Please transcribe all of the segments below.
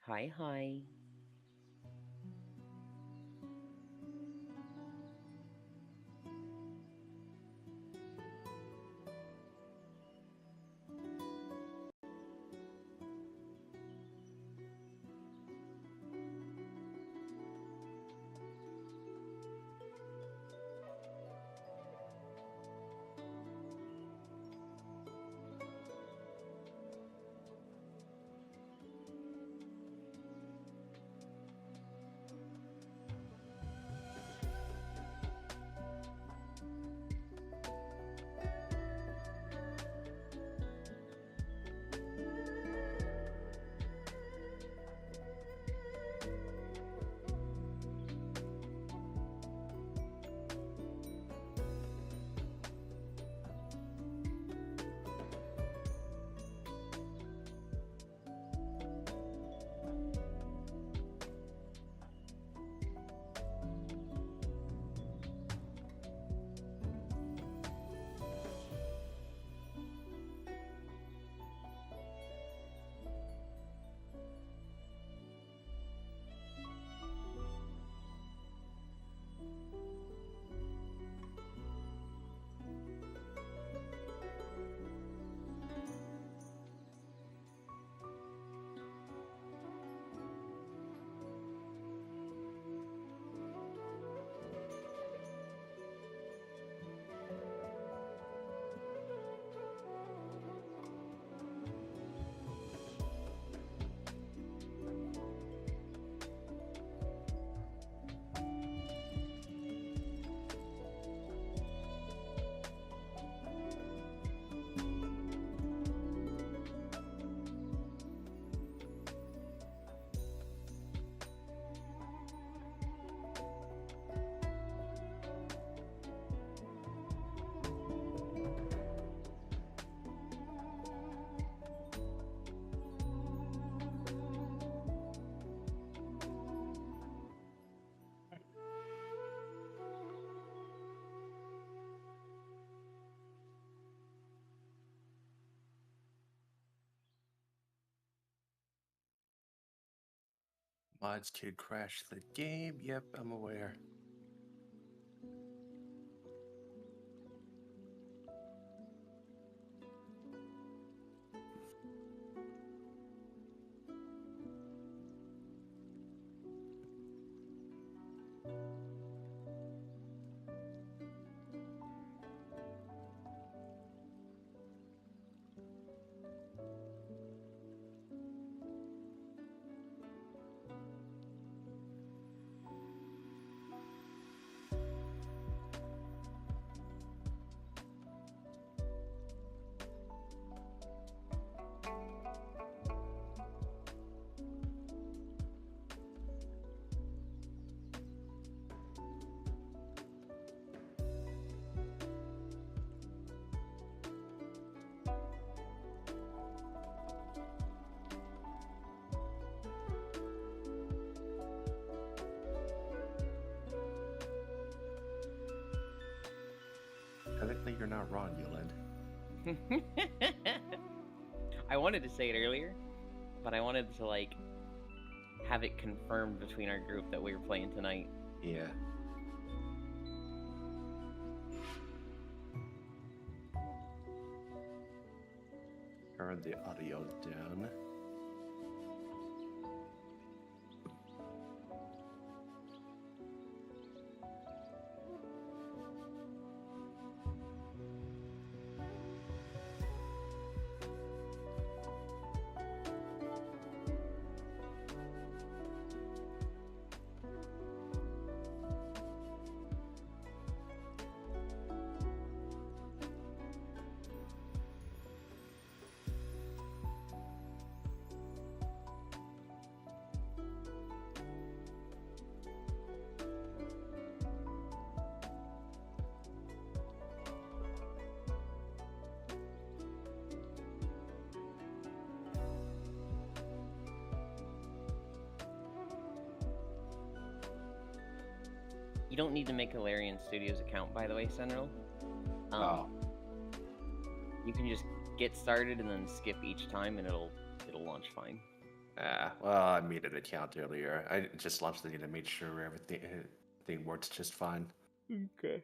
Hi, hi. Mods kid crashed the game. Yep, I'm aware. Technically, you're not wrong, Yoland. I wanted to say it earlier, but I wanted to have it confirmed between our group that we were playing tonight. Yeah. Turn the audio down. You don't need to make a Larian Studios account, by the way, Sentinel. Oh. You can just get started and then skip each time, and it'll launch fine. Well, I made an account earlier. I just launched it and made sure everything works just fine. Okay.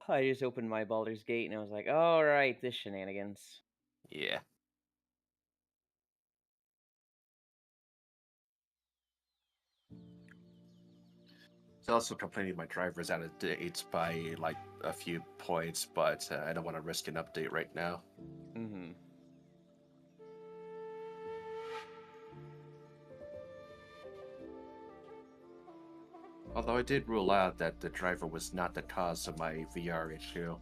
I just opened my Baldur's Gate and I was like, all right, this shenanigans. Yeah. It's also complaining my driver's out of date by like a few points, but I don't want to risk an update right now. Mm-hmm. Although I did rule out that the driver was not the cause of my VR issue.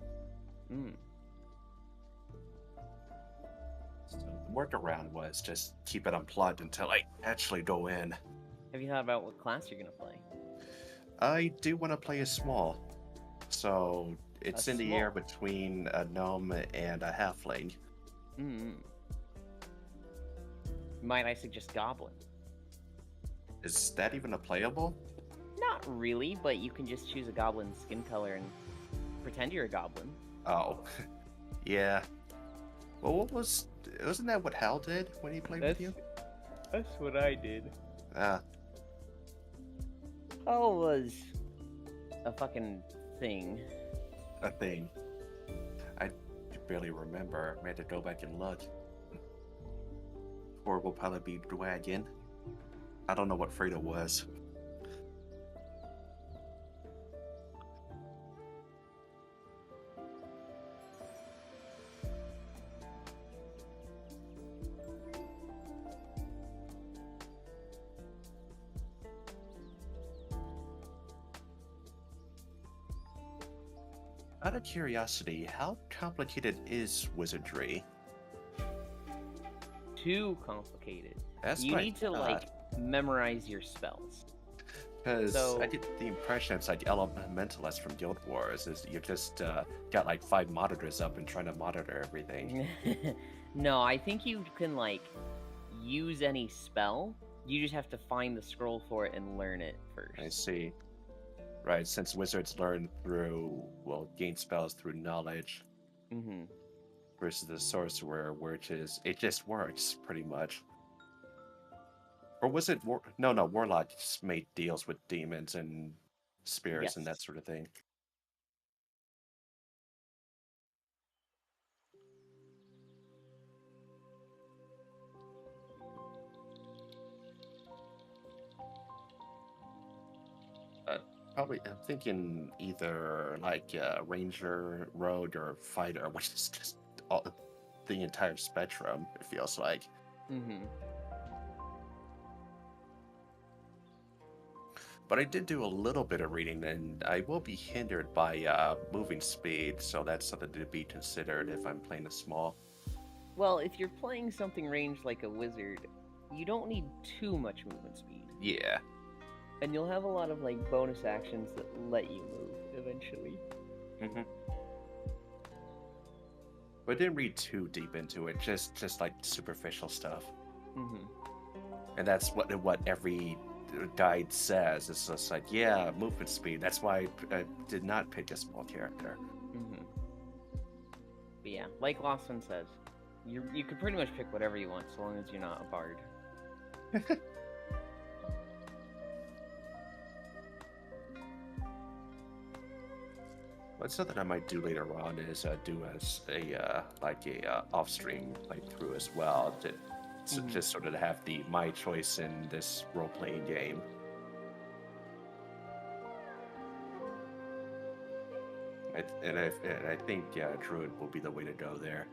Mm. So the workaround was just keep it unplugged until I actually go in. Have you thought about what class you're gonna play? I do want to play a small, so it's in the air small. between a gnome and a halfling. Mm-hmm. Might I suggest Goblin? Is that even a playable? Not really, but you can just choose a goblin skin color and pretend you're a goblin. Oh, yeah. Well, wasn't that what Hal did when he played with you? That's what I did. Ah, Hal was a fucking thing. a thing. I barely remember. I had to go back and look. Or will probably be Dragon. I don't know what Freda was. Out of curiosity, how complicated is wizardry? Too complicated. That's You what I need to like memorize your spells. Because So- I get the impression it's like Elementalist from Guild Wars. Is you just got like 5 monitors up and trying to monitor everything. No, I think you can like use any spell. You just have to find the scroll for it and learn it first. I see. Right, since wizards learn gain spells through knowledge, Mm-hmm. versus the sorcerer, which is it just works pretty much. Or was it no, warlocks made deals with demons and spirits and that Yes. sort of thing. Probably, I'm thinking either like ranger, rogue, or fighter, which is just the entire spectrum. It feels like. Mm-hmm. But I did do a little bit of reading, and I will be hindered by moving speed, so that's something to be considered if I'm playing a small. Well, if you're playing something ranged like a wizard, you don't need too much movement speed. Yeah. And you'll have a lot of like bonus actions that let you move eventually. Mm-hmm. But I didn't read too deep into it, just like superficial stuff. Mm-hmm. And that's what every guide says. It's just like, yeah, movement speed. That's why I did not pick a small character. Mm-hmm. But yeah, like Lawson says, you can pretty much pick whatever you want so long as you're not a bard. What's something I might do later on is do as a off-stream playthrough as well, to just sort of have my choice in this role-playing game. And I think Druid will be the way to go there.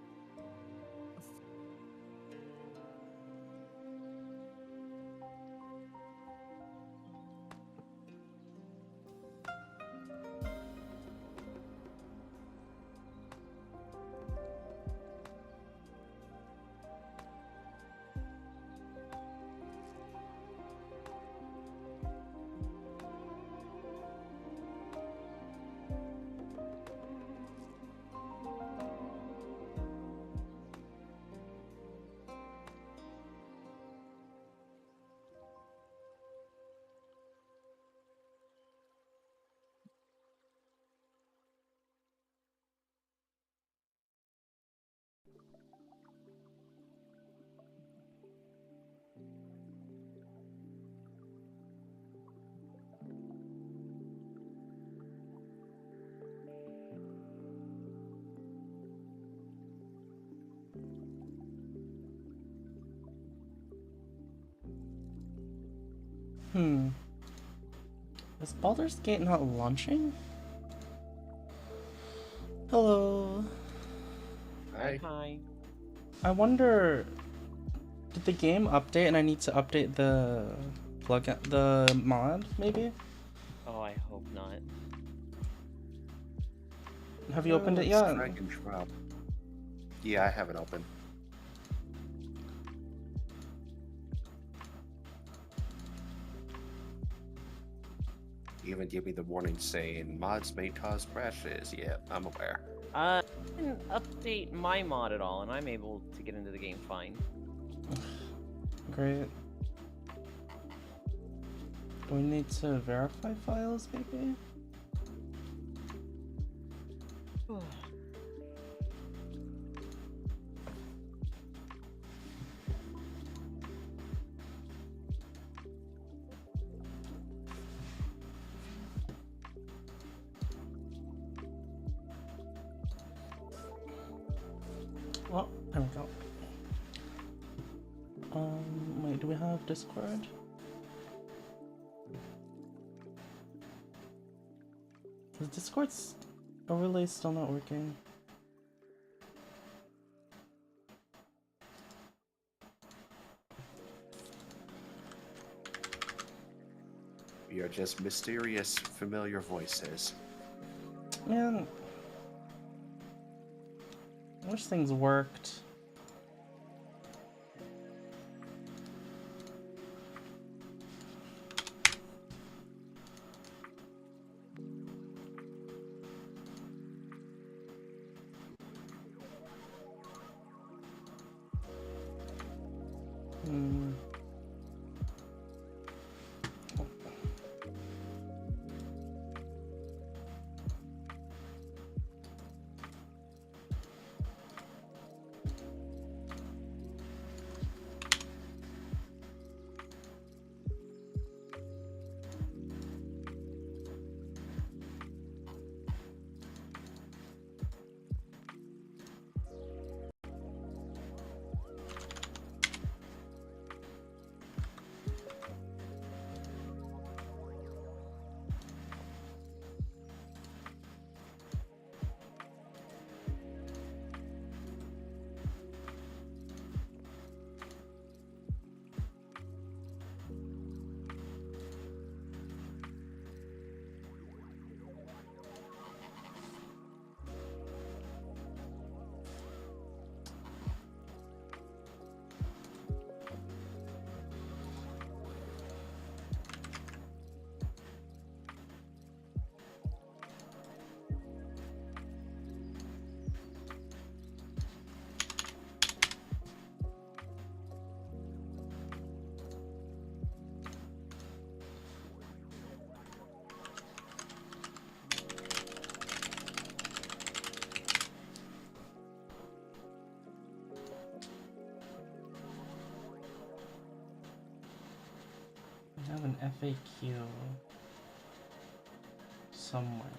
Hmm. Is Baldur's Gate not launching? Hello. Hi, Hi. hi. I wonder, did the game update and I need to update the the mod, maybe? Oh, I hope not. Have you opened it Let's yet? drag and drop. Yeah, I have it open. Even give me the warning saying mods may cause crashes. Yeah, I'm aware. I didn't update my mod at all, and I'm able to get into the game fine. Great. Do we need to verify files, maybe? Oh, there we go. Wait, do we have Discord? The Discord's overlay still not working. We are just mysterious, familiar voices. Man, I wish things worked. Hmm. I have an FAQ somewhere.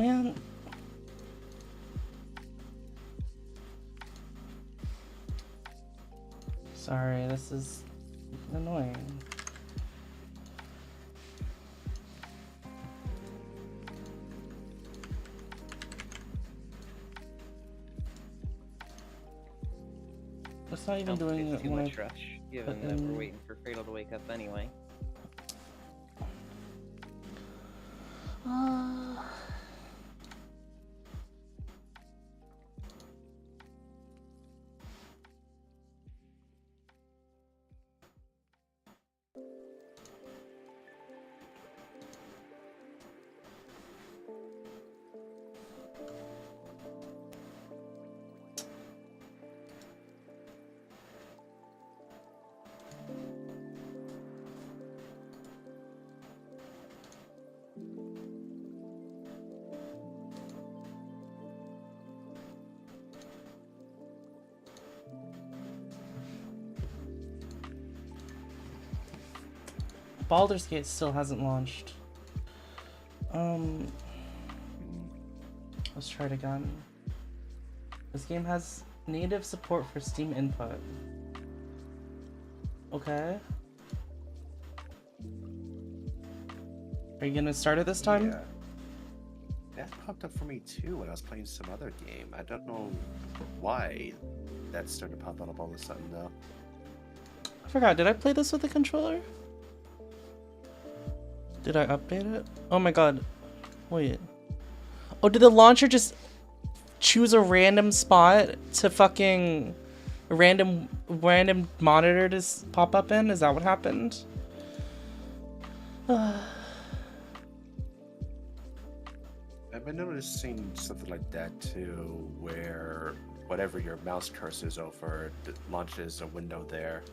Man. Sorry, this is annoying. It's not even doing It's it too when much rush, given that we're waiting for Fatal to wake up anyway. Baldur's Gate still hasn't launched. Let's try it again. This game has native support for Steam input. Okay. Are you gonna start it this time? Yeah. That popped up for me too when I was playing some other game. I don't know why that started to pop up all of a sudden though. I forgot, did I play this with the controller? Did I update it? Oh my god. Wait. Oh, did the launcher just choose a random spot to fucking random monitor to pop up in? Is that what happened? I've been noticing something like that too, where whatever your mouse cursor is over, it launches a window there.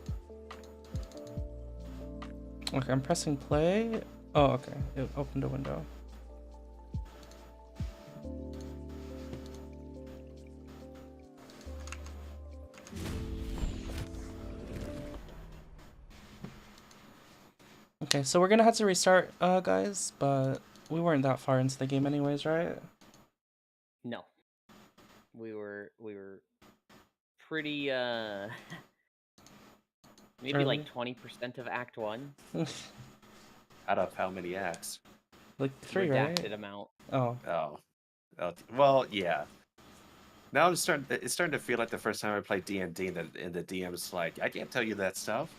Okay, I'm pressing play. Oh, okay. It opened a window. Okay, so we're gonna have to restart, guys, but we weren't that far into the game anyways, right? No. We were pretty maybe Early. like 20% of Act 1. Out of how many acts? Like 3, Redacted right? amount. Oh. Oh. Well, yeah. Now it's starting to feel like the first time I played D&D and the DM's like, I can't tell you that stuff.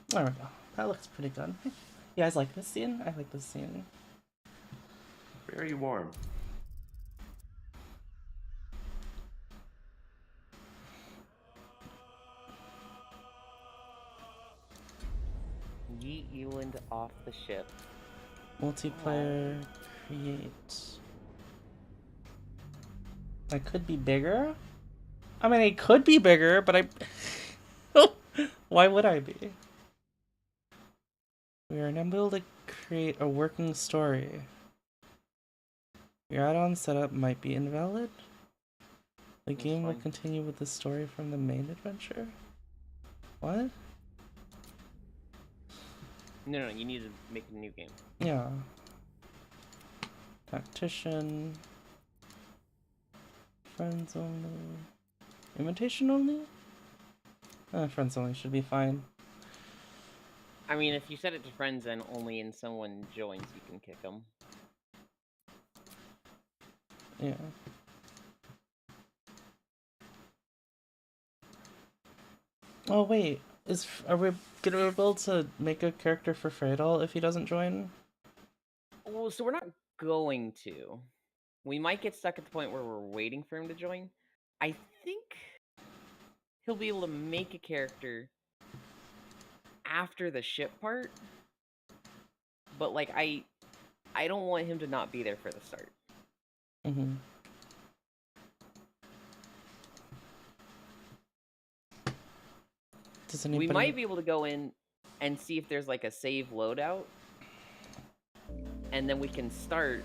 There we go. That looks pretty good. You guys like this scene? I like this scene. Very warm. Yeet Eland off the ship. Multiplayer, create. I could be bigger? I mean, it could be bigger, but I... Why would I be? We are unable to create a working story. Your add-on setup might be invalid. The game will continue with the story from the main adventure. What? No, you need to make a new game. Yeah. Tactician. Friends only. Invitation only? Friends only should be fine. I mean, if you set it to friends and only and someone joins, you can kick them. Yeah. Oh wait, are we gonna be able to make a character for Fatal if he doesn't join? Well, so we're not going to. We might get stuck at the point where we're waiting for him to join. I think he'll be able to make a character after the ship part. But like I don't want him to not be there for the start. Mm-hmm. Does anybody... We might be able to go in and see if there's like a save loadout. and then we can start.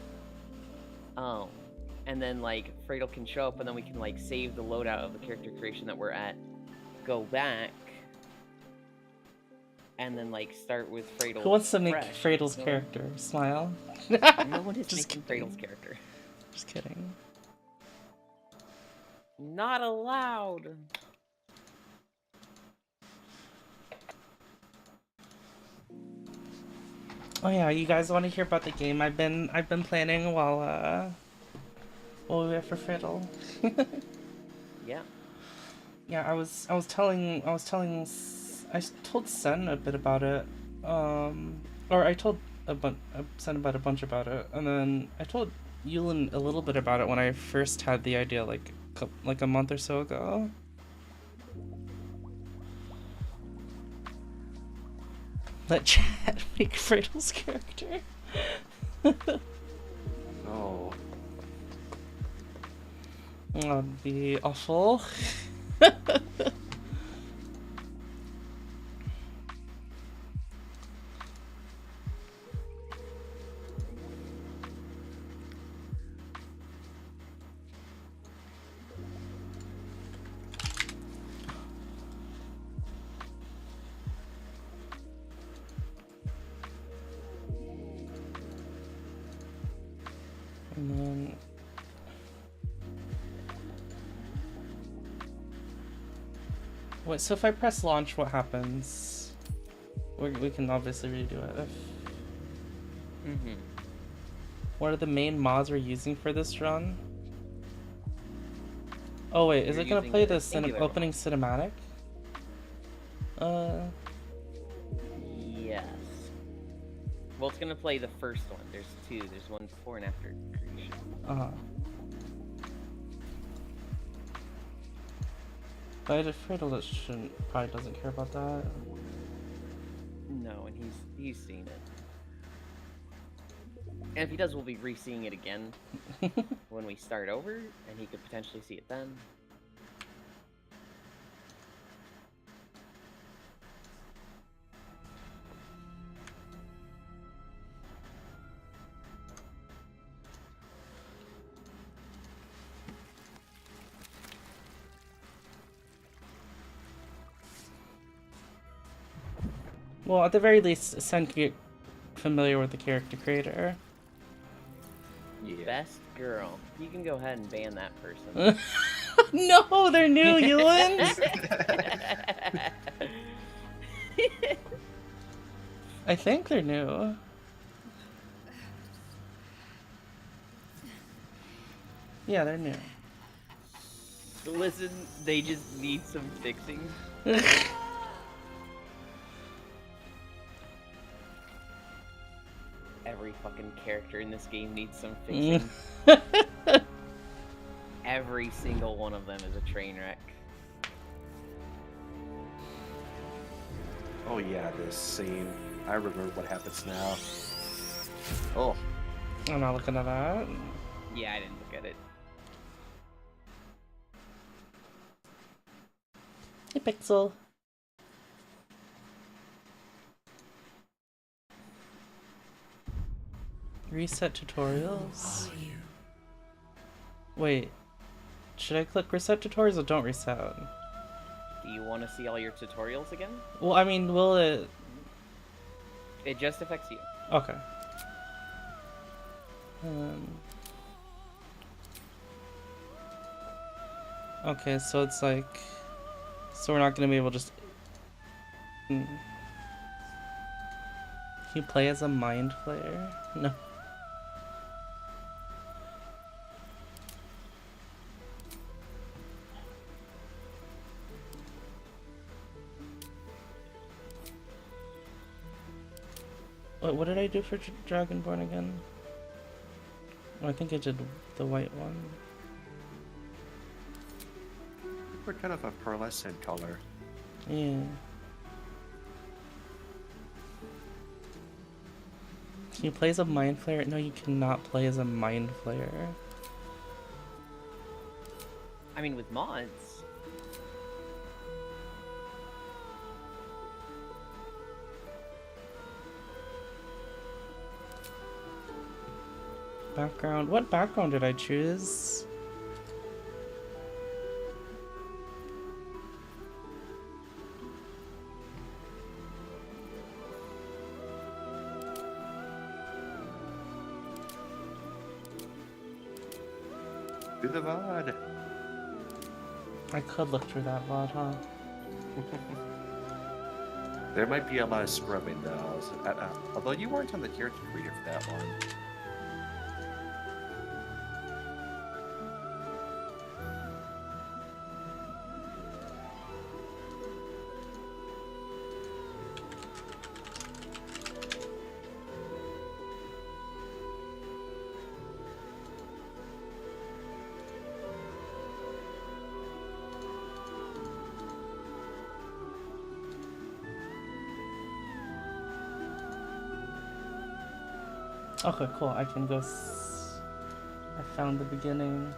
And then like Freydle can show up, and then we can like save the loadout of the character creation that we're at, go back, and then like start with Freydle. Who wants to make fresh. Freydle's character? Smile. No one is Just making kidding. Freydle's character. Just kidding. Not allowed. Oh yeah, you guys want to hear about the game I've been planning while we wait for Freydle? Yeah. Yeah, I told Sen a bit about it, or I told Sen about a bunch about it, and then I told Yulin a little bit about it when I first had the idea, like a month or so ago. Let chat make Freydle's character. Oh. That'd be awful. And then wait, so if I press launch, what happens? We can obviously redo it. What are the main mods we're using for this run? Oh wait, is You're it gonna using play the the singular opening cinematic? Yes. Well, it's gonna play the first one. There's two. There's one before and after creation. But Freydle probably doesn't care about that. No, and he's seen it. And if he does, we'll be re-seeing it again when we start over, and he could potentially see it then. Well, at the very least, Sen can get familiar with the character creator. Yeah. Best girl. You can go ahead and ban that person. No, they're new, Yulins! I think they're new. Yeah, they're new. Listen, they just need some fixing. Every fucking character in this game needs some fixing. Every single one of them is a train wreck. Oh yeah, this scene. I remember what happens now. Oh. I'm not looking at that. Yeah, I didn't look at it. Hey, Pixel. Reset tutorials. Wait, should I click reset tutorials or don't reset? Do you want to see all your tutorials again? Well, I mean, will it? It just affects you. Okay. Okay, so it's like, so we're not gonna be able to just. Can you play as a mind player? No. Wait, what did I do for Dragonborn again? Oh, I think I did the white one. We're kind of a pearlescent color. Yeah. Can you play as a mind flayer? No, you cannot play as a mind flayer. I mean, with mods. Background. What background did I choose? Do the VOD. I could look through that VOD, huh? There might be a lot of scrubbing though. Although you weren't on the character creator for that one. Okay, cool. I can go. I found the beginning.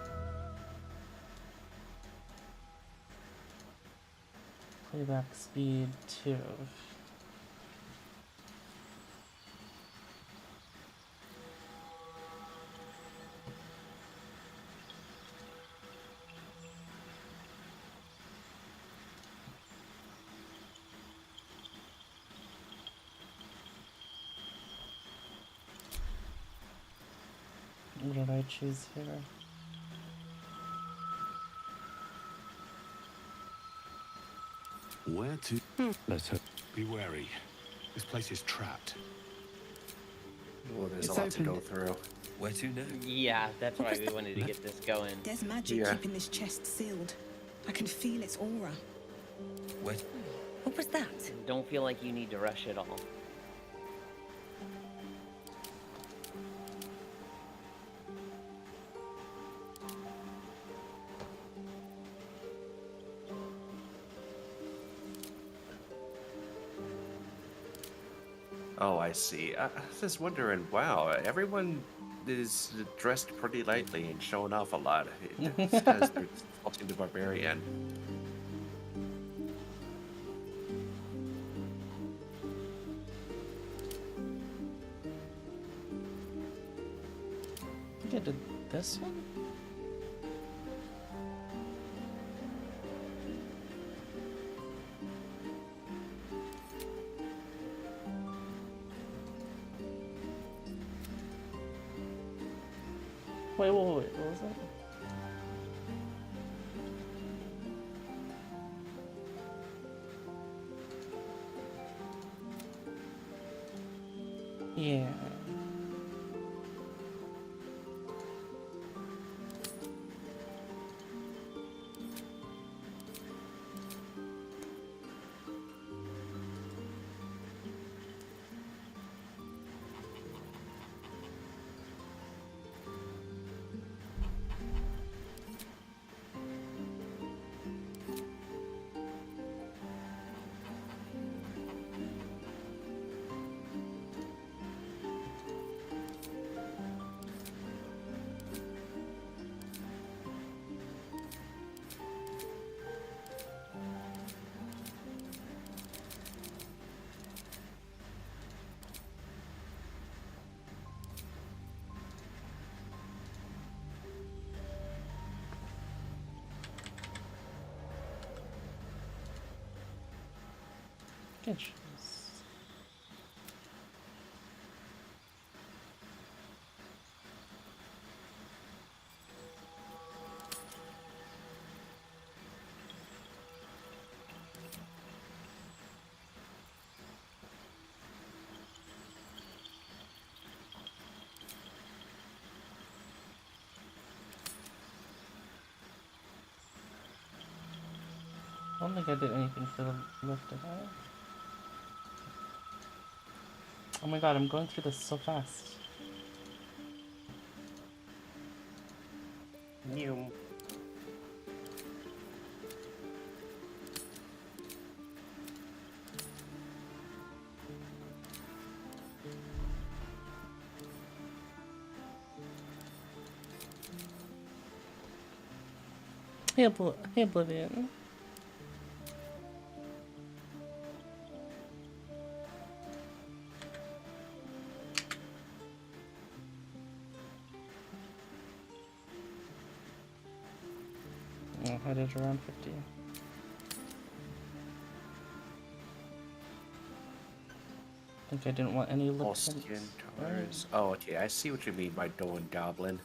Playback speed 2. What did I choose here? Where to? Let's hope. Be wary. This place is trapped. Oh, there's It's a lot to open. go through. Where to now? Yeah, that's why we wanted to get this going. There's magic Yeah. keeping this chest sealed. I can feel its aura. Where? What was that? Don't feel like you need to rush it all. Oh, I see. I was just wondering, wow, everyone is dressed pretty lightly and showing off a lot. It's because they're sculpting the barbarian. I think I did this one? Wait, what was that? Yeah. Good choice. I don't think I did anything for the lift, did I? Oh my god, I'm going through this so fast. New. Hey, Oblivion. Oh, headed around 50. I think I didn't want any lip Skin towers. Oh, okay. I see what you mean by Doan Goblin.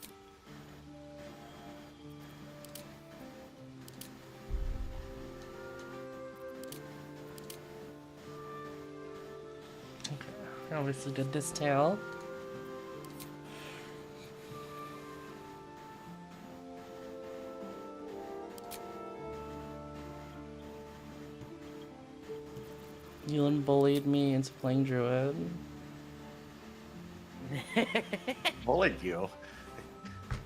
I obviously did this tail. Yulin bullied me into playing Druid. Bullied you.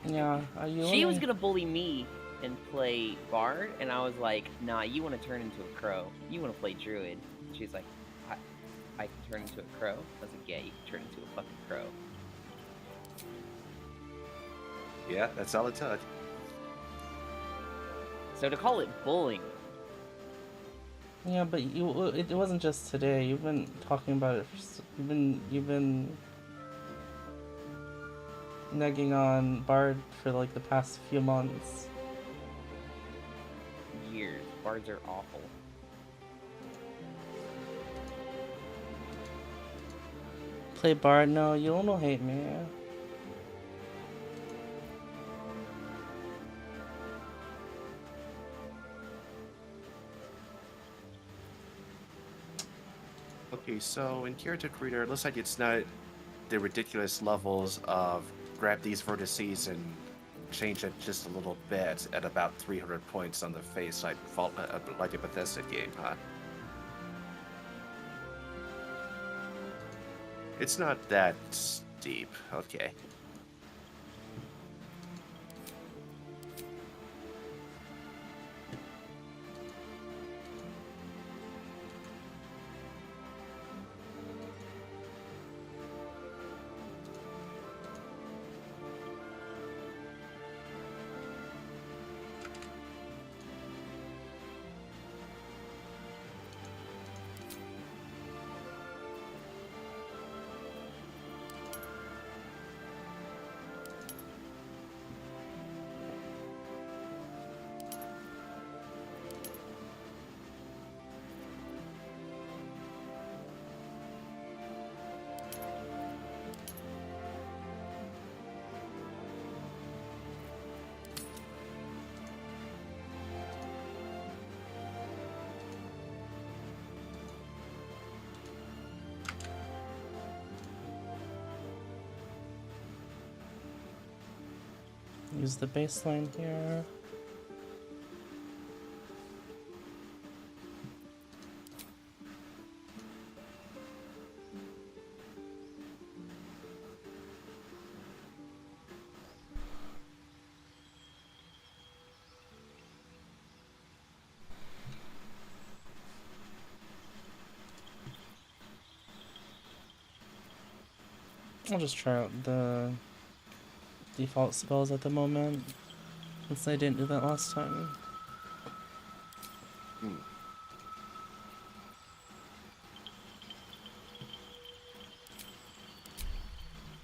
Yeah, She was gonna bully me and play Bard, and I was like, nah, you want to turn into a crow. You want to play Druid. She's like, I can turn into a crow? I was like, yeah, you can turn into a fucking crow. Yeah, that's all it took. So to call it bullying, Yeah, but it wasn't just today. You've been talking about it. You've been negging on Bard for like the past few months. years. Bards are awful. Play Bard? No, Yulin will hate me. Okay, so in character creator, it looks like it's not the ridiculous levels of grab these vertices and change it just a little bit at about 300 points on the face, like a Bethesda game, huh? It's not that steep. Okay. Use the baseline here. I'll just try out the default spells at the moment, since I didn't do that last time.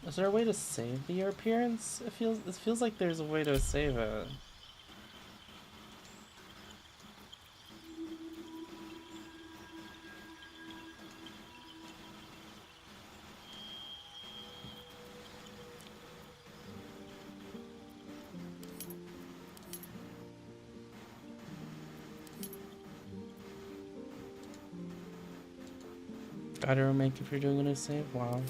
Is there a way to save your appearance? It feels like there's a way to save it. Gotta remake if you're doing a new save? Wow.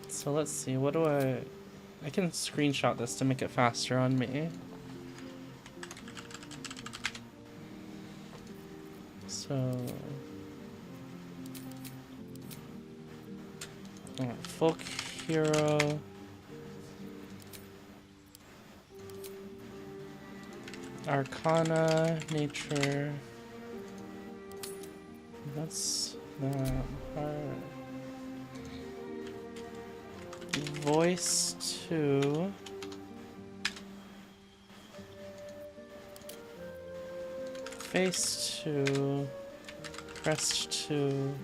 So let's see, what do I can screenshot this to make it faster on me. So... Alright, folk hero... Arcana, nature... That's not hard. Voice 2. Face 2. Crest 2.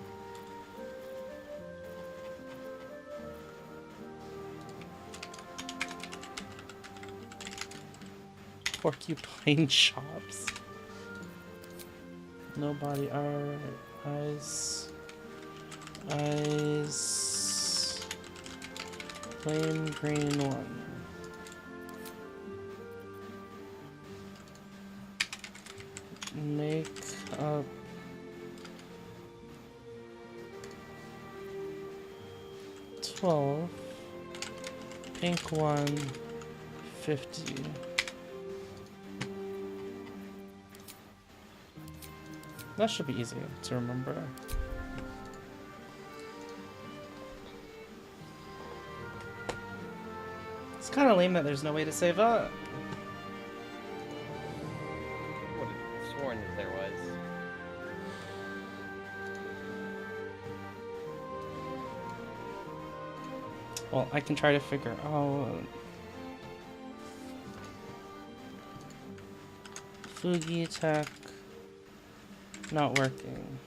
Porcupine chops. No body art. Eyes. Eyes. Plain green one. Make up 12. Pink one. 50. That should be easy to remember. It's kind of lame that there's no way to save up. Would have sworn that there was. Well, I can try to figure out. Fugi tech not working.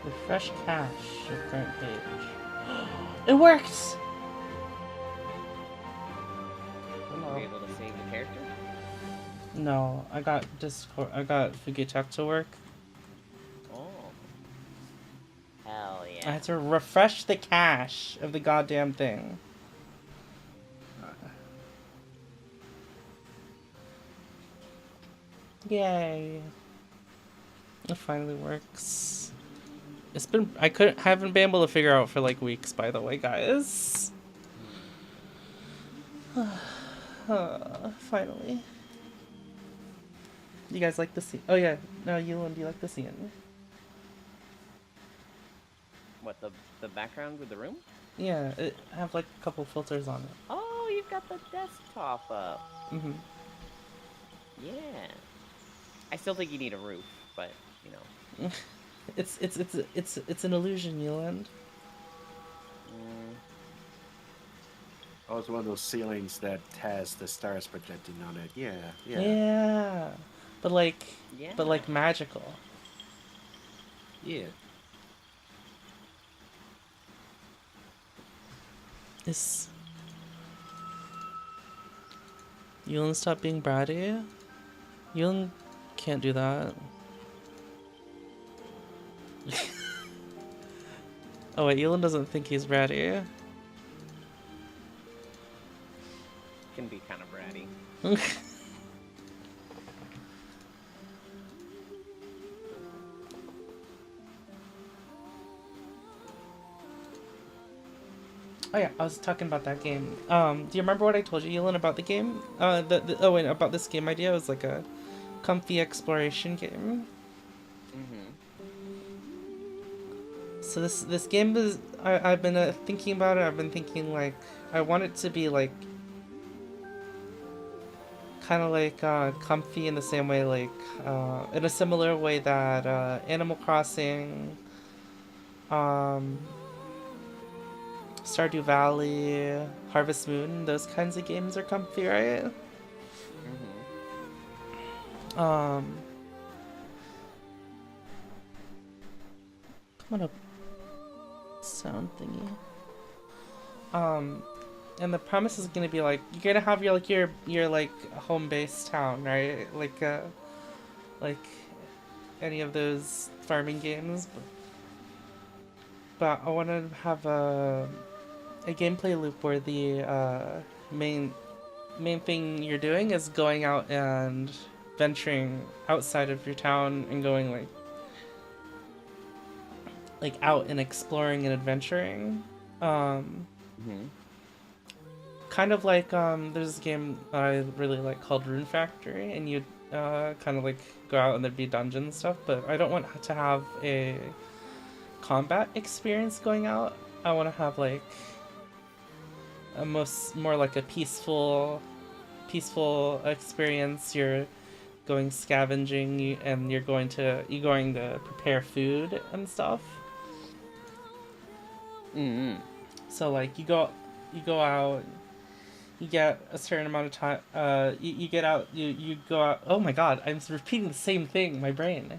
Refresh cache of current page. It worked! Were you able to save the character? No, I got Discord. I got Fugitek to work. Oh. Hell yeah. I had to refresh the cache of the goddamn thing. Yay! It finally works. It's been haven't been able to figure out for like weeks, by the way, guys. Finally. You guys like the scene? Oh yeah, no, Yulin, do you like the scene? What, the background with the room? Yeah, I have like a couple filters on it. Oh, you've got the desktop up. Mm-hmm. Yeah. I still think you need a roof, but you know. It's an illusion, Yulin. Oh, it's one of those ceilings that has the stars projecting on it. Yeah, yeah. Yeah. But like Yeah. magical. Yeah. Is Yulin stop being bratty? Yulin can't do that. Oh wait, Yulin doesn't think he's bratty. Can be kind of bratty. Oh yeah, I was talking about that game. Do you remember what I told you, Yulin, about the game? About this game idea. It was like a comfy exploration game. So this game is I've been thinking about it. I've been thinking like I want it to be like kind of like comfy in the same way, like in a similar way that Animal Crossing Stardew Valley, Harvest Moon, those kinds of games are comfy, right? I'm gonna sound thingy. And the premise is gonna be like you're gonna have your like home base town, right? Like any of those farming games, but I want to have a gameplay loop where the main thing you're doing is going out and venturing outside of your town and going like out and exploring and adventuring. Kind of like there's this game I really like called Rune Factory, and you kind of like go out and there'd be dungeons and stuff, but I don't want to have a combat experience going out. I want to have like a more like a peaceful experience. You're going scavenging and you're going to prepare food and stuff. So like you go out, you get a certain amount of time, you get out, you go out. Oh my god, I'm repeating the same thing, my brain.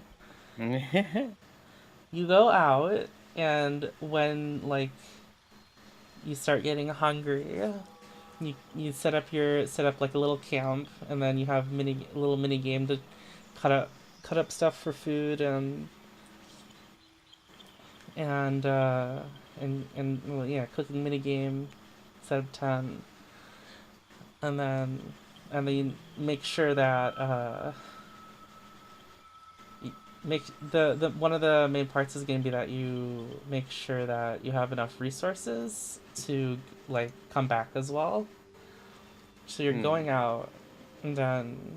You go out, and when like you start getting hungry, you set up like a little camp, and then you have little mini game to cut up stuff for food and well, yeah, cooking mini game, set up tent, and then you make sure that the one of the main parts is going to be that you make sure that you have enough resources to like come back as well. So you're going out, and then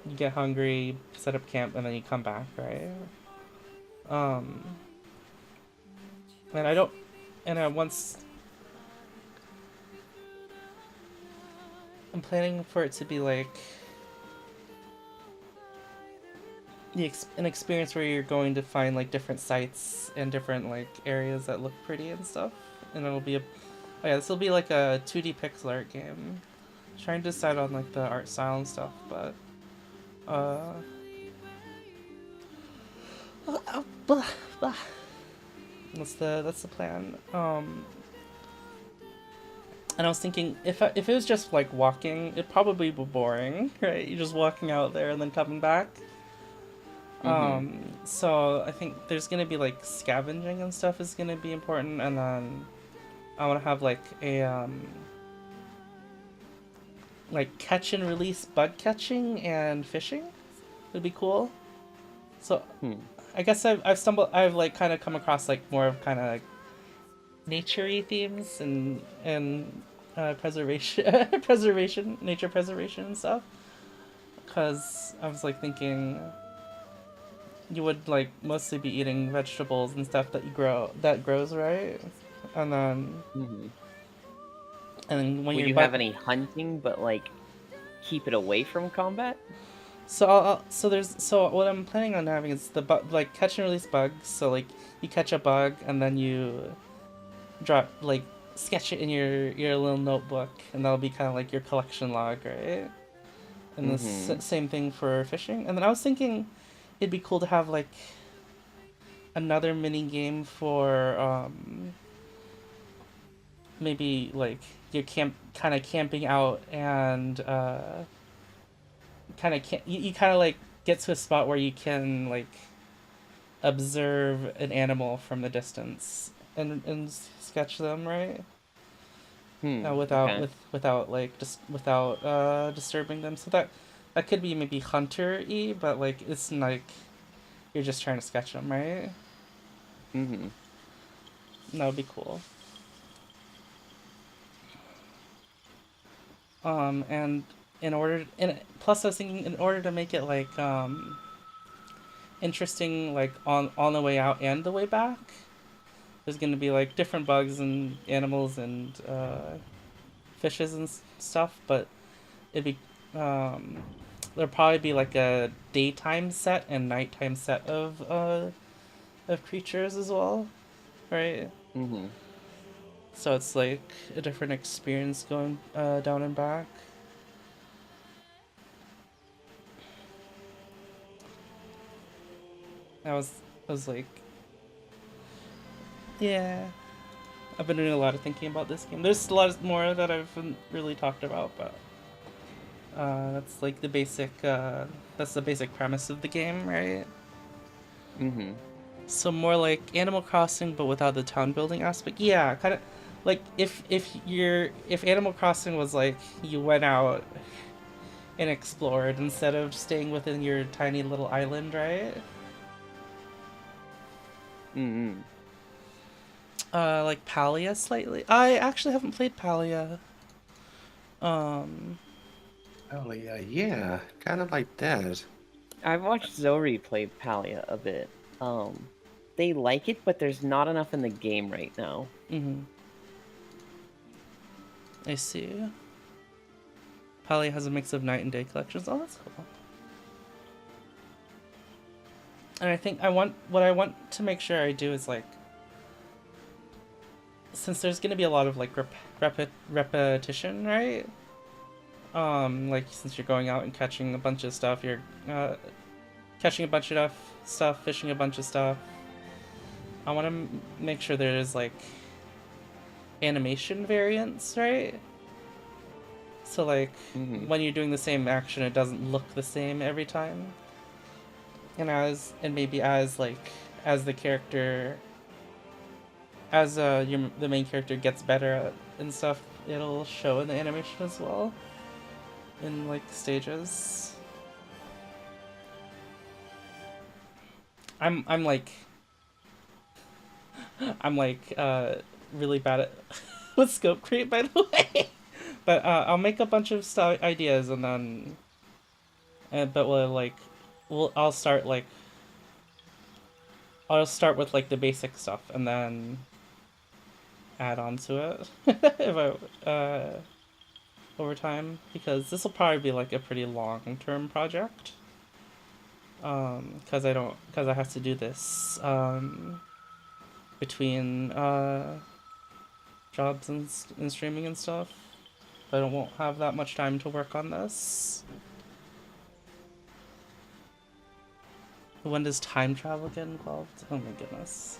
you get hungry, set up camp, and then you come back, right? Once I'm planning for it to be like an experience where you're going to find like different sites and different like areas that look pretty and stuff, and it'll be this will be like a 2D pixel art game. Trying to decide on like the art style and stuff, but that's the plan. And I was thinking if it was just like walking, it'd probably be boring, right? You're just walking out there and then coming back. So I think there's gonna be like scavenging and stuff is gonna be important, and then I want to have like a like catch and release bug catching and fishing would be cool. So I guess I've like kind of come across like more of kind of like nature-y themes and preservation nature preservation and stuff, because I was like thinking you would like mostly be eating vegetables and stuff that grows, right? And then when would you have any hunting, but like keep it away from combat? So what I'm planning on having is like catch and release bugs. So like you catch a bug and then you sketch it in your little notebook, and that'll be kind of like your collection log, right? And the same thing for fishing. And then I was thinking it'd be cool to have like another mini game for maybe like you're camping out and you kind of like get to a spot where you can like observe an animal from the distance and sketch them, right? Without disturbing them. So that could be maybe hunter-y, but like it's like you're just trying to sketch them, right? That would be cool. And plus I was thinking in order to make it like interesting, like on the way out and the way back, there's gonna be like different bugs and animals and fishes and stuff, but it'd be there'll probably be like a daytime set and nighttime set of of creatures as well, right? Mm-hmm. So it's like a different experience going down and back. I was like, yeah. I've been doing a lot of thinking about this game. There's a lot more that I haven't really talked about, but that's like the basic. That's the basic premise of the game, right? Mm-hmm. So more like Animal Crossing, but without the town building aspect. Yeah, kind of like if Animal Crossing was like you went out and explored instead of staying within your tiny little island, right? Mm-hmm. Like Palia slightly. I actually haven't played Palia. Oh yeah, kind of like that. I've watched Zori play Palia a bit. They like it, but there's not enough in the game right now. I see. Palia has a mix of night and day collections. Oh, that's cool. And I think what I want to make sure I do is like, since there's gonna be a lot of like repetition, right? Like since you're going out and catching a bunch of stuff, you're catching a bunch of stuff, fishing a bunch of stuff. I want to make sure there's like animation variants, right? So like when you're doing the same action, it doesn't look the same every time. And maybe as the character, as the main character gets better at and stuff, it'll show in the animation as well, in like stages. I'm like really bad at with scope creep, by the way. But I'll make a bunch of ideas and then, but I'll start with like the basic stuff and then add on to it if I over time, because this will probably be like a pretty long-term project. Because I have to do this between jobs and streaming and stuff. But I won't have that much time to work on this. When does time travel get involved? Oh my goodness.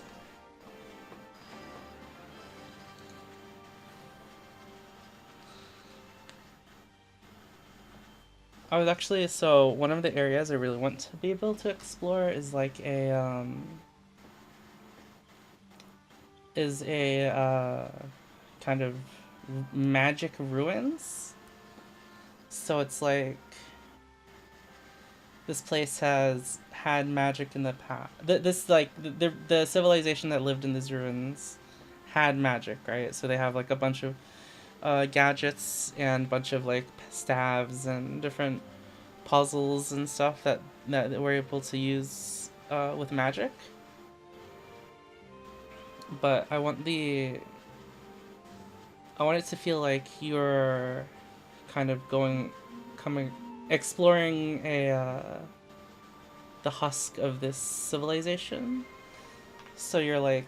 I was actually, so one of the areas I really want to be able to explore is like a kind of magic ruins. So it's like this place has had magic in the past. The civilization that lived in these ruins had magic, right? So they have like a bunch of gadgets and a bunch of like staves and different puzzles and stuff that we're able to use with magic. But I want it to feel like you're kind of exploring the husk of this civilization. So you're like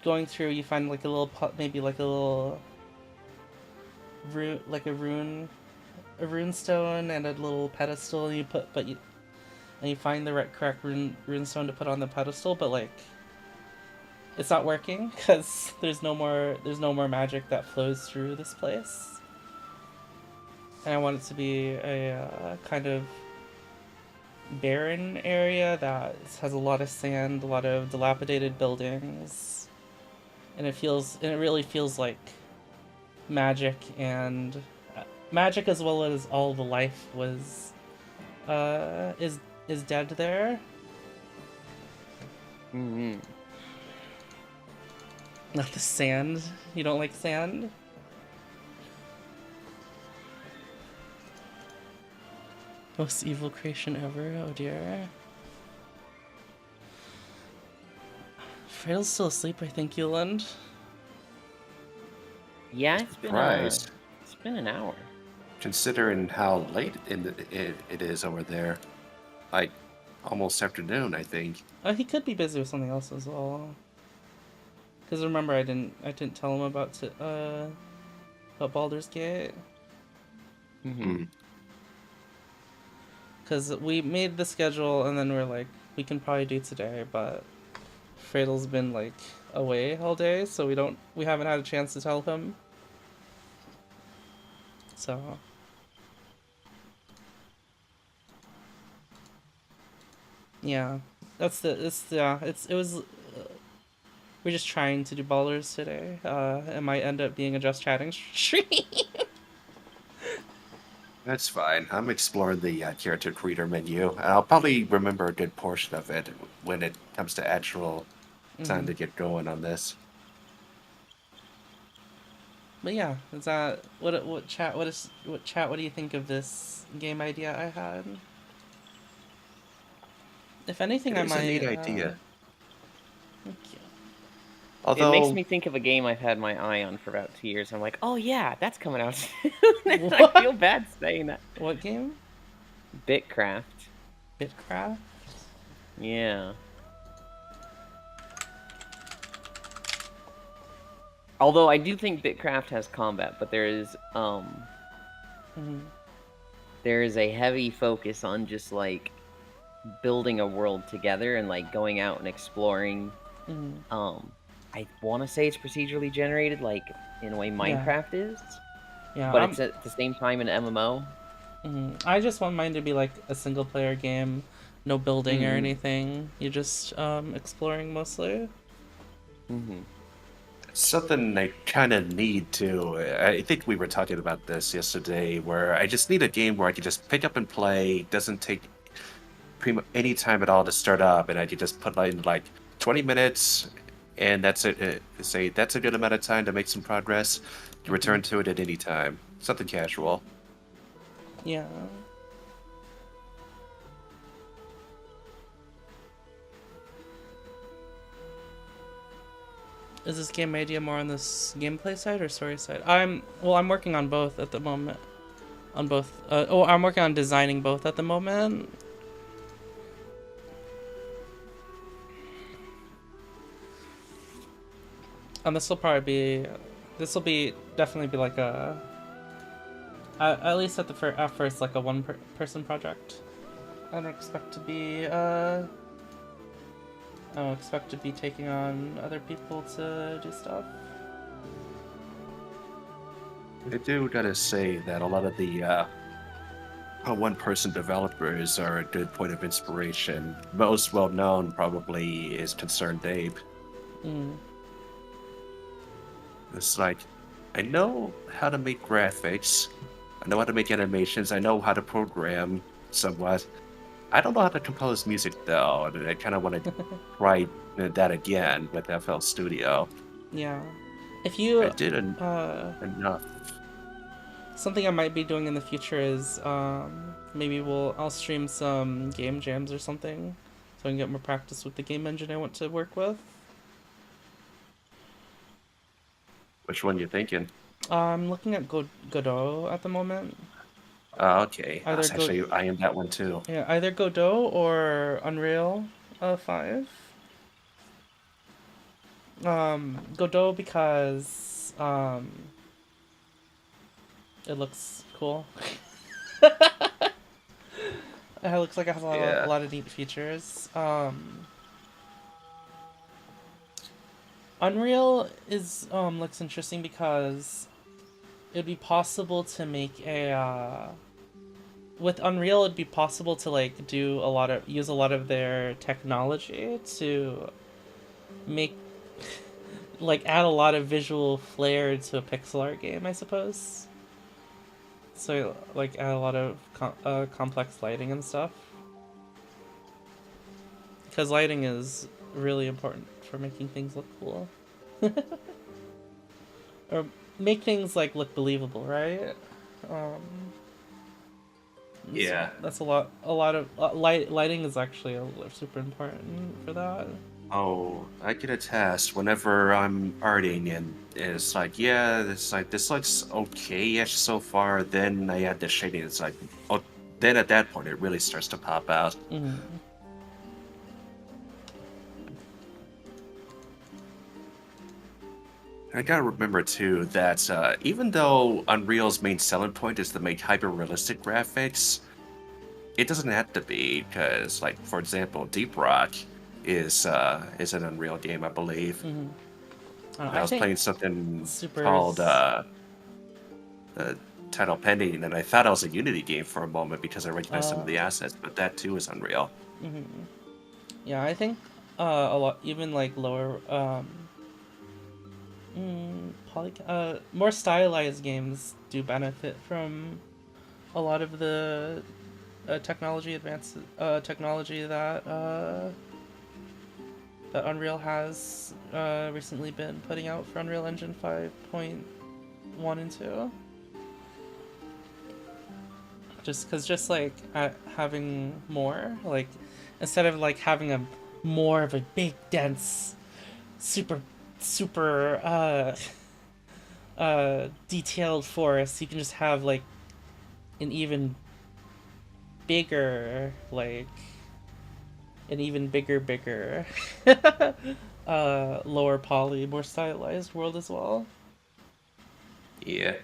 going through, you find like a little maybe like a little rune stone and a little pedestal, and you find the correct rune stone to put on the pedestal, but like it's not working because there's no more magic that flows through this place. And I want it to be a kind of barren area that has a lot of sand, a lot of dilapidated buildings, and it really feels like magic and magic, as well as all the life was is dead there. Not the sand. You don't like sand? Most evil creation ever. Oh dear. Fredo's still asleep, I think, Yuland. Yeah, Surprised. It's been an hour. Considering how late it is over there, like almost afternoon, I think. He could be busy with something else as well. Because remember, I didn't tell him about Baldur's Gate. Mm-hmm. Because we made the schedule and then we're like, we can probably do today, but Fredel's been like away all day, so we haven't had a chance to tell him. So yeah, it was. We're just trying to do Baldur's today. It might end up being a just chatting stream. That's fine. I'm exploring the character creator menu. I'll probably remember a good portion of it when it comes to actual time to get going on this. But yeah, is that what chat? What do you think of this game idea I had? If anything, I It's a might. neat idea. Thank you. Although, It makes me think of a game I've had my eye on for about 2 years. I'm like, oh yeah, that's coming out soon. And I feel bad saying that. What game? Bitcraft. Bitcraft? Yeah. Although I do think Bitcraft has combat, but there is there is a heavy focus on just like building a world together and like going out and exploring. I want to say it's procedurally generated, like in a way Minecraft is. Yeah, but it's at the same time an MMO. I just want mine to be like a single player game, no building or anything. You're just exploring mostly. something I kind of need to. I think we were talking about this yesterday, where I just need a game where I can just pick up and play. Doesn't take any time at all to start up, and I can just put in like 20 minutes, and that's it. Say that's a good amount of time to make some progress. You return to it at any time. Something casual. Yeah. Is this game idea more on this gameplay side or story side? I'm working on both at the moment. On both. I'm working on designing both at the moment. And this will definitely be like a. At least at first, like a person project. I don't expect to be taking on other people to do stuff. I do gotta say that a lot of the one-person developers are a good point of inspiration. Most well-known probably is Concerned Ape. It's like, I know how to make graphics, I know how to make animations, I know how to program somewhat. I don't know how to compose music though, and I kind of want to try that again with FL Studio. Yeah. If you... I did enough. Something I might be doing in the future is maybe I'll stream some game jams or something so I can get more practice with the game engine I want to work with. Which one you thinking? I'm looking at Godot at the moment. Okay. Either Actually, I am that one too. Yeah, either Godot or Unreal 5. Godot because it looks cool. It looks like it has a lot of neat features. Unreal looks interesting because it'd be possible to make with Unreal it'd be possible to like use a lot of their technology to make like add a lot of visual flair to a pixel art game, I suppose. So like add a lot of complex lighting and stuff. Because lighting is really important for making things look cool. Or make things like look believable, right? Yeah. So that's a lot of lighting is actually super important for that. Oh, I can attest. Whenever I'm arting and it's like, yeah, it's like this looks okay-ish so far. Then I add the shading. It's like, oh, then at that point it really starts to pop out. I gotta remember too that even though Unreal's main selling point is to make hyper-realistic graphics, it doesn't have to be because, like, for example, Deep Rock is an Unreal game, I believe. And I I was think playing something called Super's. Title Pending, and I thought it was a Unity game for a moment because I recognized some of the Uh, assets, but that too is Unreal. yeah, I think a lot, even like lower, more stylized games do benefit from a lot of the technology that Unreal has recently been putting out for Unreal Engine 5.1 and 2. Just like having more, like, instead of like having a more of a big dense super detailed forest, you can just have like an even bigger like an even bigger lower poly, more stylized world as well. Yeah.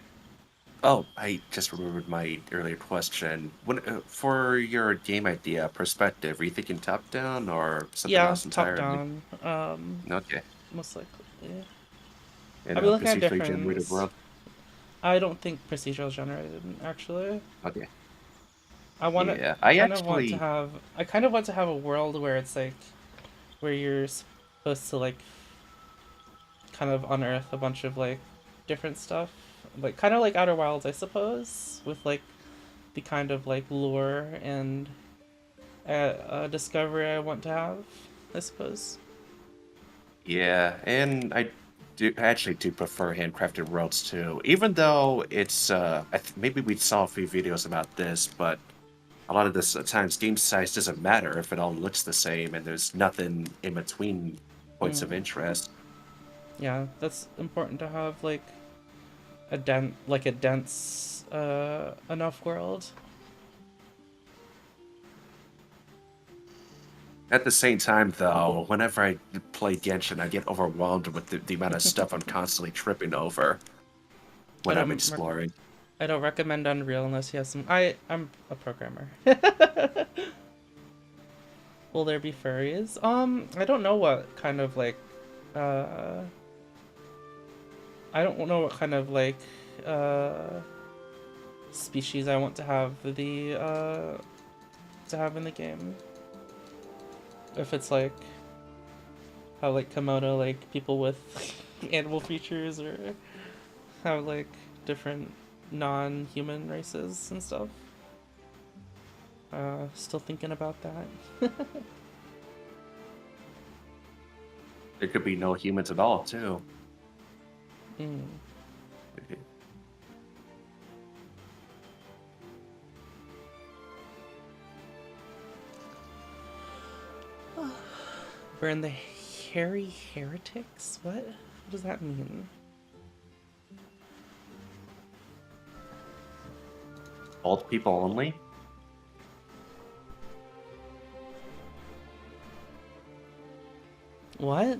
Oh, I just remembered my earlier question. When for your game idea perspective, are you thinking top down or something Yeah, else top entirely? down, Okay. most likely. In I'll be a looking at procedurally generated different. world? I don't think procedural generated, actually. Okay. I want to. Yeah. I I kind of want to actually have. I kind of want to have a world where it's like, where you're supposed to like, kind of unearth a bunch of like, different stuff, like kind of like Outer Wilds, I suppose, with like the kind of like lore and discovery I want to have, I suppose. yeah, and I actually do prefer handcrafted worlds too. Even though it's maybe we saw a few videos about this, but a lot of this times game size doesn't matter if it all looks the same and there's nothing in between points of interest. Yeah, that's important to have like a dense enough world. At the same time, though, whenever I play Genshin, I get overwhelmed with the amount of stuff I'm constantly tripping over I when I'm don't exploring. I don't recommend Unreal unless you have some. I'm a programmer. Will there be furries? I don't know what kind of like uh I don't know what kind of like uh species I want to have in the game. If it's like how like Komodo like people with animal features, or have like different non-human races and stuff. Still thinking about that. There could be no humans at all, too. Mm. We're in the hairy heretics? What does that mean? Old people only? What?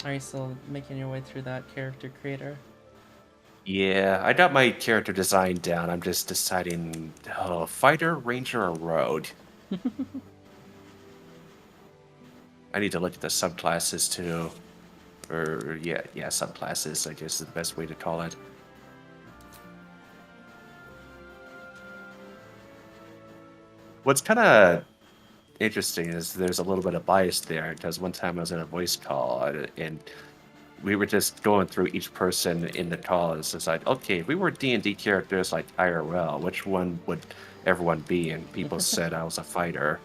Are you still making your way through that character creator? Yeah, I got my character design down. I'm just deciding, fighter, ranger, or rogue. I need to look at the subclasses too. Or yeah, subclasses, I guess is the best way to call it. What's kind of interesting is there's a little bit of bias there because one time I was in a voice call and we were just going through each person in the call. It's just like, okay, if we were D&D characters like IRL, which one would everyone be? And people said I was a fighter,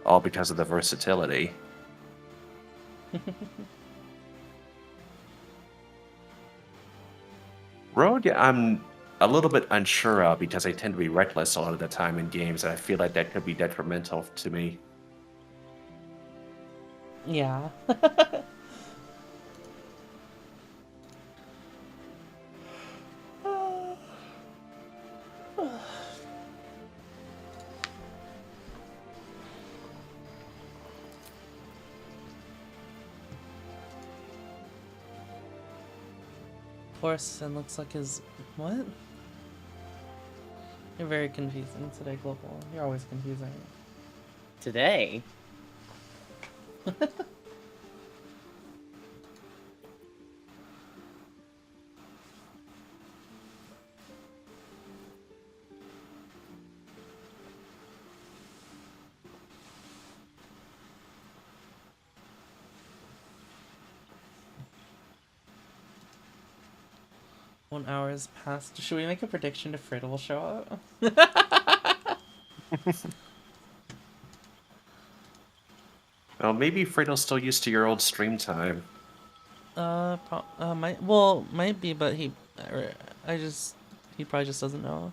all because of the versatility. Rogue, I'm a little bit unsure of because I tend to be reckless a lot of the time in games, and I feel like that could be detrimental to me. Yeah. horse and looks like his what? You're very confusing today, Global. You're always confusing. Today? 1 hour has passed. Should we make a prediction if Frida will show up? Well, maybe Fredo's still used to your old stream time. Might be, but he probably just doesn't know.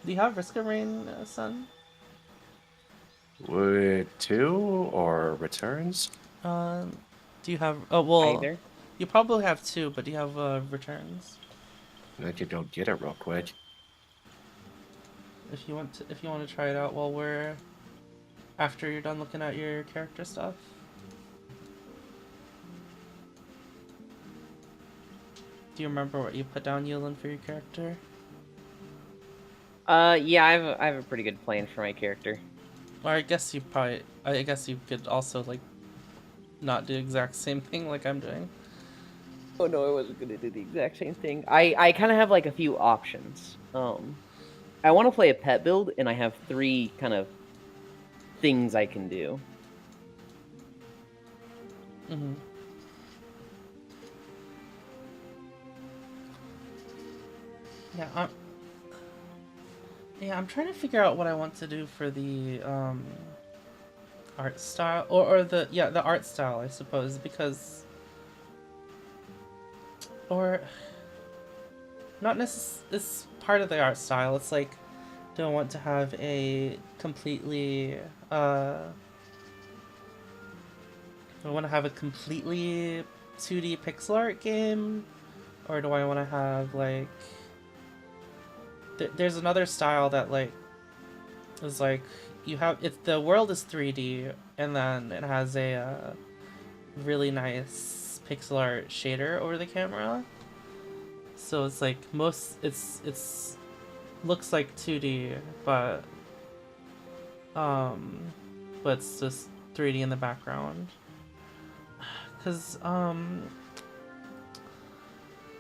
Do you have Risk of Rain, son? Would 2 or returns? Do you have? Oh well, Either. you probably have 2, but do you have returns? I could go get it real quick. If you want to try it out while we're after you're done looking at your character stuff. Do you remember what you put down, Yulin, for your character? Yeah, I have a pretty good plan for my character. Or I guess you could also like not do the exact same thing like I'm doing. Oh no, I wasn't gonna do the exact same thing. I kind of have like a few options. I want to play a pet build, and I have 3 kind of things I can do. Mm-hmm. I'm trying to figure out what I want to do for the art style or the art style, I suppose, because or not necessarily it's part of the art style. It's like, do I want to have a completely do I want to have a completely 2D pixel art game, or do I want to have like there's another style that like is like the world is 3D and then it has a really nice pixel art shader over the camera. So it's like it's looks like 2D, but it's just 3D in the background. Cause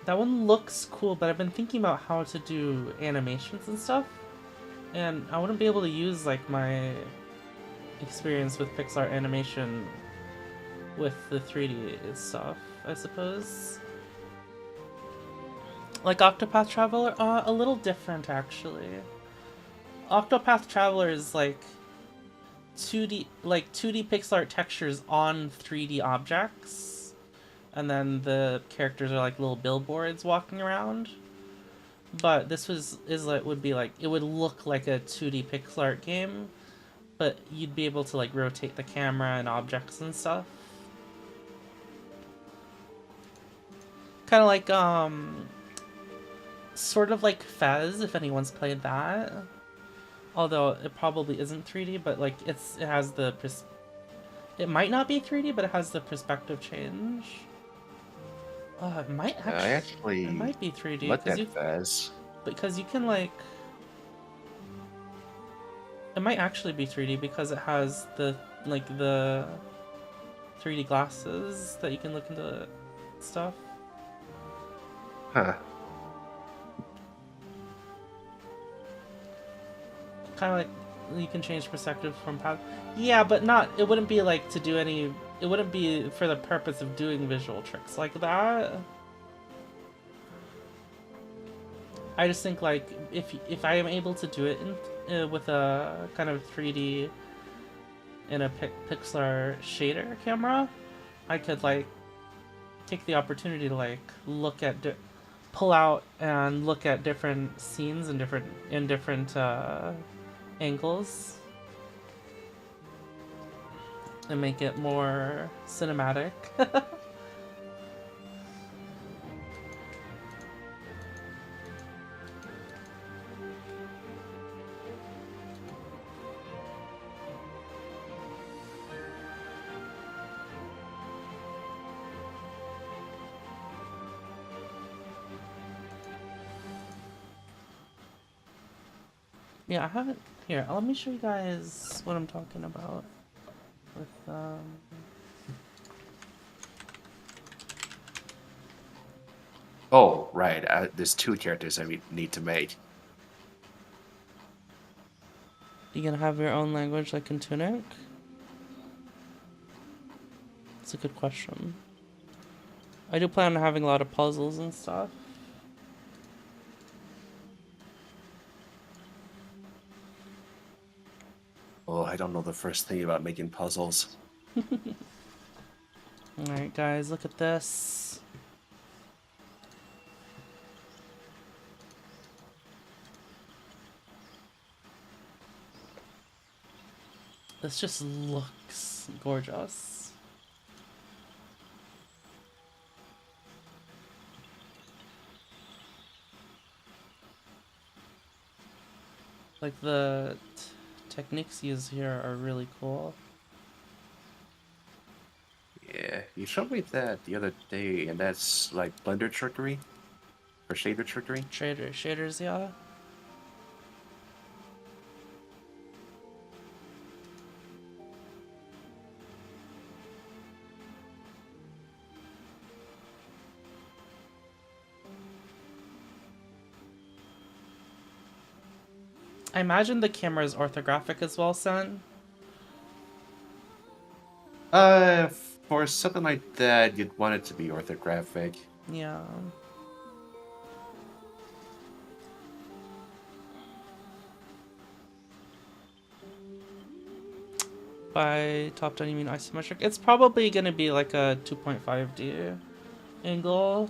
that one looks cool, but I've been thinking about how to do animations and stuff, and I wouldn't be able to use like my experience with Pixar animation with the 3D stuff, I suppose. Like Octopath Traveler, a little different actually. Octopath Traveler is like 2D pixel art textures on 3D objects. And then the characters are like little billboards walking around. But this would look like a 2D pixel art game, but you'd be able to like rotate the camera and objects and stuff. Kind of like sort of like Fez, if anyone's played that. Although it probably isn't 3D, but like it has it might not be 3D, but it has the perspective change. It might actually. It might be 3D. Look at Fez. Because you can like. It might actually be 3D because it has the 3D glasses that you can look into stuff. Huh. Kind of like you can change perspective from path. Yeah, but not. It wouldn't be like to do any. It wouldn't be for the purpose of doing visual tricks like that. I just think like if I am able to do it with a kind of 3D in a pixel shader camera, I could like take the opportunity to like look at pull out and look at different scenes in different angles and make it more cinematic. Yeah, I haven't. Here, let me show you guys what I'm talking about. With Oh, right. There's two characters I need to make. you gonna have your own language like in Tunic? It's a good question. I do plan on having a lot of puzzles and stuff. Oh, I don't know the first thing about making puzzles. Alright, guys, look at this. This just looks gorgeous. Like the techniques used here are really cool. Yeah, you showed me that the other day, and that's like blender trickery? Or shader trickery? Shaders, yeah. I imagine the camera is orthographic as well, Sen. For something like that, you'd want it to be orthographic. Yeah. By top down, you mean isometric? It's probably gonna be like a 2.5D angle.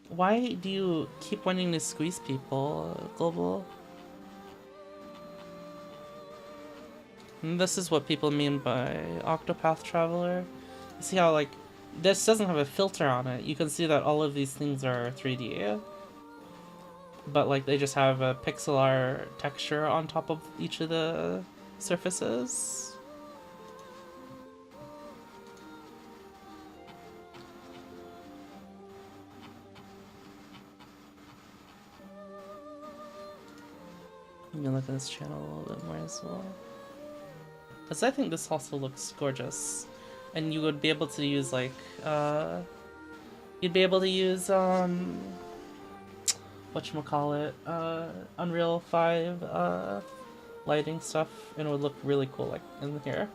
Why do you keep wanting to squeeze people, Global? And this is what people mean by Octopath Traveler. You see how, like, this doesn't have a filter on it. You can see that all of these things are 3D. But, like, they just have a pixel art texture on top of each of the surfaces. You can look at this channel a little bit more as well. Because I think this also looks gorgeous. And you would be able to use, like, you'd be able to use, whatchamacallit, Unreal 5, lighting stuff, and it would look really cool, like, in here.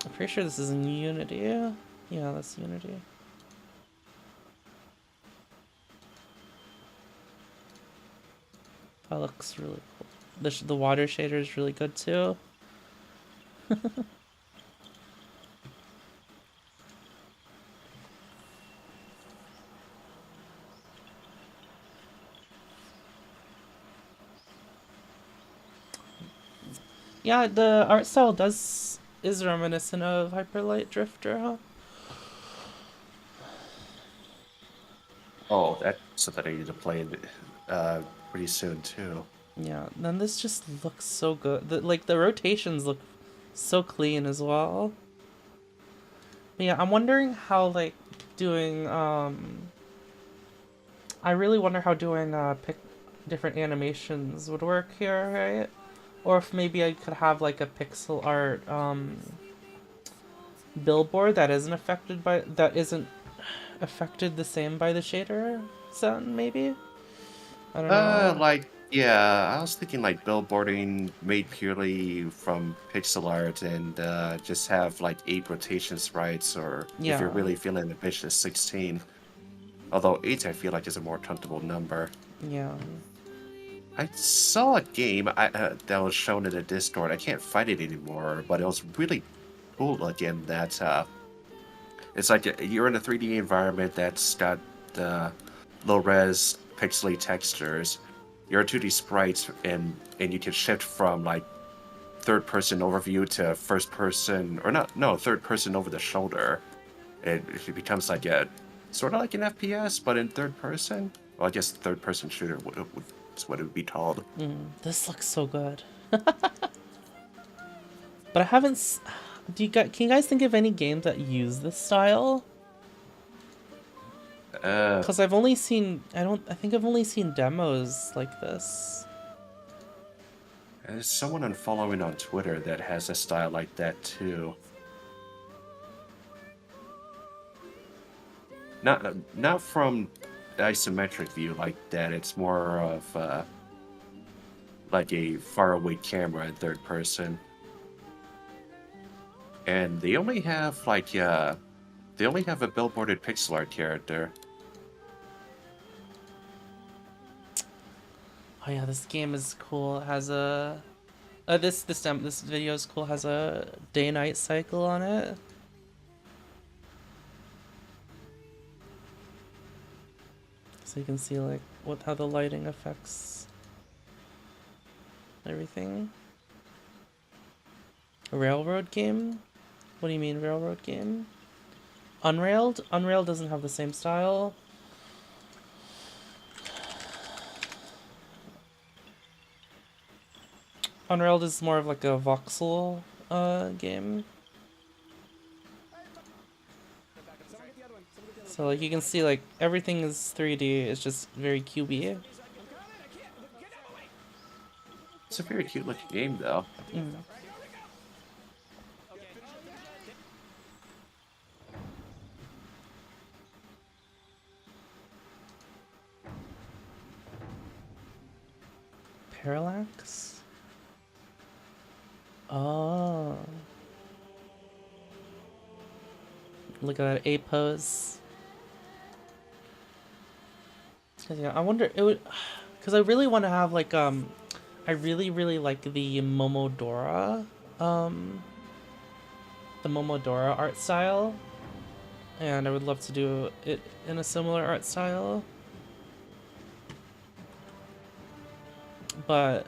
I'm pretty sure this is in Unity. Yeah, that's Unity. That looks really cool. The water shader is really good too. Yeah, the art style is reminiscent of Hyperlight Drifter, huh? Oh, that's something I need to play pretty soon too. Yeah, then this just looks so good. The rotations look so clean as well. But yeah, I'm wondering how like doing I really wonder how doing pick different animations would work here, right? Or if maybe I could have like a pixel art billboard that isn't affected the same by the shader sound, maybe? I don't know. Yeah, I was thinking like billboarding made purely from pixel art and just have like 8 rotation sprites, or if you're Yeah. really feeling ambitious, 16. Although 8 I feel like is a more comfortable number. Yeah. I saw a game that was shown in a Discord. I can't find it anymore, but it was really cool looking. That it's like you're in a 3D environment that's got low res pixely textures, your 2D sprites, and you can shift from like third-person overview to first-person, or not, no, third-person over the shoulder. It becomes like a sort of like an FPS, but in third person. Well, I guess third-person shooter is what it would be called. This looks so good. But I haven't. Can you guys think of any games that use this style? Because I've only seen. I think I've only seen demos like this. There's someone I'm following on Twitter that has a style like that too. Not from isometric view like that. It's more of like a faraway camera in third person. And they only have like a billboarded pixel art character. Oh yeah, this game is cool. It has a this video is cool. It has a day-night cycle on it. So you can see like how the lighting affects everything. A railroad game? What do you mean railroad game? Unrailed? Unrailed doesn't have the same style. Unrailed is more of like a voxel game. So like you can see like everything is 3D, it's just very cubey. It's a very cute looking game though. Parallax? Oh. Look at that A pose. Yeah, I wonder it would, because I really want to have like I really like the Momodora art style, and I would love to do it in a similar art style. But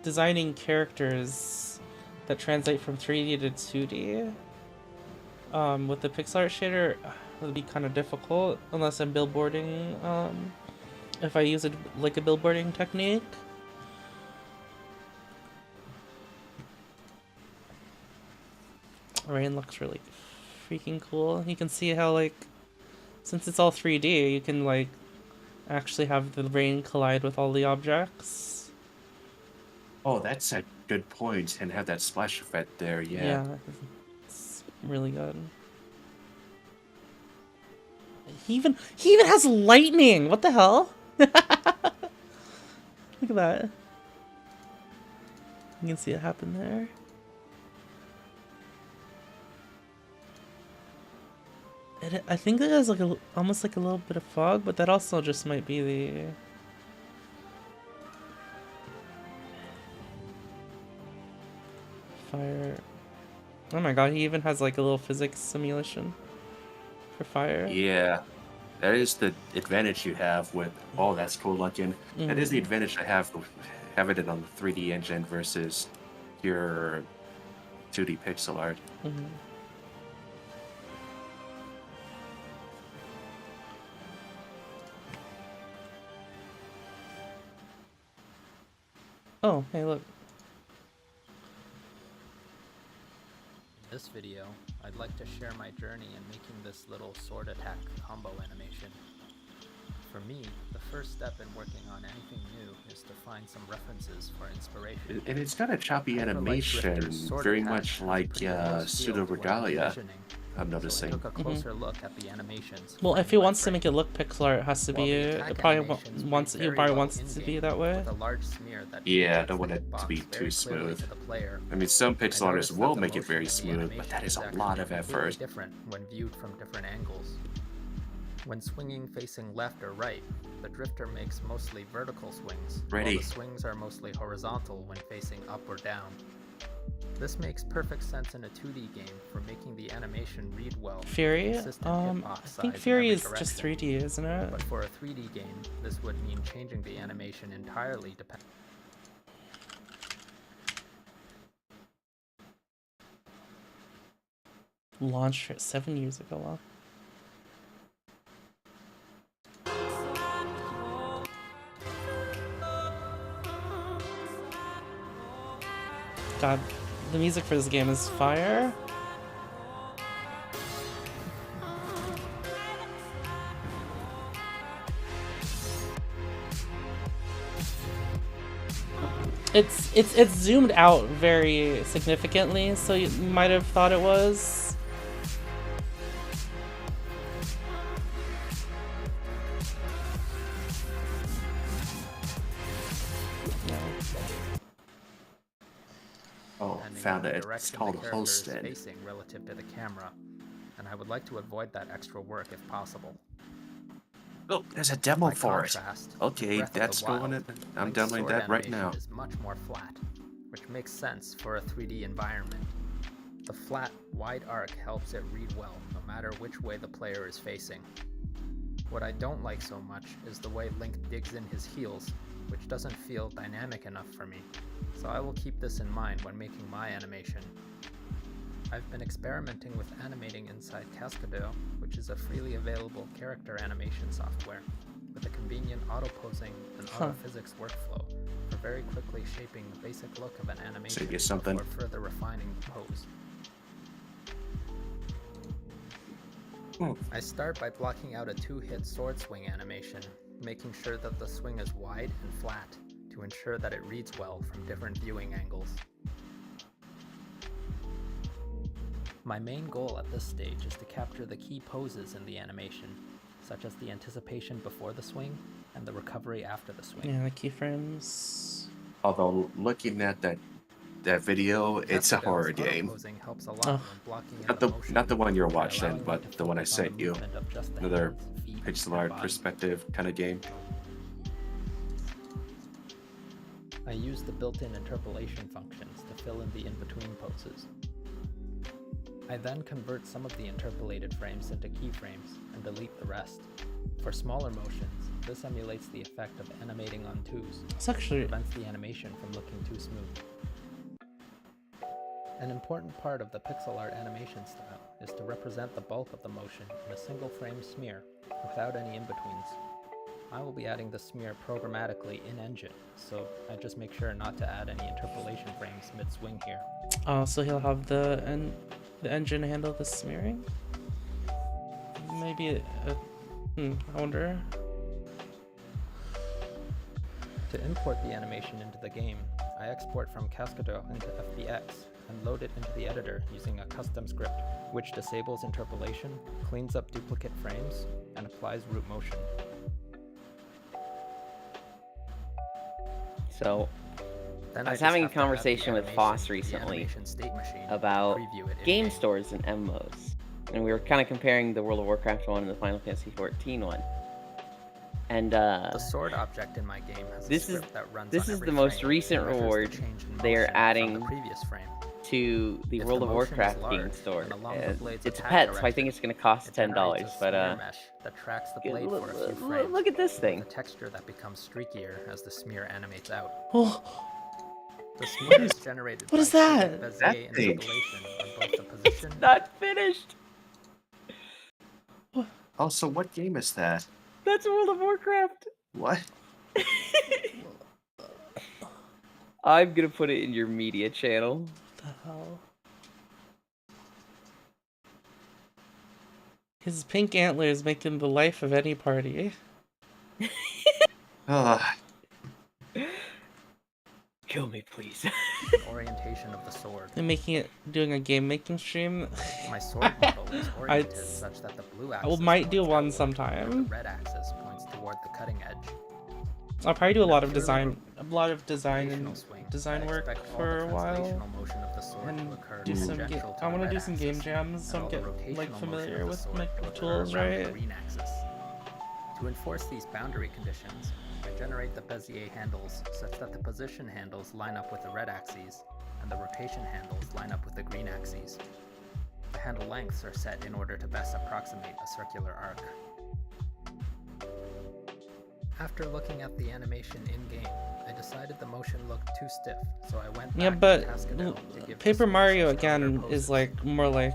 designing characters that translate from 3D to 2D with the pixel art shader would be kind of difficult unless I'm billboarding, if I use like a billboarding technique. Rain looks really freaking cool. You can see how like, since it's all 3D, you can like actually have the rain collide with all the objects. Oh, that's a good point, and have that splash effect there, yeah. It's really good. He even has lightning! What the hell? Look at that. You can see it happen there. I think it has like almost like a little bit of fog, but that also just might be the fire. Oh my god, he even has like a little physics simulation for fire. Yeah, that is the advantage you have with. Oh, that's cool looking. That is the advantage I have with having it on the 3D engine versus your 2D pixel art. Oh, hey, look. In this video, I'd like to share my journey in making this little sword attack combo animation. For me, the first step in working on anything new is to find some references for inspiration. And it's got a choppy animation, very much like Pseudo Regalia, I'm noticing. So I took a closer look at the animations. Well, if he wants to make it look pixel art, it has to be. It probably wants it to be that way. Yeah, I don't want it to be too smooth. I mean, some pixel artists will make it very smooth, but that is a lot of effort. Different when viewed from different angles. When swinging facing left or right, the drifter makes mostly vertical swings, Ready. while the swings are mostly horizontal when facing up or down. This makes perfect sense in a 2D game for making the animation read well. with Fury? consistent I hitbox think size in Fury every is just direction. 3D, isn't it? But for a 3D game, this would mean changing the animation entirely depending. Launched 7 years ago. Wow. God, the music for this game is fire. It's zoomed out very significantly, so you might have thought it was. No. Oh, Depending found on the it. It's direction called the character is Hosted. facing relative to the camera, and I would like to avoid that extra work if possible. Oh, there's a demo By for it. contrast, Okay, Breath of the that's going Wild, in. I'm Link's downloading sword that right animation now. is much more flat, which makes sense for a 3D environment. The flat, wide arc helps it read well, no matter which way the player is facing. What I don't like so much is the way Link digs in his heels, which doesn't feel dynamic enough for me, so I will keep this in mind when making my animation. I've been experimenting with animating inside Cascadeur, which is a freely available character animation software, with a convenient auto-posing and auto-physics workflow for very quickly shaping the basic look of an animation you something. before further refining the pose. I start by blocking out a 2-hit sword swing animation, making sure that the swing is wide and flat to ensure that it reads well from different viewing angles. My main goal at this stage is to capture the key poses in the animation, such as the anticipation before the swing and the recovery after the swing. Yeah, the keyframes. Although looking at that video, it's a Cascadeur's horror game. auto-posing helps a lot Oh. when blocking out motion Not the one you're by watching, allowing me but to the one I focus on the sent you. movement of just the Another hands, feet, pixel and art body. perspective kind of game. I use the built-in interpolation functions to fill in the in-between poses. I then convert some of the interpolated frames into keyframes and delete the rest. For smaller motions, this emulates the effect of animating on twos. It's actually Prevents the animation from looking too smooth. An important part of the pixel art animation style is to represent the bulk of the motion in a single frame smear, without any in-betweens. I will be adding the smear programmatically in-engine, so I just make sure not to add any interpolation frames mid-swing here. oh, so he'll have the engine handle the smearing. Maybe. I wonder. To import the animation into the game, I export from Cascadeur into FBX and load it into the editor using a custom script, which disables interpolation, cleans up duplicate frames, and applies root motion. So, Then I was just having a have to add the conversation with animation Foss to the recently animation state machine about and preview it game in-game. stores and MMOs. And we were kind of comparing the World of Warcraft one and the Final Fantasy XIV one. And The sword object in my game has a this is- script that runs this on is every the most frame recent and measures the reward change in they are motion from adding the previous frame. to the If World the of motion is Warcraft large, game store. then along the And blade's it's a attack pet, so I direction, think it's going to cost It $10. generates a But smear mesh that tracks the blade for a few frames. look at this with thing. a texture that becomes streakier as the smear animates out. Oh, The smear is generated what by is that? cubic That Bezier thing. interpolation of both the position Not finished. Oh, so what game is that? That's World of Warcraft. What? I'm gonna put it in your media channel. what the hell? His pink antlers making the life of any party. Kill me, please. orientation of the sword. And making it, doing a game making stream. My sword model is oriented I'd- such that the blue I axis might do points one outward, sometime. and the red axis points toward the cutting edge. I'll probably do a lot of Purely design rotational and swing, design I work expect all for the a while, translational motion of the sword and to occur do some. tangential to I the want to red do some game axis, jams, so and I'm all the get like rotational motion familiar of the with sword my to occur tools, around the right? green axis. To To enforce these boundary conditions, I generate the Bezier handles such that the position handles line up with the red axes, and the rotation handles line up with the green axes. The handle lengths are set in order to best approximate a circular arc. After looking at the animation in-game, I decided the motion looked too stiff, so I went back Yeah, to but Cascadel to give Paper this Mario some stronger again poses. is like more like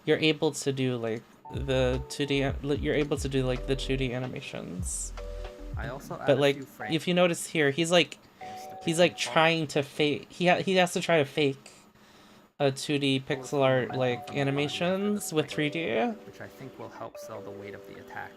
you're able to do like the 2D. You're able to do like the 2D animations. I also add But a like few frames if you notice here, he's like trying to fake. He has to try to fake a 2D pixel art like animations with 3D. which I think will help sell the weight of the attack.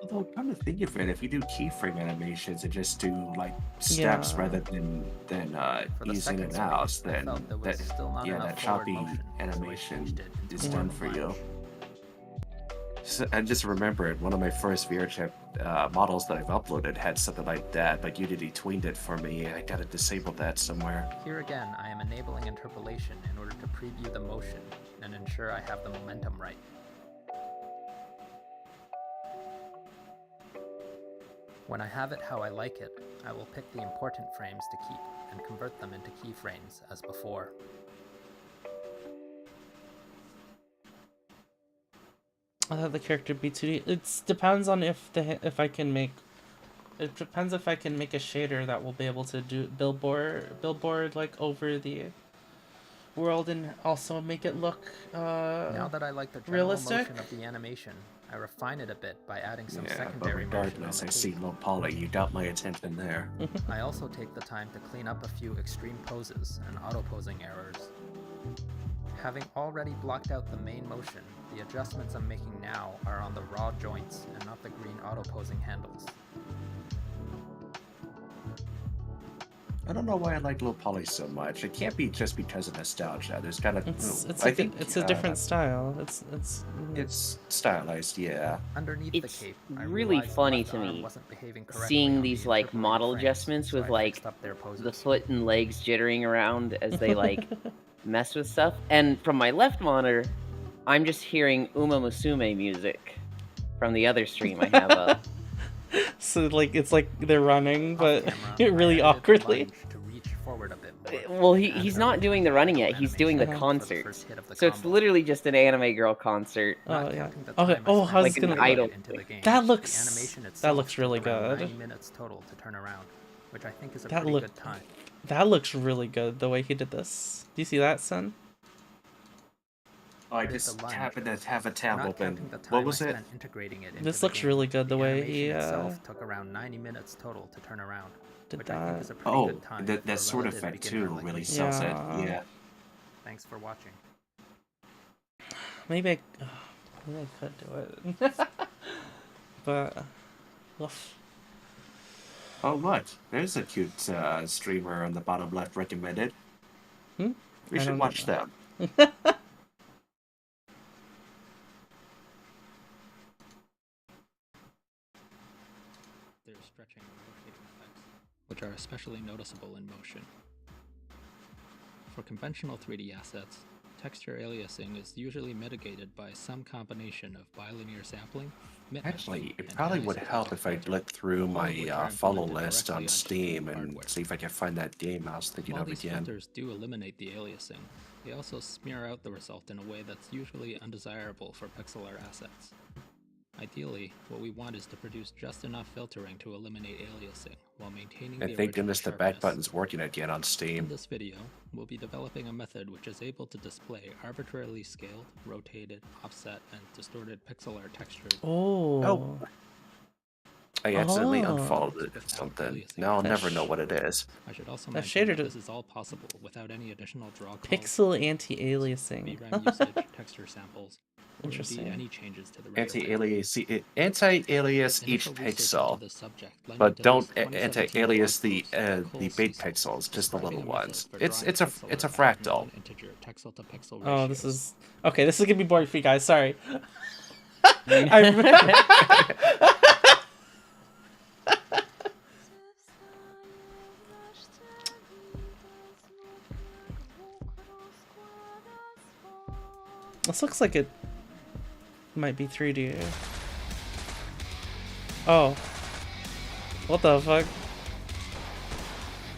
Although, come to think of it, if you do keyframe animations and just do like steps Yeah. rather than For the easing second it swing, out, I then felt there was that still not yeah, enough that forward choppy motion, so I animation changed it into is more done of a for you. lunge. So, I just remembered one of my first VR chip models that I've uploaded had something like that, but Unity tweened it for me. I gotta disable that somewhere. Here again, I am enabling interpolation in order to preview the motion and ensure I have the momentum right. When I have it how I like it, I will pick the important frames to keep and convert them into keyframes as before. I thought the character be 2D. It depends on if I can make. It depends if I can make a shader that will be able to do billboard like over the world and also make it look Now that I like the general realistic. motion of the animation, I refine it a bit by adding some Yeah, but secondary motion on regardless, the I see cape. low poly. You got my attention there. I also take the time to clean up a few extreme poses and auto-posing errors. Having already blocked out the main motion, the adjustments I'm making now are on the raw joints and not the green auto-posing handles. I don't know why I like low poly so much. It can't be just because of nostalgia. There's gotta. It's a different style. It's stylized, yeah. Underneath It's the cape, I really realized the funny left to arm me wasn't behaving correctly seeing on these the like interpolated model frames, adjustments so with I like fixed up their poses. the foot and legs jittering around as they like mess with stuff. And from my left monitor, I'm just hearing Uma Musume music from the other stream I have up. So like it's like they're running, but Off-camera, really I edited the awkwardly. lunge to reach forward a bit more, Well, and he's added a not doing the running little yet. He's doing the animation for the concert. first hit of the So it's combo. literally just an anime girl concert. Oh Not yeah. counting the Okay. time Oh, spent how's Like it an gonna idol. into the game, That the looks. animation That itself looks really took around good. 90 minutes total to turn around, which I think is a That pretty look- good time. That looks really good. The way he did this. Do you see that, son? Oh, I Did just the lunge. happened to have a tab Not open. counting the time What was I it? spent integrating it into This the looks game, really good. The way animation he itself took around 90 minutes total to turn around, did which I think is that. a pretty Oh, good time. that for a sword relative effect beginner too like really me. sells it. Yeah. Yeah. Thanks for watching. Maybe I could do it. But. Oof. Oh, look. There's a cute streamer on the bottom left recommended. Hmm? We I should don't watch know. them. There are stretching and rotating effects, which are especially noticeable in motion. For conventional 3D assets, texture aliasing is usually mitigated by some combination of bilinear sampling, mid-matching, Actually, it and probably would anisotropic help if I filtering, looked through all of my which are follow implemented list directly on onto Steam and hardware. see if I can find that game I was thinking While of these again. filters do eliminate the aliasing, they also smear out the result in a way that's usually undesirable for pixel art assets. Ideally, what we want is to produce just enough filtering to eliminate aliasing, while maintaining the And thank original goodness the back sharpness. button's working again on In Steam. this video, we'll be developing a method which is able to display arbitrarily scaled, rotated, offset, and distorted pixel art textures. Oh. I accidentally Oh. unfollowed it or something. Now I'll never know what it is. I should also That mention that shader this is all possible without any additional draw calls, Pixel anti-aliasing. VRAM usage, texture samples, or indeed Interesting. any changes to the render layout. Anti-alias each Initial research pixel, into the subject led me but to don't this 2017 anti-alias blog the post by Cole big Cecil, pixels, just the describing little a method ones. for It's drawing it's a pixel it's a art out in fractal. non-integer texel-to-pixel Oh, this ratios. is okay. This is gonna be boring for you guys. Sorry. This looks like it might be 3D. Oh. What the fuck?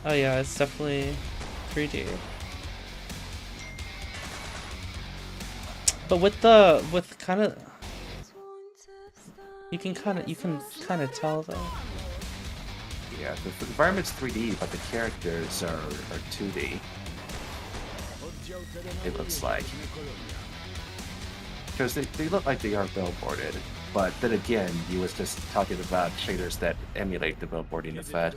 Oh yeah, it's definitely 3D. But with kind of, you can kind of tell though. Yeah, the environment's 3D, but the characters are 2D. It looks like. Because they look like they are billboarded, but then again, you was just talking about shaders that emulate the billboarding effect.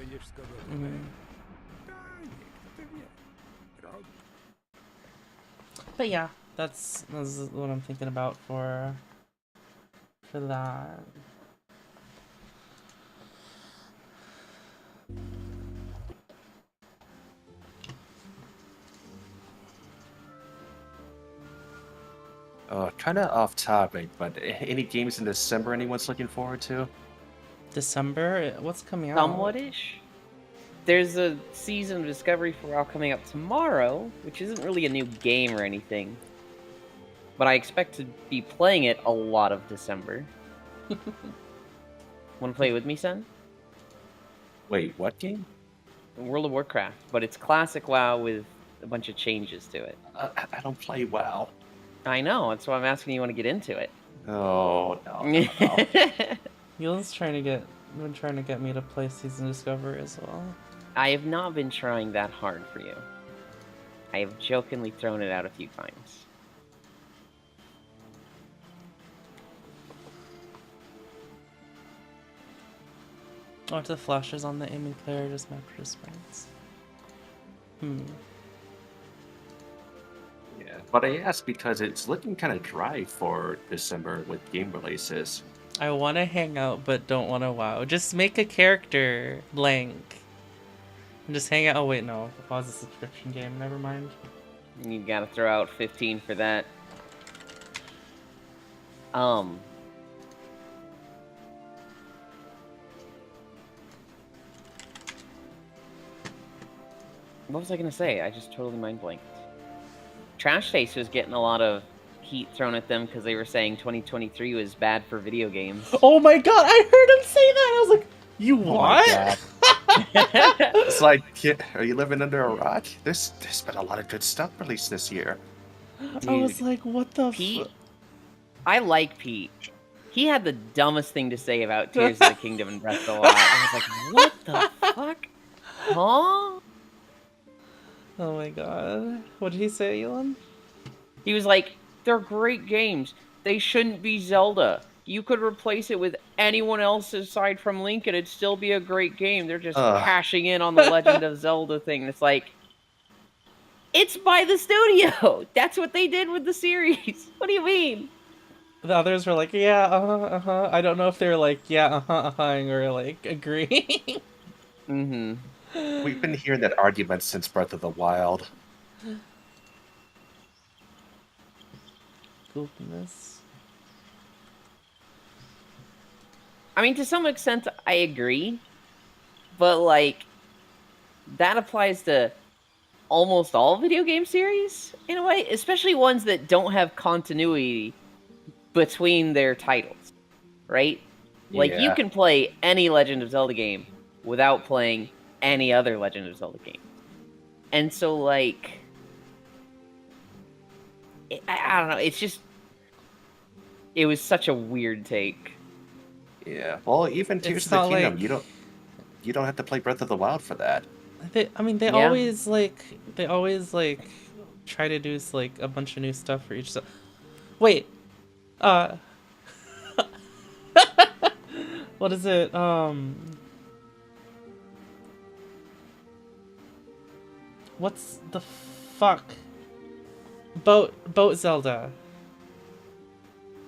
But yeah, that's what I'm thinking about for that. Kind of off topic, but any games in December anyone's looking forward to? December? What's coming out? Somewhat-ish. There's a season of Discovery for WoW coming up tomorrow, which isn't really a new game or anything. But I expect to be playing it a lot of December. Want to play with me, son? Wait, what game? World of Warcraft, but it's classic WoW with a bunch of changes to it. I don't play WoW. I know, that's why I'm asking you want to get into it. Oh, no. Yulen's been trying to get me to play Season Discovery as well. I have not been trying that hard for you. I have jokingly thrown it out a few times. Oh, the flashes on the aiming player just my participants. Yeah, but I asked because it's looking kind of dry for December with game releases. I want to hang out, but don't want to WoW. Just make a character blank. And just hang out. Oh, wait, no. WoW's a subscription game. Never mind. You gotta throw out 15 for that. What was I gonna say? I just totally mind blanked. Trash Taste was getting a lot of heat thrown at them because they were saying 2023 was bad for video games. Oh my god, I heard him say that! I was like, you Oh my what? God. It's like, are you living under a rock? There's been a lot of good stuff released this year. I was like, what the Pete, I like Pete. He had the dumbest thing to say about Tears of the Kingdom and Breath of the Wild. I was like, what the fuck? Huh? Oh my god. What did he say, Elon? He was like, they're great games. They shouldn't be Zelda. You could replace it with anyone else aside from Link and it'd still be a great game. They're just cashing in on the Legend of Zelda thing. It's like, it's by the studio. That's what they did with the series. What do you mean? The others were like, yeah, I don't know if they're like, yeah, or like agreeing. Mm-hmm. We've been hearing that argument since Breath of the Wild. Goodness. I mean, to some extent, I agree. But, like, that applies to almost all video game series, in a way. Especially ones that don't have continuity between their titles, right? Like, you Yeah. can play any Legend of Zelda game without playing any other Legend of Zelda game. And so, like, I don't know, it's just, it was such a weird take. Yeah. Well, even Tears of the not Kingdom, like- you don't have to play Breath of the Wild for that. They Yeah. always try to do like a bunch of new stuff for each. Wait, what is it? What's the fuck? Boat Zelda.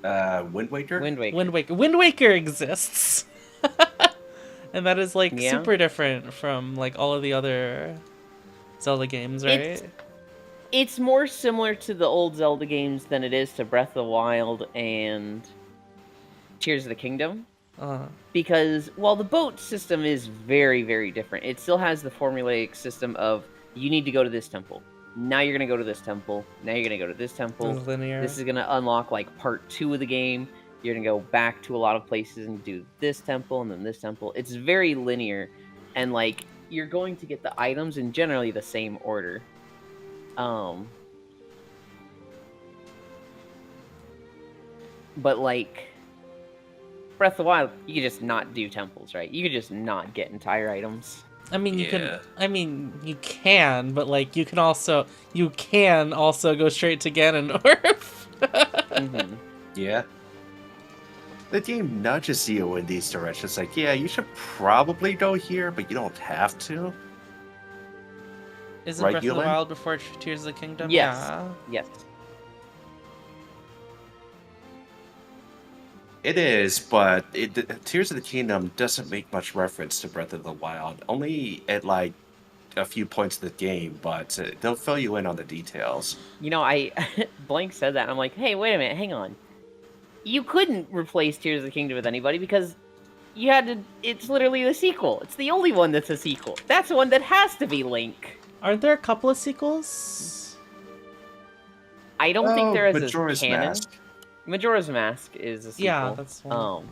Wind Waker? Wind Waker. Wind Waker exists. And that is like Yeah. super different from like all of the other Zelda games, right? It's more similar to the old Zelda games than it is to Breath of the Wild and Tears of the Kingdom. Because while the boat system is very, very different, it still has the formulaic system of you need to go to this temple, now you're gonna go to this temple. Now you're gonna go to this temple. It's linear. This is gonna unlock like part 2 of the game. You're gonna go back to a lot of places and do this temple and then this temple. It's very linear, and like you're going to get the items in generally the same order. But like Breath of the Wild, you could just not do temples, right? You could just not get entire items. I mean, you can. Yeah. I mean, you can, but like, you can also go straight to Ganondorf. Mm-hmm. Yeah. The game nudges you in these directions. Like, yeah, you should probably go here, but you don't have to. Isn't Right, Breath of the Yulin? Wild before Tears of the Kingdom? Yes. Yeah. Yes. It is, but Tears of the Kingdom doesn't make much reference to Breath of the Wild. Only at like a few points of the game, but they'll fill you in on the details. You know, I Blank said that, and I'm like, hey, wait a minute, hang on. You couldn't replace Tears of the Kingdom with anybody because you had to. It's literally the sequel. It's the only one that's a sequel. That's the one that has to be Link. Aren't there a couple of sequels? I don't think there is Majora's a canon. Mask. Majora's Mask is a sequel. Yeah, that's one.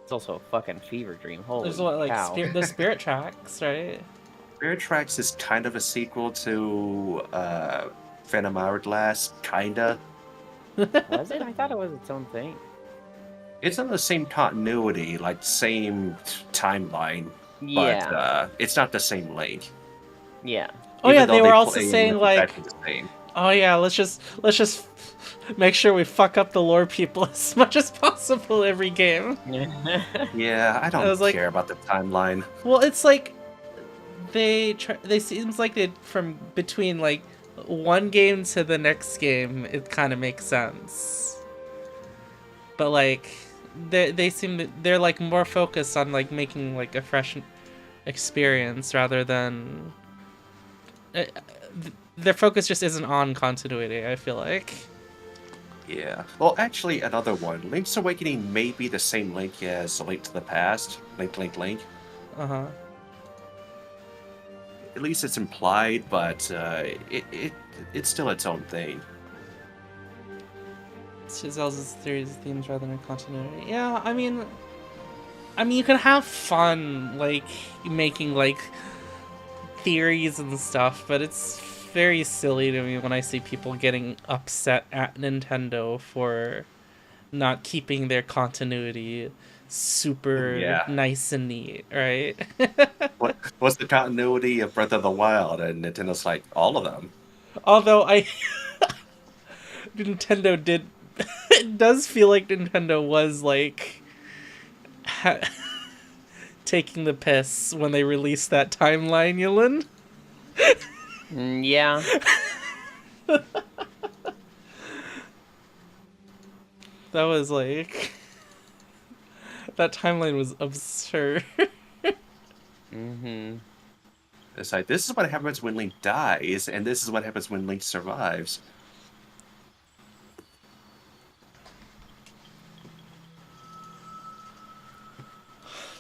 It's also a fucking fever dream. Holy There's what, like cow. the Spirit Tracks, right? Spirit Tracks is kind of a sequel to Phantom Hourglass, kinda. Was it? I thought it was its own thing. It's in the same continuity, like same timeline, Yeah. but it's not the same Link. Yeah. Oh Even yeah, though they were also play saying like, exactly the same. oh yeah, let's just make sure we fuck up the lore people as much as possible every game. Yeah, I don't was like- care about the timeline. Well, it's like they seems like they from between like one game to the next game, it kind of makes sense. But like they're like more focused on like making like a fresh experience rather than their focus just isn't on continuity, I feel like. Yeah. Well, actually, another one. Link's Awakening may be the same Link as Link to the Past. Link. Uh-huh. At least it's implied, but it's still its own thing. It's just Zelda's themes rather than continuity. Yeah, I mean you can have fun like making like theories and stuff, but it's very silly to me when I see people getting upset at Nintendo for not keeping their continuity super Yeah. nice and neat, right? What's the continuity of Breath of the Wild? And Nintendo's like, all of them. Although Nintendo did it does feel like Nintendo was like taking the piss when they released that timeline, Yulin. Yeah. That was like that timeline was absurd. Mm-hmm. It's like, this is what happens when Link dies, and this is what happens when Link survives.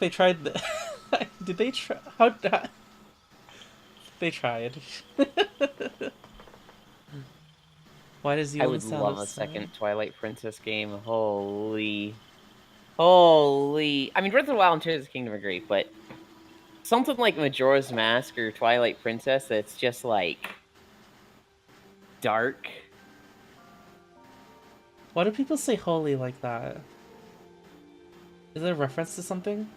They tried did they try? They tried. Why does I Yulin would sound love a upset? second Twilight Princess game. Holy. I mean, Breath of the Wild and Tears of the Kingdom are great, but something like Majora's Mask or Twilight Princess that's just like dark. Why do people say holy like that? Is it a reference to something?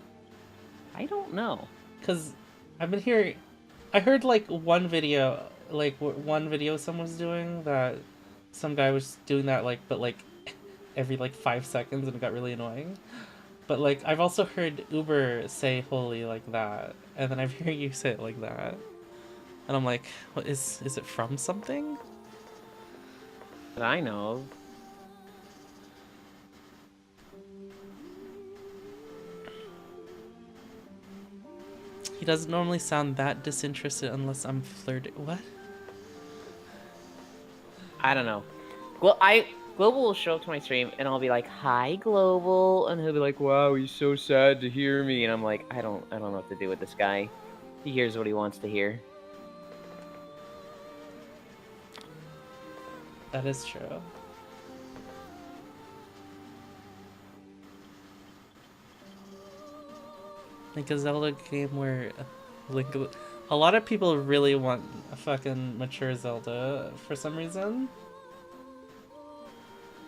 I don't know. Because I've been hearing... I heard, like, one video someone was doing that... Some guy was doing that, like, but, like, every, like, 5 seconds, and it got really annoying. But, like, I've also heard Uber say holy like that, and then I've heard you say it like that. And I'm like, what is it from something? That I know of. He doesn't normally sound that disinterested unless I'm flirting. What? I don't know. Global will show up to my stream and I'll be like, "Hi, Global," and he'll be like, "Wow, he's so sad to hear me," and I'm like, I don't know what to do with this guy. He hears what he wants to hear. That is true. Like a Zelda game where Link, a lot of people really want a fucking mature Zelda for some reason.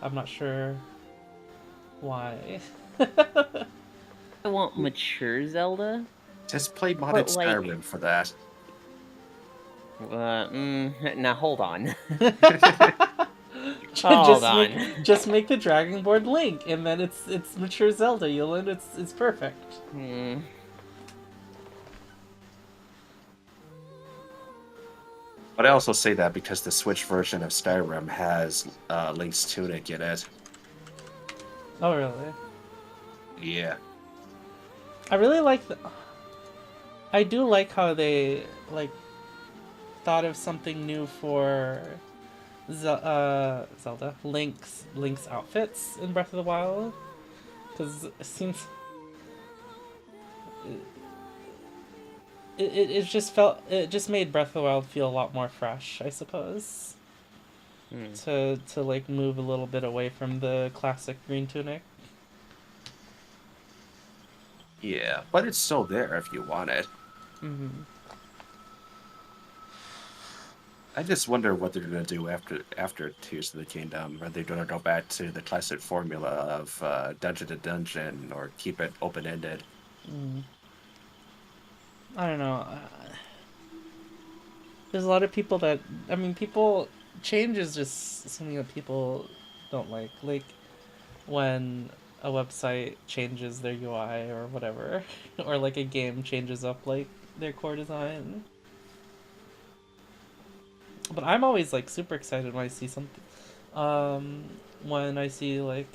I'm not sure why. I want mature Zelda. Just play modded But, like- Skyrim for that. Now hold on. just Hold make, on. just make the Dragon Board Link, and then it's mature Zelda. It's perfect. Hmm. But I also say that because the Switch version of Skyrim has Link's tunic in it. Oh really? Yeah. I really like the. I do like how they like thought of something new for Zelda Link's outfits in Breath of the Wild, because it seems it just made Breath of the Wild feel a lot more fresh, I suppose. To like move a little bit away from the classic green tunic. Yeah, but it's still there if you want it. Mm-hmm. I just wonder what they're gonna do after Tears of the Kingdom. Are they gonna go back to the classic formula of dungeon to dungeon, or keep it open ended? I don't know. There's a lot of people that change is just something that people don't like. Like when a website changes their UI or whatever, or like a game changes up like their core design. But I'm always like super excited when I see something. When I see like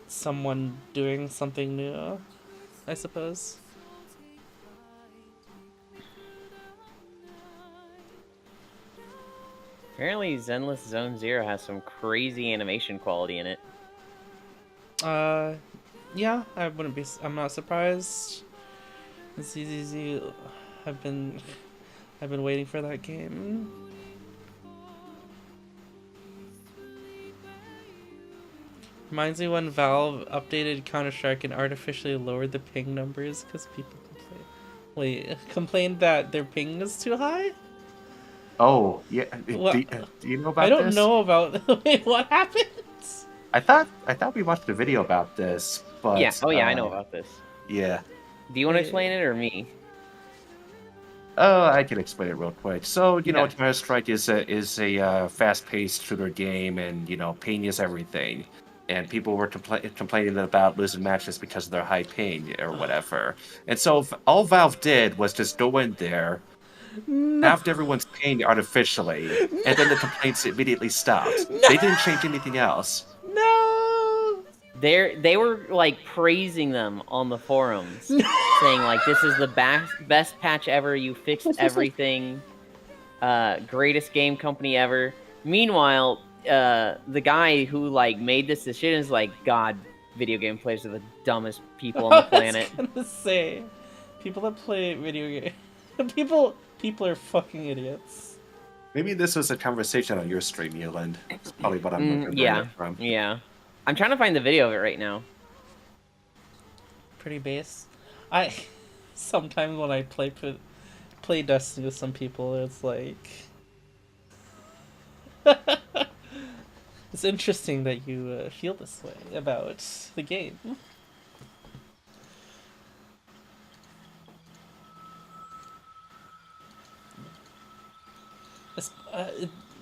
someone doing something new, I suppose. Apparently, Zenless Zone Zero has some crazy animation quality in it. Yeah, I'm not surprised. ZZZ, I've been waiting for that game. Reminds me when Valve updated Counter-Strike and artificially lowered the ping numbers because people complained that their ping is too high? Oh, yeah. Well, Do you know about I don't this? know about wait, what happened? I thought we watched a video about this, but Yeah. Oh yeah, I know about this. Yeah. Do you want to Yeah. explain it or me? Oh, I can explain it real quick. So, you know, Yeah. Counter-Strike is a fast-paced shooter game, and ping is everything. And people were complaining about losing matches because of their high ping or whatever. And so all Valve did was just go in there, halved everyone's ping artificially, and then the complaints immediately stopped. They didn't change anything else. No! They were like praising them on the forums, saying like this is the best patch ever. You fixed everything. Greatest game company ever. Meanwhile, the guy who like made this decision is like, God, video game players are the dumbest people on the planet. I was gonna say, people that play video games, people are fucking idiots. Maybe this was a conversation on your stream, Euland. That's probably what I'm remembering Yeah, it from. yeah. I'm trying to find the video of it right now. Pretty base. Sometimes when I play Destiny with some people, it's like it's interesting that you feel this way about the game.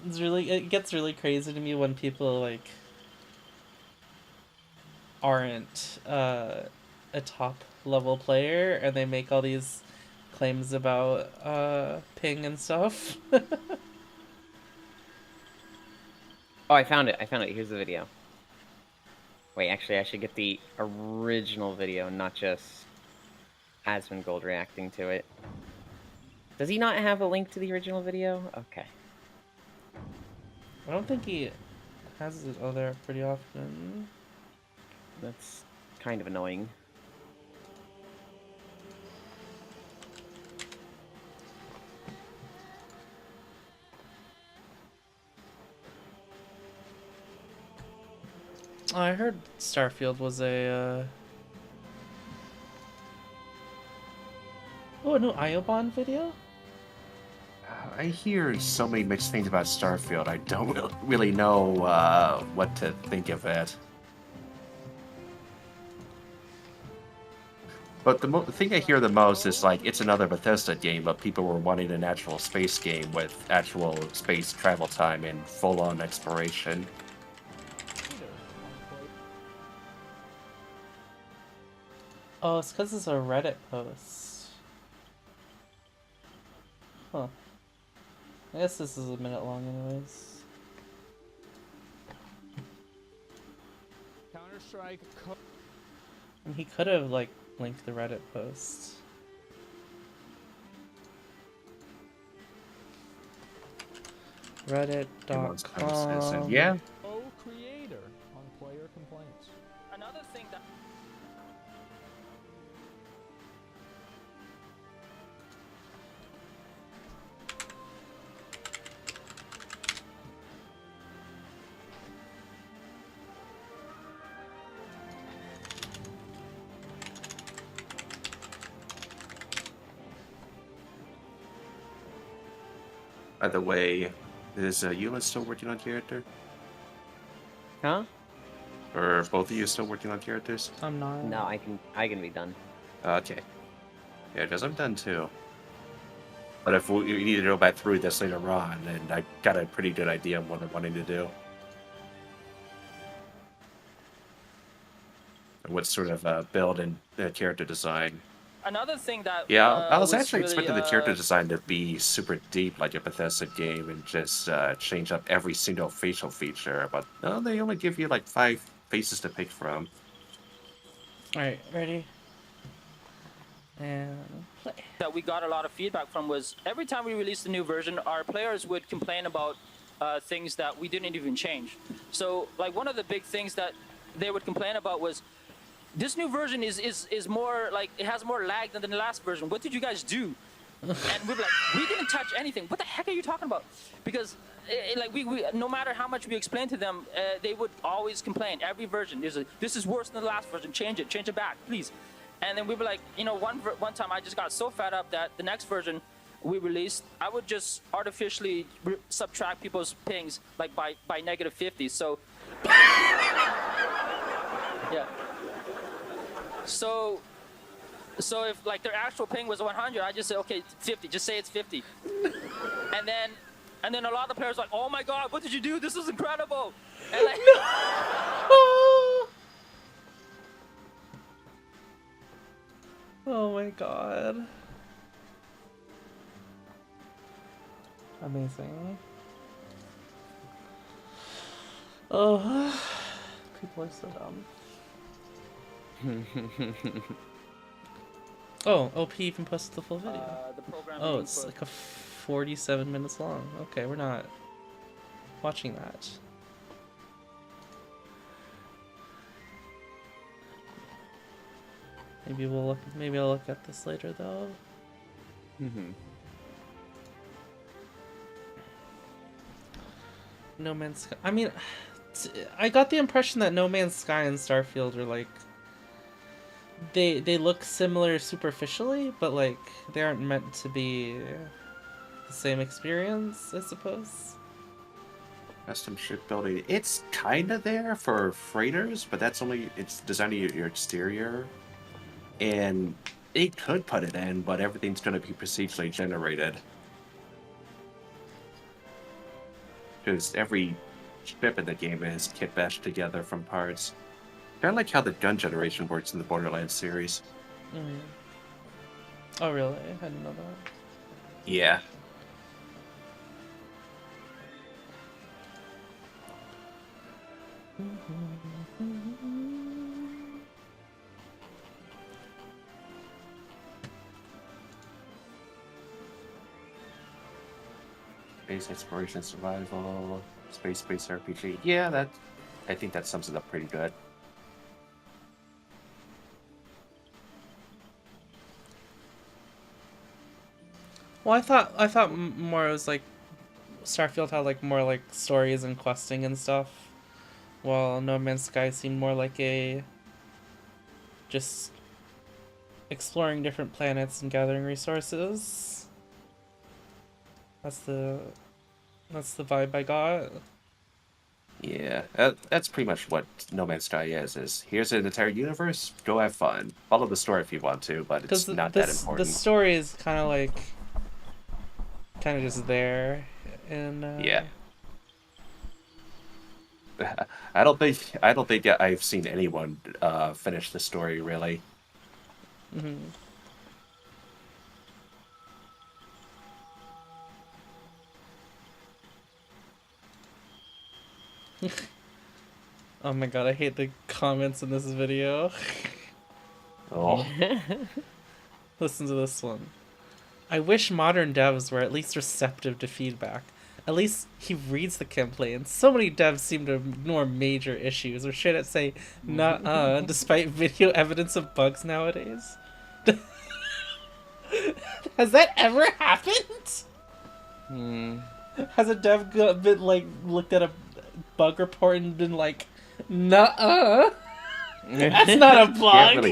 It gets really crazy to me when people like aren't a top level player and they make all these claims about ping and stuff. Oh, I found it. Here's the video. Wait, actually, I should get the original video, not just Asmongold reacting to it. Does he not have a link to the original video? Okay. I don't think he has it there pretty often. That's kind of annoying. I heard Starfield was a. Oh, a new Iobon video? I hear so many mixed things about Starfield. I don't really know what to think of it. But the thing I hear the most is like it's another Bethesda game, but people were wanting an actual space game with actual space travel time and full-on exploration. Oh, it's because it's a Reddit post. Huh. I guess this is a minute long anyways. Counter-Strike. And he could have, like, linked the Reddit post. Reddit.com. Yeah. Co-creator on player complaints. Another thing that By the way, is Eula still working on character? Huh? Or both of you still working on characters? I'm not. No, I can be done. Okay. Yeah, because I'm done too. But if we need to go back through this later on, and I got a pretty good idea of what I'm wanting to do. What sort of build and character design. another thing that Yeah, I was actually really, expecting the character design to be super deep like a Bethesda game and just change up every single facial feature, but no, they only give you like 5 faces to pick from. Alright, ready? And play. that we got a lot of feedback from was every time we released a new version, our players would complain about things that we didn't even change. So, like, one of the big things that they would complain about was this new version is more like it has more lag than the last version. What did you guys do? And we're like, we didn't touch anything. What the heck are you talking about? Because like we no matter how much we explained to them, they would always complain. Every version this is worse than the last version. Change it back, please. And then we were like, you know, one time I just got so fed up that the next version we released, I would just artificially subtract people's pings like by -50. So yeah. So if like their actual ping was 100, I just say okay, 50. Just say it's 50. and then a lot of the players are like, oh my god, what did you do? This is incredible. And like, Oh my god. Amazing. Oh, people are so dumb. Oh, OP even posted the full video. the program Oh, it's like a 47 minutes long. Okay, we're not watching that. Maybe we'll look. Maybe I'll look at this later, though. No Man's Sky. I mean, I got the impression that No Man's Sky and Starfield are like they look similar superficially, but like they aren't meant to be the same experience, I suppose. Custom shipbuilding. It's kind of there for freighters, but that's only it's designing your exterior. And it could put it in, but everything's going to be procedurally generated. Because every ship in the game is kit bashed together from parts. Kind of like how the gun generation works in the Borderlands series. Mm. Oh, really? I didn't know that. Yeah. Space exploration, survival, space RPG. Yeah, I think that sums it up pretty good. Well, I thought more it was like Starfield had like more like stories and questing and stuff. while No Man's Sky seemed more like a just exploring different planets and gathering resources. That's the vibe I got. Yeah, that's pretty much what No Man's Sky is here's an entire universe, go have fun. Follow the story if you want to, but Because it's not that the important. story is kind of like just there, and Yeah. I don't think I've seen anyone finish the story really. Mhm. Oh my god, I hate the comments in this video. Oh, Listen to this one. I wish modern devs were at least receptive to feedback. At least he reads the complaints. So many devs seem to ignore major issues or shit at say "nuh-uh" despite video evidence of bugs nowadays. Has that ever happened? Hmm. Has a dev been like looked at a bug report and been like, "Nuh-uh, that's not a bug"?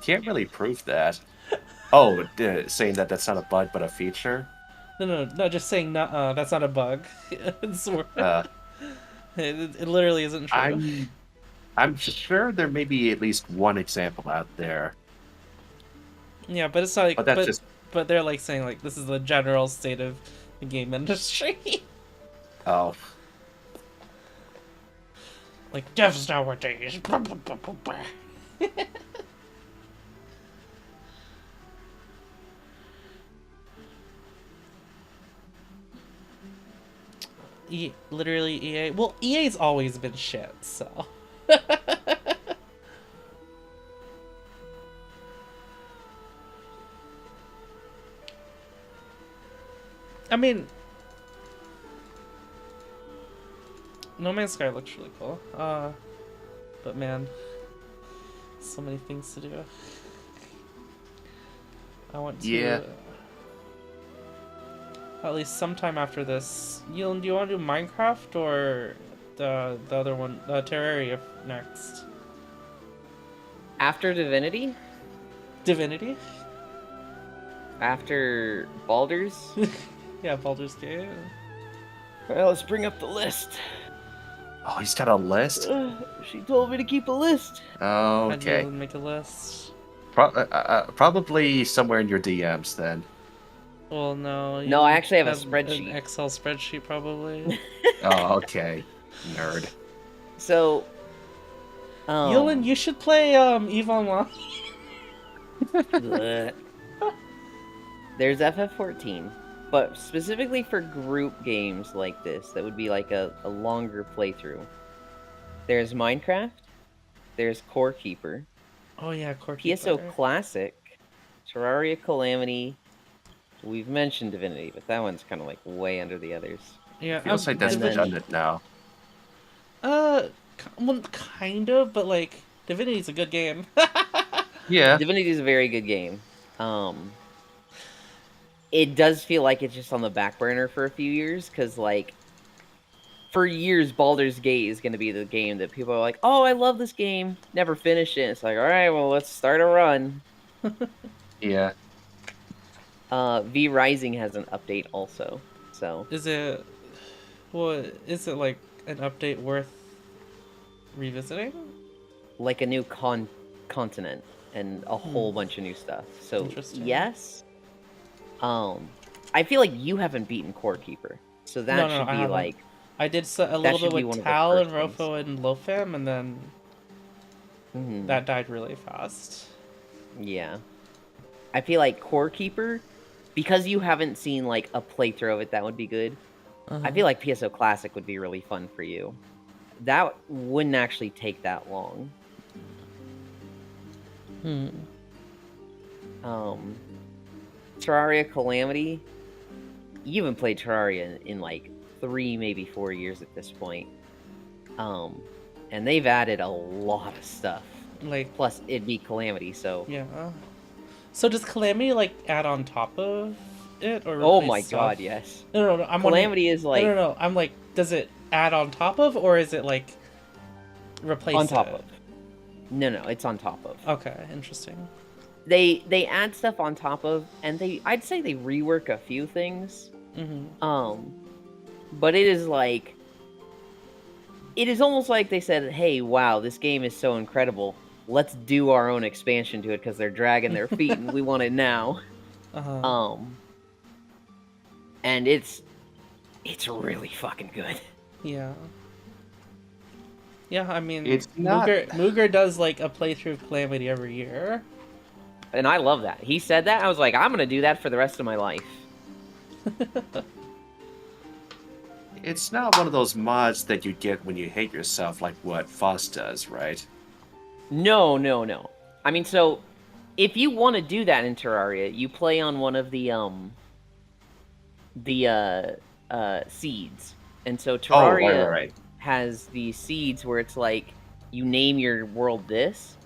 Can't really prove that. Oh, saying that that's not a bug but a feature. No, just saying "nuh-uh, that's not a bug." It's Uh, it literally isn't true. I'm sure there may be at least one example out there. Yeah, but it's not like, But that's just but they're like saying like this is the general state of the game industry. oh. Like devs nowadays. Literally EA. Well, EA's always been shit, so. I mean, No Man's Sky looks really cool. But man, so many things to do. I want to. Yeah. At least sometime after this. Do you want to do Minecraft or the other one, Terraria next? After Divinity? Divinity? After Baldur's? Yeah, Baldur's Gate. Well, let's bring up the list. Oh, he's got a list? She told me to keep a list. Oh, How'd you okay. make a list? Probably somewhere in your DMs then. Well, no. No, I actually have a An spreadsheet. Excel spreadsheet, probably. Oh, okay. Nerd. So, Yolan, you should play EVE Online. bleh. There's FF14, but specifically for group games like this, that would be like a longer playthrough. There's Minecraft, there's Core Keeper, Oh yeah, Corky. PSO Classic, Terraria Calamity. We've mentioned Divinity, but that one's kind of like way under the others. Yeah, Feels like that's and then- redundant now. well, kind of, but like Divinity's a good game. Yeah. Divinity is a very good game. It does feel like it's just on the back burner for a few years, because like for years Baldur's Gate is going to be the game that people are like, oh, I love this game, never finish it. It's like, all right, well, let's start a run. Yeah. V Rising has an update also, so Is it like an update worth revisiting? like a new continent and a whole bunch of new stuff. So Interesting. yes. I feel like you haven't beaten Core Keeper, so that No, should I be haven't. like I did a little should bit be one with of the Tal and first Rofo and Lofam, and then mhm. that died really fast. Yeah. I feel like Core Keeper, because you haven't seen like a playthrough of it that would be good, I feel like PSO Classic would be really fun for you. That wouldn't actually take that long. Terraria Calamity, you haven't played Terraria in like 3, maybe 4 years at this point. And they've added a lot of stuff. Like, Plus, it'd be Calamity, so... yeah. So does Calamity like add on top of it, or Oh replace my stuff? god, yes. No. I'm wondering- Calamity is like... No. I'm like, does it add on top of, or is it like replace On top it? of. No, it's on top of. Okay, interesting. They add stuff on top of, and I'd say they rework a few things. Mm-hmm. But it is like, it is almost like they said, "Hey, wow, this game is so incredible. Let's do our own expansion to it because they're dragging their feet, and we want it now." Uh-huh. And it's really fucking good. Yeah. Yeah, I mean, It's not- Mooger does like a playthrough of Calamity every year. And I love that. He said that, I was like, I'm gonna do that for the rest of my life. It's not one of those mods that you get when you hate yourself, like what Foss does, right? No. I mean, so if you want to do that in Terraria, you play on one of the seeds, and so Terraria right. has these seeds where it's like you name your world this,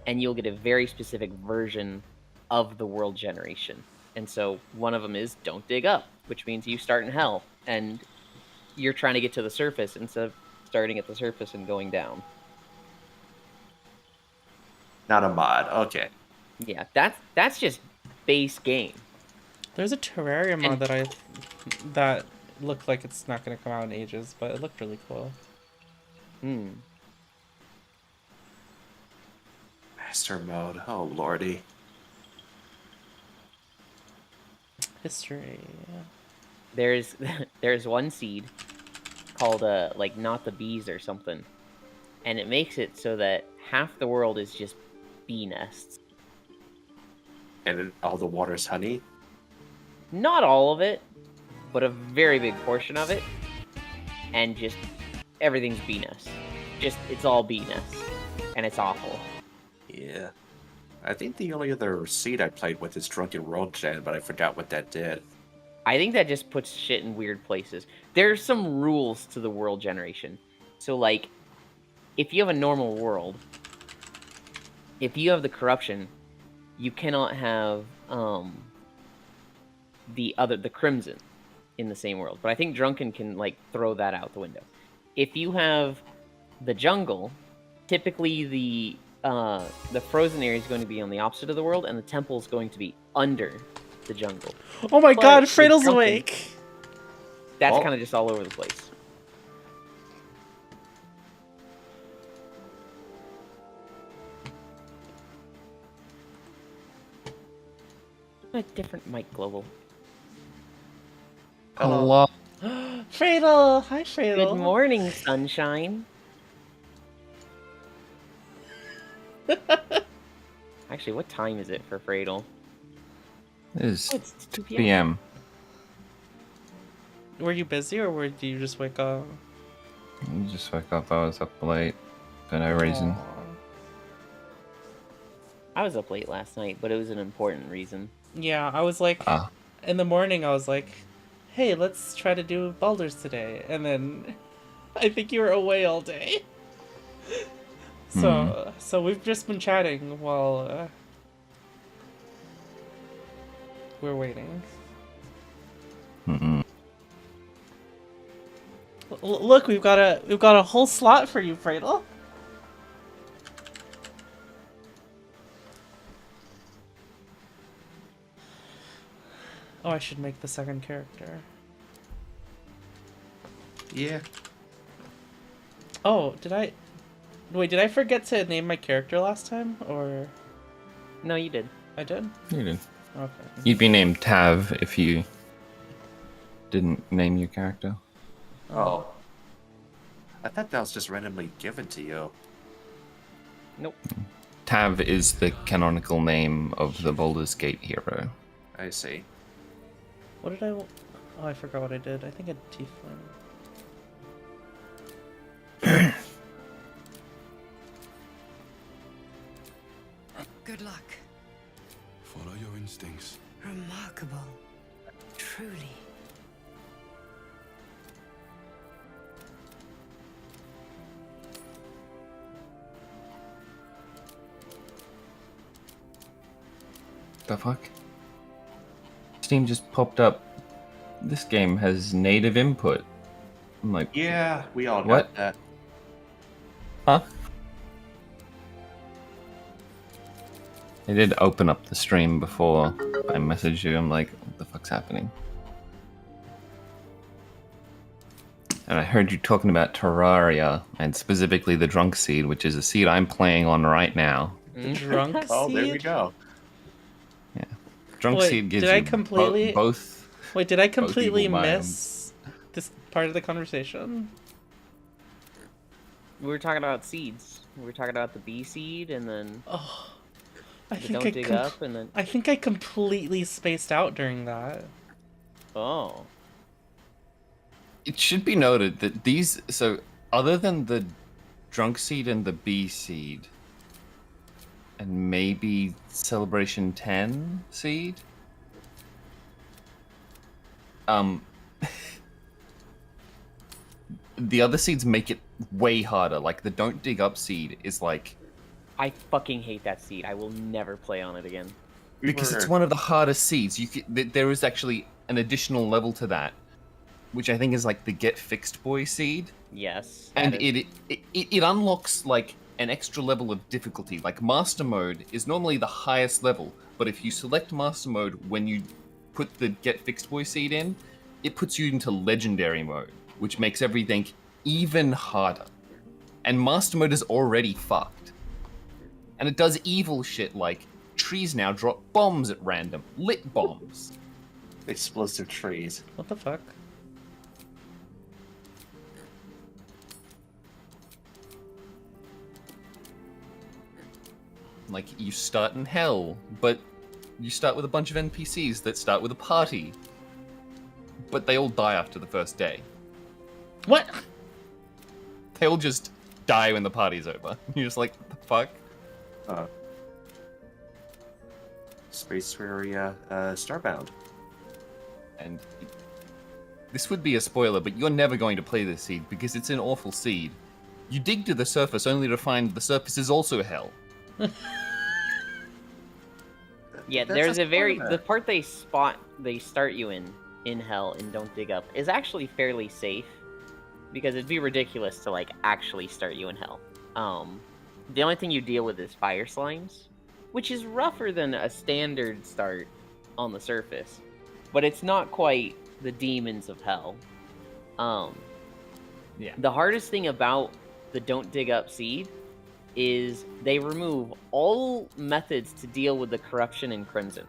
and you'll get a very specific version of the world generation. And so one of them is don't dig up, which means you start in hell, and you're trying to get to the surface instead of starting at the surface and going down. Not a mod. Okay. Yeah, that's just base game. There's a Terraria mod that looked like it's not going to come out in ages, but it looked really cool. Master mode. Oh, lordy. History. There's one seed called like not the bees or something, and it makes it so that half the world is just bee nests. And all the water's honey? Not all of it, but a very big portion of it, and just everything's bee nests. Just it's all bee nests, and it's awful. Yeah. I think the only other seed I played with is Drunken World Gen, but I forgot what that did. I think that just puts shit in weird places. There's some rules to the world generation. So, like, if you have a normal world, if you have the corruption, you cannot have the crimson in the same world. But I think Drunken can, like, throw that out the window. If you have the jungle, typically the frozen area is going to be on the opposite of the world, and the temple is going to be under the jungle. Oh my god, with Freydle's Drunken, awake! That's Oh. kind of just all over the place. A different mic global. Hello. Freydle! Hi, Freydle! Good morning, sunshine. Actually, what time is it for Freydle? It is Oh, it's 2 p.m. PM. Were you busy, or did you just wake up? You just woke up. I was up late for no reason. Aw. I was up late last night, but it was an important reason. Yeah, I was like, Ah. in the morning, I was like, hey, let's try to do Baldur's today. And then I think you were away all day. So we've just been chatting while we're waiting. Mm-mm. Look, we've got a whole slot for you, Freydle. Oh, I should make the second character. Yeah. Oh, did I forget to name my character last time, or No, you did. I did? You did. Okay. You'd be named Tav if you didn't name your character. Oh. I thought that was just randomly given to you. Nope. Tav is the canonical name of the Baldur's Gate hero. I see. What did I? Oh, I forgot what I did. I think I did Tiefling. Good luck. Follow your instincts. Remarkable. Truly. The fuck? Steam just popped up. This game has native input. I'm like, Yeah, we all What? got that. huh? I did open up the stream before I messaged you. I'm like, what the fuck's happening? And I heard you talking about Terraria, and specifically the Drunk Seed, which is a seed I'm playing on right now. The drunk seed? Oh, there we go. Yeah. Drunk Wait, Seed gives did I you completely- both. Wait, did I both evil completely biomes. miss this part of the conversation? We were talking about seeds. We were talking about the bee seed, and then Oh, I the think don't I dig up, and then I think I completely spaced out during that. oh, It should be noted that these, so other than the Drunk Seed and the Bee Seed, and maybe Celebration 10 Seed, the other seeds make it way harder. Like the Don't Dig Up seed is like, I fucking hate that seed. I will never play on it again. because it's one of the hardest seeds. There is actually an additional level to that, which I think is like the Get Fixed Boy seed, Yes. and that is- it unlocks like an extra level of difficulty. Like Master Mode is normally the highest level, but if you select Master Mode when you put the Get Fixed Boy seed in, it puts you into Legendary Mode, which makes everything even harder. And Master Mode is already fucked. And it does evil shit like trees now drop bombs at random, lit bombs. Explosive trees. What the fuck? Like, you start in hell, but you start with a bunch of NPCs that start with a party. But they all die after the first day. What? They all just die when the party's over. You're just like, what the fuck? Space Terraria, Starbound. And this would be a spoiler, but you're never going to play this seed because it's an awful seed. You dig to the surface only to find the surface is also hell. Yeah, That's there's a a very spoiler. the part they start you in hell and don't dig up is actually fairly safe, because it'd be ridiculous to like actually start you in hell. The only thing you deal with is fire slimes, which is rougher than a standard start on the surface, but it's not quite the demons of hell. Yeah. The hardest thing about the don't dig up seed is they remove all methods to deal with the corruption in Crimson.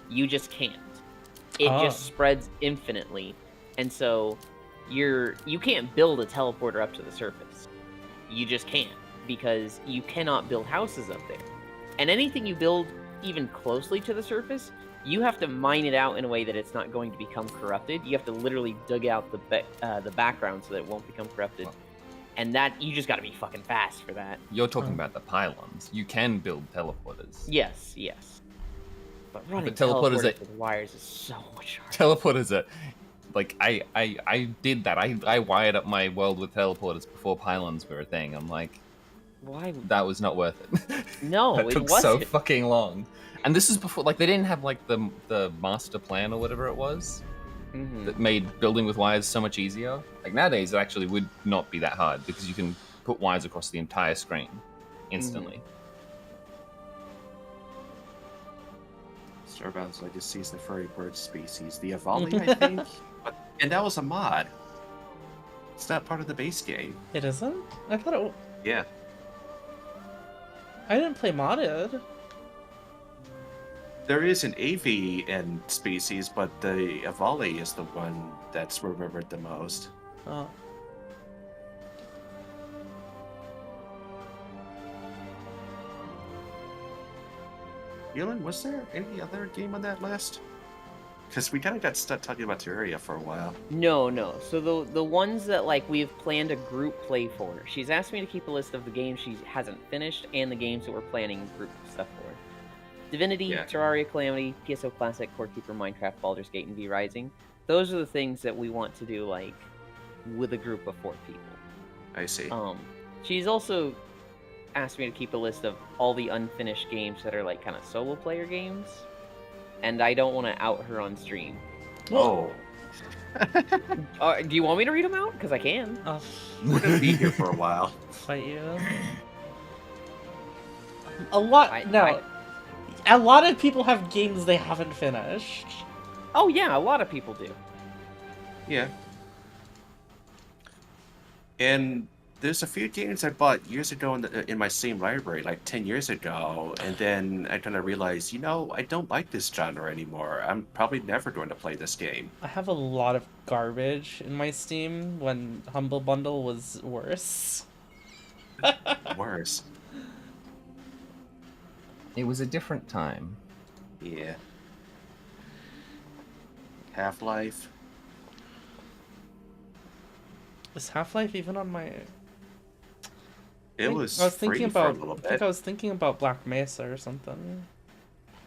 You just can't. It Oh. just spreads infinitely, and so you can't build a teleporter up to the surface. You just can't, because you cannot build houses up there. And anything you build even closely to the surface, you have to mine it out in a way that it's not going to become corrupted. You have to literally dig out the background so that it won't become corrupted. And that, you just gotta be fucking fast for that. You're talking about the pylons. You can build teleporters. Yes, yes. But running But teleporters teleporters with wires is so much harder. Teleporters are... Like, I did that. I wired up my world with teleporters before pylons were a thing. I'm like, Why? that was not worth it. No, That it took wasn't. so fucking long. And this is before, like, they didn't have, like, the master plan or whatever it was Mhm. that made building with wires so much easier. Like, nowadays, it actually would not be that hard because you can put wires across the entire screen instantly. Starbound's Legacy is the furry bird species. The Avali, I think? And that was a mod. It's not part of the base game. It isn't? I thought it. Yeah. I didn't play modded. There is an avian species, but the Avali is the one that's remembered the most. Oh. Yulin, was there any other game on that list? Because we kind of got stuck talking about Terraria for a while. No. So the ones that like we've planned a group play for. She's asked me to keep a list of the games she hasn't finished and the games that we're planning group stuff for. Divinity, Yeah. Terraria, Calamity, PSO Classic, Core Keeper, Minecraft, Baldur's Gate, and V Rising. Those are the things that we want to do like with a group of 4 people. I see. She's also asked me to keep a list of all the unfinished games that are like kind of solo player games, and I don't want to out her on stream. Oh. Do you want me to read them out? Because I can. I'll We're going to be here for a while. fight you. A lot. I- no. a lot of people have games they haven't finished. Oh yeah, a lot of people do. Yeah. And there's a few games I bought years ago in my same library, like 10 years ago, and then I kind of realized, I don't like this genre anymore. I'm probably never going to play this game. I have a lot of garbage in my Steam when Humble Bundle was worse. Worse. It was a different time. Yeah. Half-Life. Is Half-Life even on my... It was I was free thinking for a about. little I think bit. I was thinking about Black Mesa or something.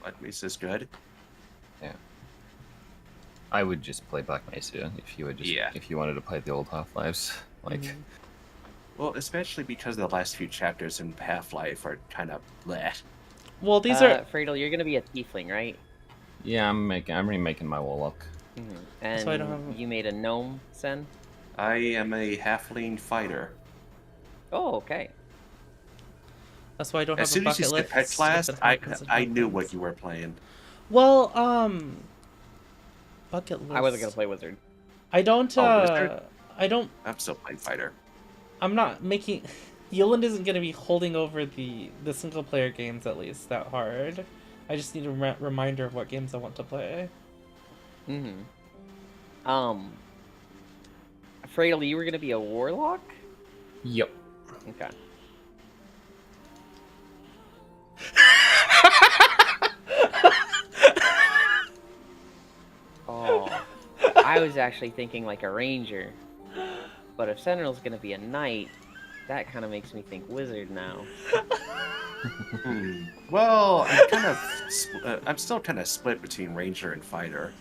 Black Mesa's good. Yeah. I would just play Black Mesa if you were just if you wanted to play the old Half-Lives. Like, Well, especially because the last few chapters in Half-Life are kind of bleh. Well, these are... Fredo, you're gonna be a tiefling, right? yeah, I'm remaking my warlock. And So I don't have... you made a gnome, Sen? I am a halfling fighter. Oh, okay. That's why I don't have As soon a as you bucket said list. pet class, with the I Half-Life knew ones. what you were playing. Well, bucket list. I wasn't gonna play wizard. I don't. Wizard? I don't. I'm still playing fighter. I'm not making. Yoland isn't gonna be holding over the single player games at least that hard. I just need a reminder of what games I want to play. Fredo, you were gonna be a warlock? Yep. Okay. Oh, I was actually thinking like a ranger, but if Sentinel's gonna be a knight, that kind of makes me think wizard now. Well, I'm still kind of split between ranger and fighter.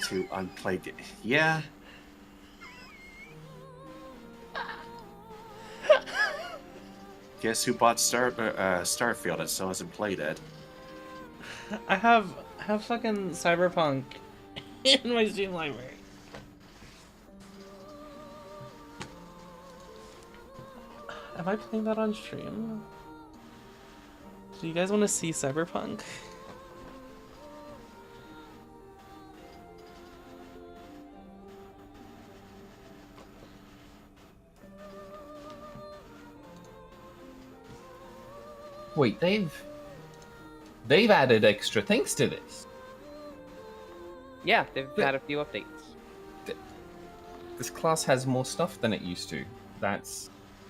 To unplayed, yeah. Guess who bought Starfield and still hasn't played it? I have fucking Cyberpunk in my Steam library. Am I playing that on stream? Do you guys want to see Cyberpunk? Wait, they've added extra things to this. Yeah, they've had a few updates. This class has more stuff than it used to. That's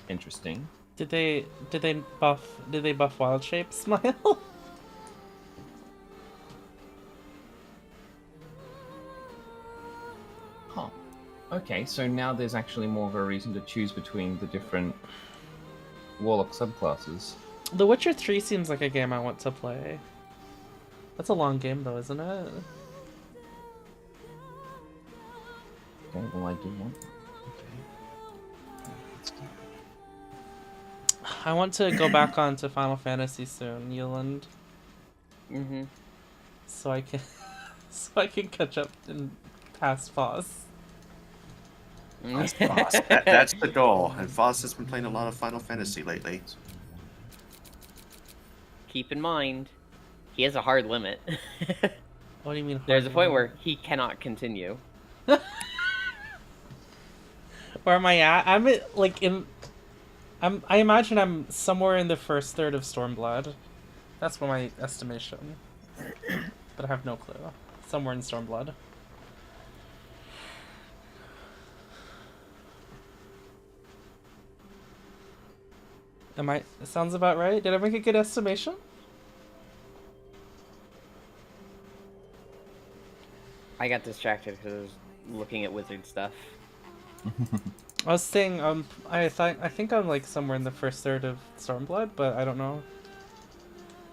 interesting. Did they buff Wild Shape Smile? Huh. Okay, so now there's actually more of a reason to choose between the different warlock subclasses. The Witcher 3 seems like a game I want to play. That's a long game though, isn't it? Okay, well I do want. I want to go back on to Final Fantasy soon, Yoland. So I can catch up and pass Foss. That's Foss. That's the goal. And Foss has been playing a lot of Final Fantasy lately. Keep in mind, he has a hard limit. What do you mean? There's a point where he cannot continue. Where am I at? I'm at, like in. I imagine I'm somewhere in the first third of Stormblood. That's my estimation. But I have no clue. Somewhere in Stormblood. Sounds about right? Did I make a good estimation? I got distracted because I was looking at wizard stuff. I was saying, I think I'm like somewhere in the first third of Stormblood, but I don't know.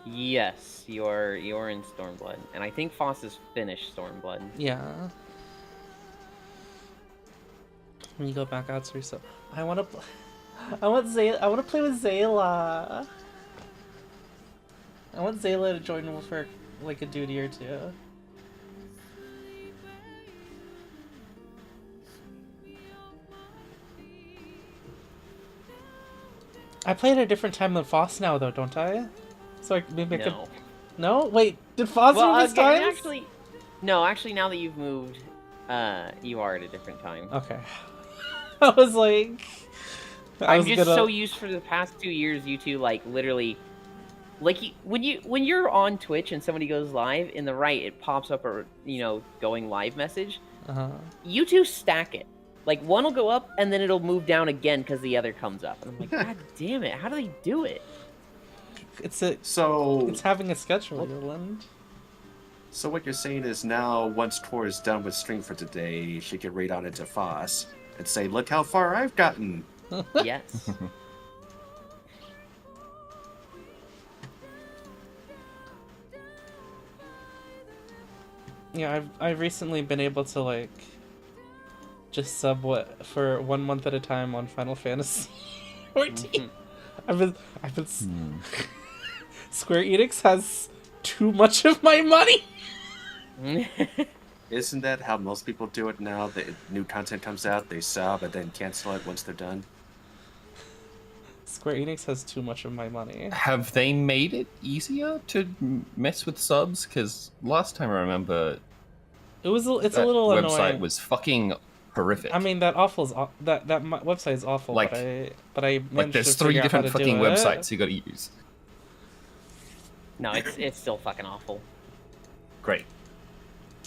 Yes, you're in Stormblood, and I think Foss has finished Stormblood. Yeah. When you go back out to yourself, I want to play with Zayla. I want Zayla to join me for like a duty or two. I play at a different time than Foss now, though, don't I? So maybe I could. No. No? Wait, did Foss move his okay, times? actually, now that you've moved, you are at a different time. Okay. I was like... I'm just so used for the past 2 years, you two, like, literally... Like, when you're on Twitch and somebody goes live, in the right, it pops up a, going live message. Uh-huh. You two stack it. Like, one will go up, and then it'll move down again because the other comes up. And I'm like, God damn it, how do they do it? It's having a schedule, Yoland. So what you're saying is now, once Tor is done with stream for today, she can raid on into Foss and say, look how far I've gotten. Yes. Yeah, I've recently been able to, like, just sub for 1 month at a time on Final Fantasy 14. I've been Square Enix has too much of my money. Isn't that how most people do it now? The new content comes out, they sub, and then cancel it once they're done. Square Enix has too much of my money. Have they made it easier to mess with subs? Because last time I remember, it's a that little website annoying. was fucking horrific. I mean, that website is awful. Like, but I like there's to 3 figure out how different to fucking do it. websites you got to use. No, it's still fucking awful. Great.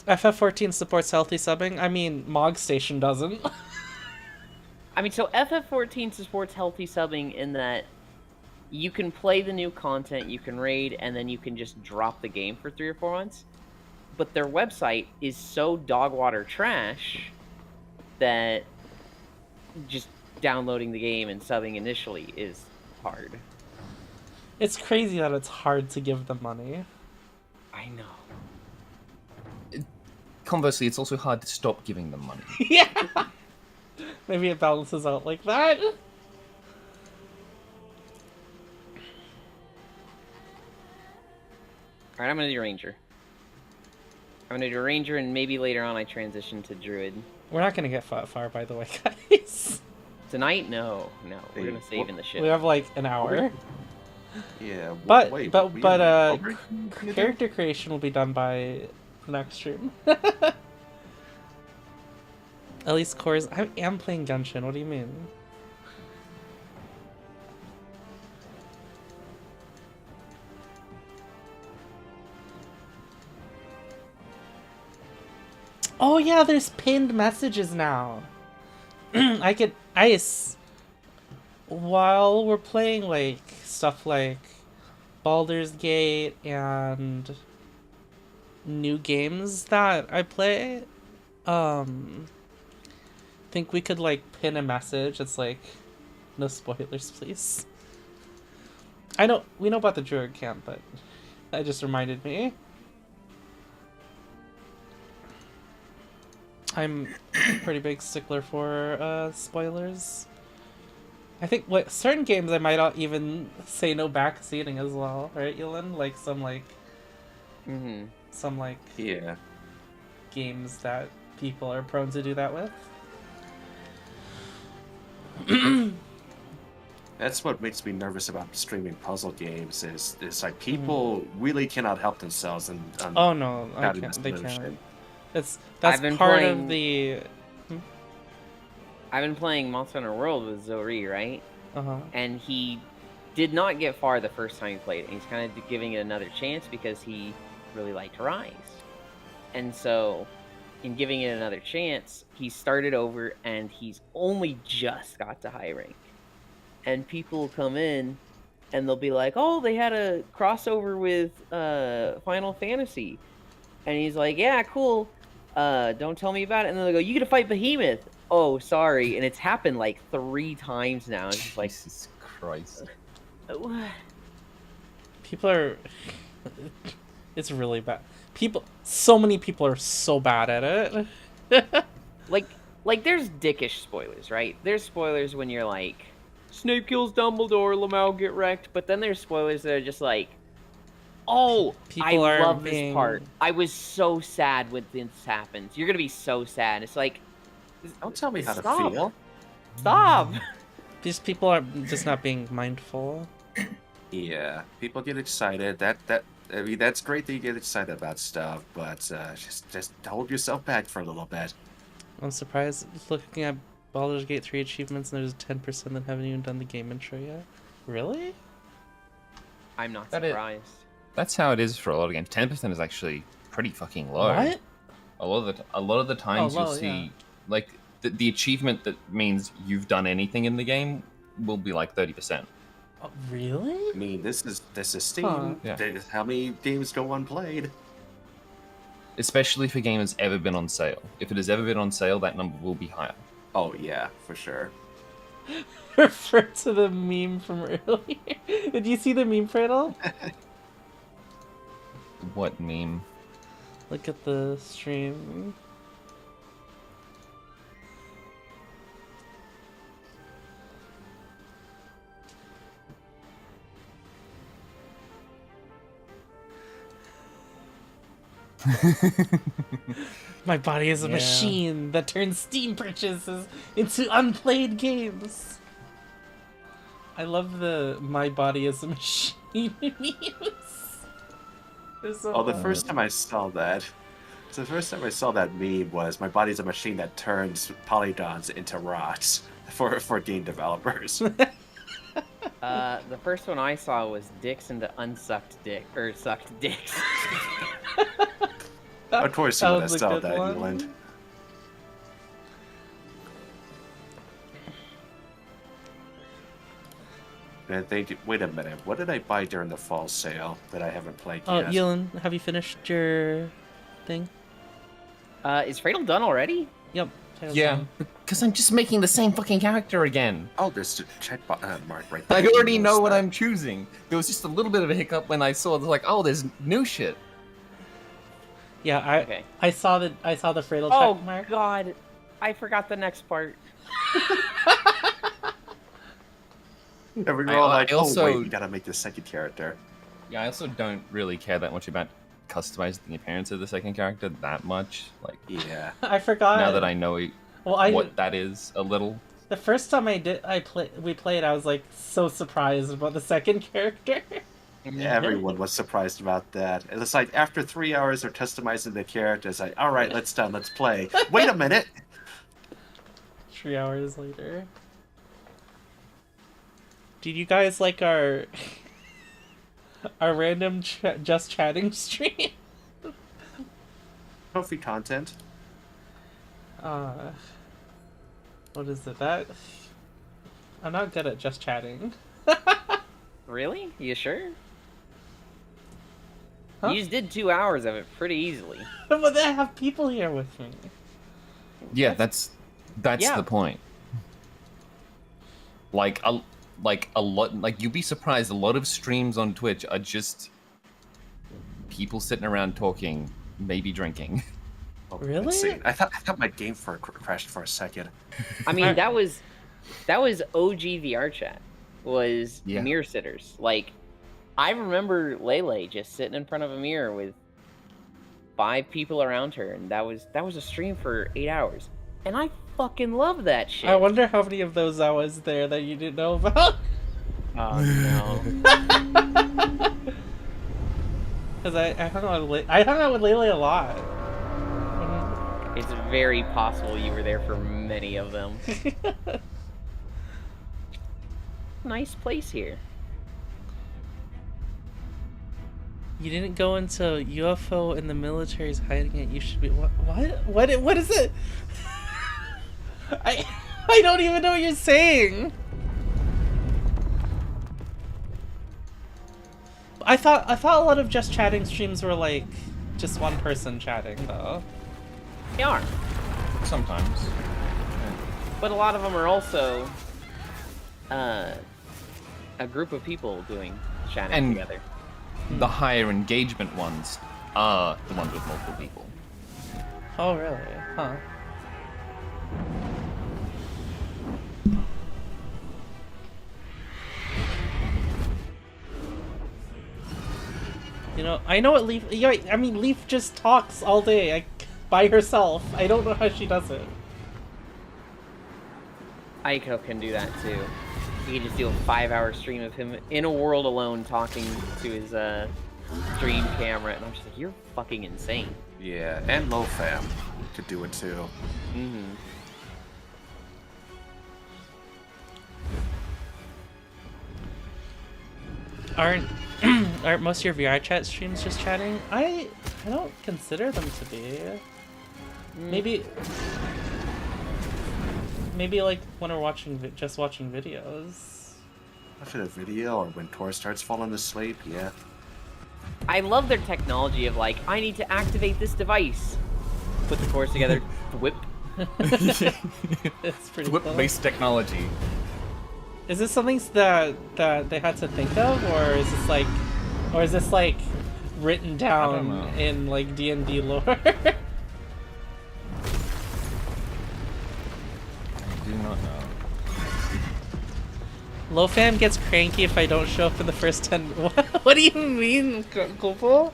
FF14 supports healthy subbing. I mean, Mog Station doesn't. I mean, so FF14 supports healthy subbing in that you can play the new content, you can raid, and then you can just drop the game for 3 or 4 months. But their website is so dogwater trash that just downloading the game and subbing initially is hard. It's crazy that it's hard to give them money. I know. Conversely, it's also hard to stop giving them money. Yeah! Maybe it balances out like that. Alright, I'm gonna do Ranger. I'm gonna do Ranger, and maybe later on I transition to Druid. We're not gonna get far, by the way, guys. Tonight? No. We're gonna save in the ship. We have like an hour. Yeah, But wait, character creation will be done by the next stream. At least cores. I am playing Genshin. What do you mean? Oh yeah, there's pinned messages now. While we're playing like stuff like Baldur's Gate and new games that I play, think we could like pin a message. It's like, no spoilers, please. We know about the Druid camp, but that just reminded me. I'm a pretty big stickler for spoilers. I think certain games I might not even say no backseating as well, right, Elin? Like some yeah, games that people are prone to do that with. that's what makes me nervous about streaming puzzle games. Is like people really cannot help themselves and oh no, they can't. That's part of the. I've been playing Monster Hunter World with Zori, right? Uh-huh. And he did not get far the first time he played it. He's kind of giving it another chance because he really liked Rise. And so, in giving it another chance, he started over and he's only just got to high rank. And people will come in and they'll be like, oh, they had a crossover with Final Fantasy. And he's like, yeah, cool. Don't tell me about it. And then they'll go, you get to fight Behemoth. Oh, sorry. And it's happened like 3 times now. It's just like, Jesus Christ. People are. It's really bad. So many people are so bad at it. like there's dickish spoilers, right? There's spoilers when you're like, Snape kills Dumbledore, Lamau get wrecked. But then there's spoilers that are just like, oh, I love this part. I was so sad when this happens. You're gonna be so sad. It's like, don't tell me how to feel. Stop. These people are just not being mindful. Yeah, people get excited. I mean, that's great that you get excited about stuff, but just hold yourself back for a little bit. I'm surprised looking at Baldur's Gate 3 achievements and there's 10% that haven't even done the game intro yet. Really? I'm not That is- surprised. That's how it is for a lot of games. 10% is actually pretty fucking low. What? A lot of the times low, you'll see yeah. like the achievement that means you've done anything in the game will be like 30%. Oh, really? I mean, this is Steam. Huh. Yeah. How many games go unplayed? Especially if a game has ever been on sale. If it has ever been on sale, that number will be higher. Oh yeah, for sure. Refer to the meme from earlier. Did you see the meme, Fredo? What meme? Look at the stream. My body is a Yeah. machine that turns Steam purchases into unplayed games. I love the "my body is a machine" memes. They're so Oh, the fun. first time I saw that. So the first time I saw that meme was my body's a machine that turns polygons into rocks for game developers. The first one I saw was dicks into unsucked dick or sucked dicks. Of course, you That would have was a saw good that, one. Eland. And wait a minute, what did I buy during the fall sale that I haven't played Oh, yet? Yulin, have you finished your thing? Is Fredo done already? Yep. Title's Yeah, done. because I'm just making the same fucking character again. Oh, there's a check mark right there. I already know what that. I'm choosing. There was just a little bit of a hiccup when I saw it. Like, oh, there's new shit. Yeah, Okay. I saw the Fredo Oh check mark. God, I forgot the next part. And we were I- all I like, also- oh wait, you gotta make the second character. Yeah, I also don't really care that much about customizing the appearance of the second character that much. Like, Yeah. I forgot. now that I know well, what that is a little. the first time we played, I was like so surprised about the second character. Everyone was surprised about that. And it's like after 3 hours of customizing the characters, like, all right, let's play. Wait a minute. 3 hours later. Did you guys like our random just chatting stream? Trophy content. What is it? That I'm not good at just chatting. Really? You sure? Huh? You just did 2 hours of it pretty easily. But I have people here with me. Yeah, that's Yeah. the point. Like a lot. Like, you'd be surprised. A lot of streams on Twitch are just people sitting around talking, maybe drinking. Oh, Really? insane. I thought my game crashed for a second. I mean, that was OG VR chat. Was Yeah. mirror sitters. Like, I remember Lele just sitting in front of a mirror with 5 people around her, and that was a stream for 8 hours, and I fucking love that shit. I wonder how many of those I was there that you didn't know about. Oh no. Because I hung out with Lele a lot. It's very possible you were there for many of them. Nice place here. You didn't go into UFO and the military's hiding it. You should be. What is it? I don't even know what you're saying. I thought a lot of just chatting streams were like just one person chatting though. They are, Sometimes. but a lot of them are also a group of people doing chatting And- together. The higher engagement ones are the ones with multiple people. Oh really? Huh. You know, I know what Leaf. Yeah, I mean, Leaf just talks all day by herself. I don't know how she does it. Aiko can do that too. You can just do a 5-hour stream of him in a world alone talking to his stream camera, and I'm just like, you're fucking insane. Yeah, and low fam could do it too. Mm-hmm. Aren't most of your VR chat streams just chatting? I don't consider them to be. Maybe like when we're watching just watching videos. Watching a video or when Tor starts falling asleep, yeah. I love their technology of like, I need to activate this device. Put the cores together, whip. It's pretty cool. Whip-based technology. Is this something that they had to think of, or is this like written down in like D&D lore? I do not know. Lofam gets cranky if I don't show up in the first 10. What do you mean, Kopo?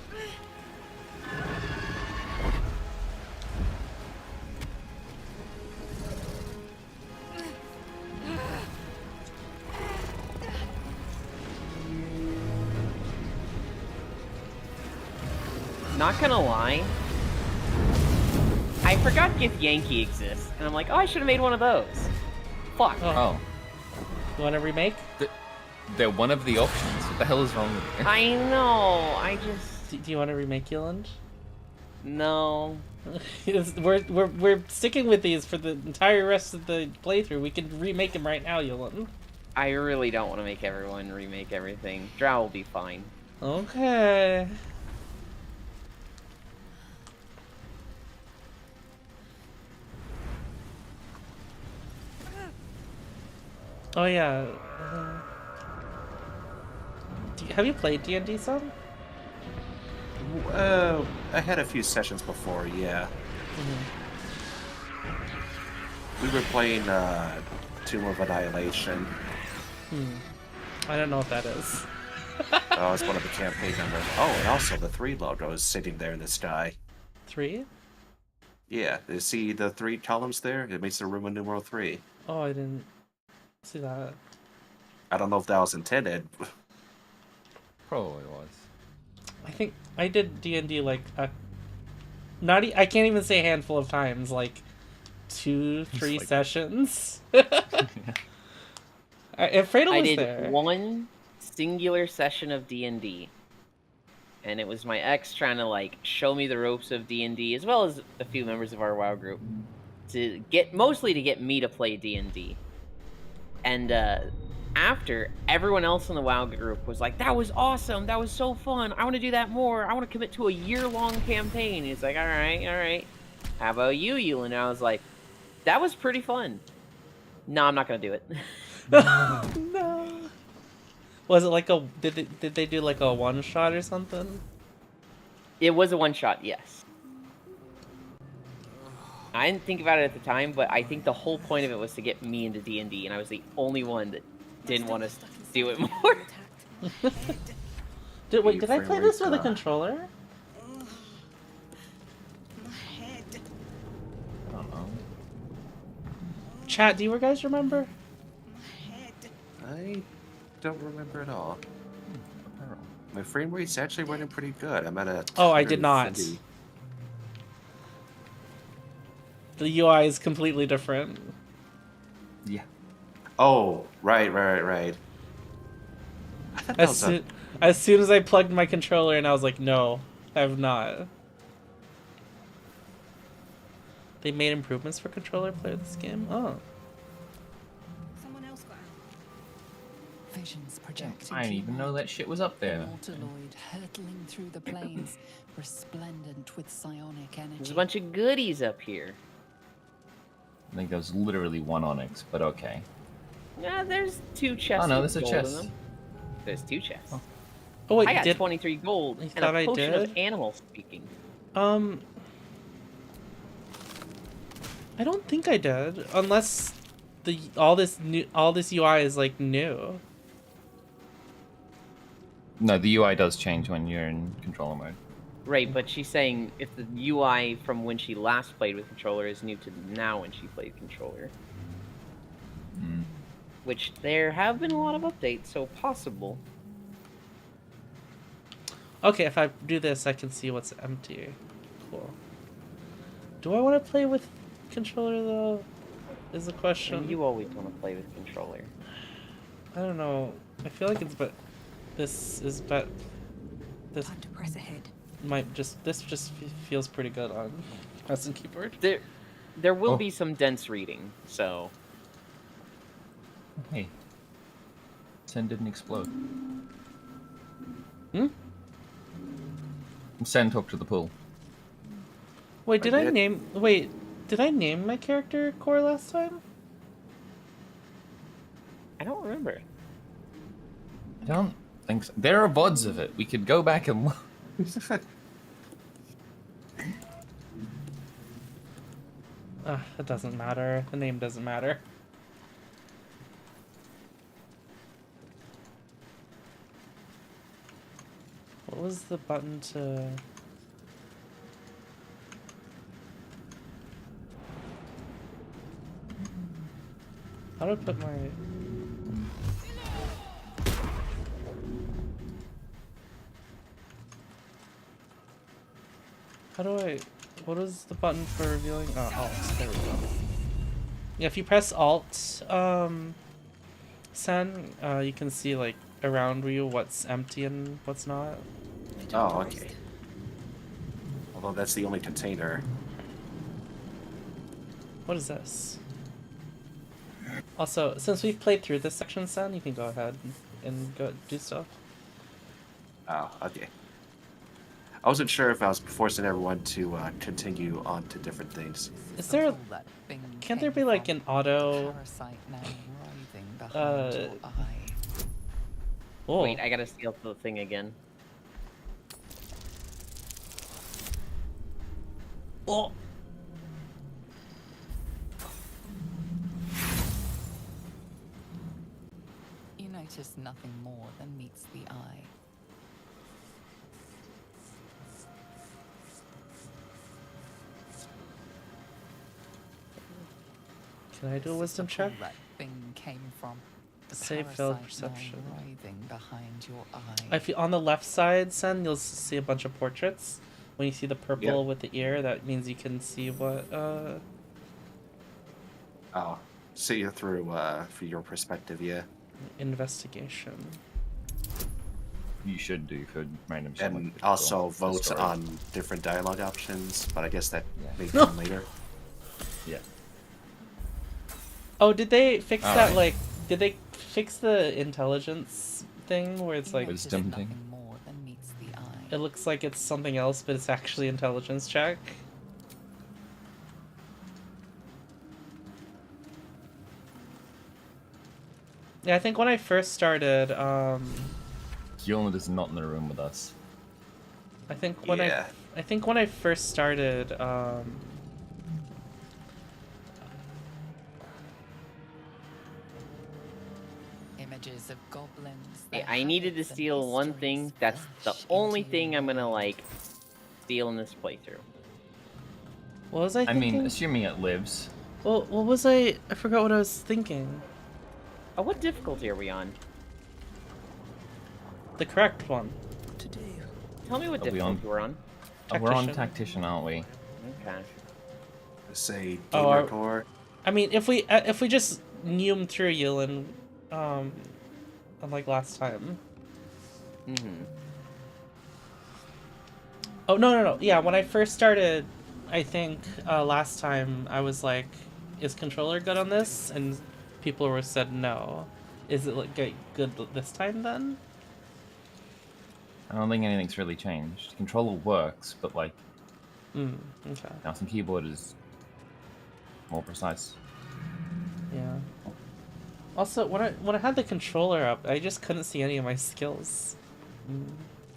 Not gonna lie, I forgot Gif Yankee exists, and I'm like, oh, I should have made one of those. Fuck. Oh. You want to remake? They're one of the options. What the hell is wrong with you? I know. I just. Do you want to remake Yulund? No. we're sticking with these for the entire rest of the playthrough. We can remake them right now, Yulund. I really don't want to make everyone remake everything. Drow will be fine. Okay. Oh yeah. Have you played D&D some? I had a few sessions before, yeah. We were playing Tomb of Annihilation. I don't know what that is. Oh, it's one of the campaign numbers. Oh, and also the 3 logo is sitting there in the sky. 3? Yeah, you see the 3 columns there? It makes the Roman numeral 3. Oh, I didn't see that. I don't know if that was intended. Probably was. I think I did D&D like I can't even say a handful of times, like 2-3 sessions. If Fredo was I did there. one singular session of D&D, and it was my ex trying to like show me the ropes of D&D, as well as a few members of our WoW group, mostly to get me to play D&D. And after, everyone else in the WoW group was like, that was awesome, that was so fun, I want to do that more, I want to commit to a year-long campaign. And it's like, all right, how about you, Yulin? And I was like, that was pretty fun. No, I'm not gonna do it. No. Was it like did they do like a one-shot or something? It was a one-shot, yes. I didn't think about it at the time, but I think the whole point of it was to get me into D&D, and I was the only one that didn't want to do it more. Did I play this with a controller? I don't know. Chat, do you guys remember? I don't remember at all. My frame rate's actually running pretty good. I'm at a... Oh, I did not. 150. The UI is completely different. Yeah. Oh, right. I thought that was As soon as I plugged my controller in, I was like, no, I have not. They made improvements for controller play of this game? Oh. Someone else got out. Visions projected. I didn't even know that shit was up there. Mortaloid hurtling through the plains, resplendent with psionic energy. There's a bunch of goodies up here. I think there was literally one onyx, but okay. Yeah, there's 2 chests. Oh no, with there's a gold in chest. them. There's 2 chests. Oh wait, I you got did? 23 gold You and a thought I potion did? of animal speaking. I don't think I did, unless all this UI is like new. No, the UI does change when you're in controller mode. Right, but she's saying if the UI from when she last played with controller is new to now when she played controller. which there have been a lot of updates, so possible. Okay, if I do this, I can see what's empty. Cool. Do I want to play with controller though? Is the question. And you always want to play with controller. I don't know. I feel like it's this is but this Time to press ahead. this just feels pretty good on mouse and keyboard. There will Oh. be some dense reading, so Hey. Sen didn't explode. Hmm? Sen talked to the pool. Wait, did I did. name my character Core last time? I don't remember. I don't think so. There are VODs of it. We could go back and look. It doesn't matter. The name doesn't matter. What was the button to... How do I put my... How do I... What is the button for revealing? Oh, Alt. There we go. Yeah, if you press Alt, Sen, you can see, like, around you what's empty and what's not. Oh, okay. Although that's the only container. What is this? Also, since we've played through this section, Sen, you can go ahead and go do stuff. Oh, okay. I wasn't sure if I was forcing everyone to continue on to different things. Is there... All that thing Can't there came be, like, from. an auto... Parasite now writhing behind your eye. Oh. Wait, I gotta steal the thing again. Oh. You notice nothing more than meets the eye. Can I do a wisdom The check? pool that thing came from. The Save failed parasite now perception. writhing behind your eye. If you, on the left side, Sen, you'll see a bunch of portraits. When you see the purple with the ear, that means you can see what, Oh, see you through for your perspective, yeah. investigation. You should do for random stuff And like also for the vote story. on different dialogue options, but I guess that Yeah. may come later. Yeah. Oh, did they fix Oh. that, like, did they fix the intelligence thing where it's You like, notice Wisdom nothing thing? more than meets the eye. it looks like it's something else, but it's actually intelligence check? Yeah, I think when I first started, Gilned is not in the room with us. I think when Yeah. I think when I first started, Images of goblins. Hey, their I needed to habits and steal one histories thing. That's the flash only into thing your I'm gonna, mind. like, steal in this playthrough. what was I I thinking? mean, assuming it lives. Well, what was I forgot what I was thinking. Oh, what difficulty are we on? The correct one. Tell me what Are we on? difficulty we're on. Oh, we're on Tactician. tactician, aren't we? Okay. Say Oh, gamer our- core. I mean, if we just Neum through Yulin, unlike last time. Mm-hmm. Oh no. Yeah, when I first started, I think last time I was like, "Is controller good on this?" And people were said no. Is it like good this time then? I don't think anything's really changed. Controller works, but like Okay. mouse and keyboard is more precise. Yeah. Also, when I had the controller up, I just couldn't see any of my skills.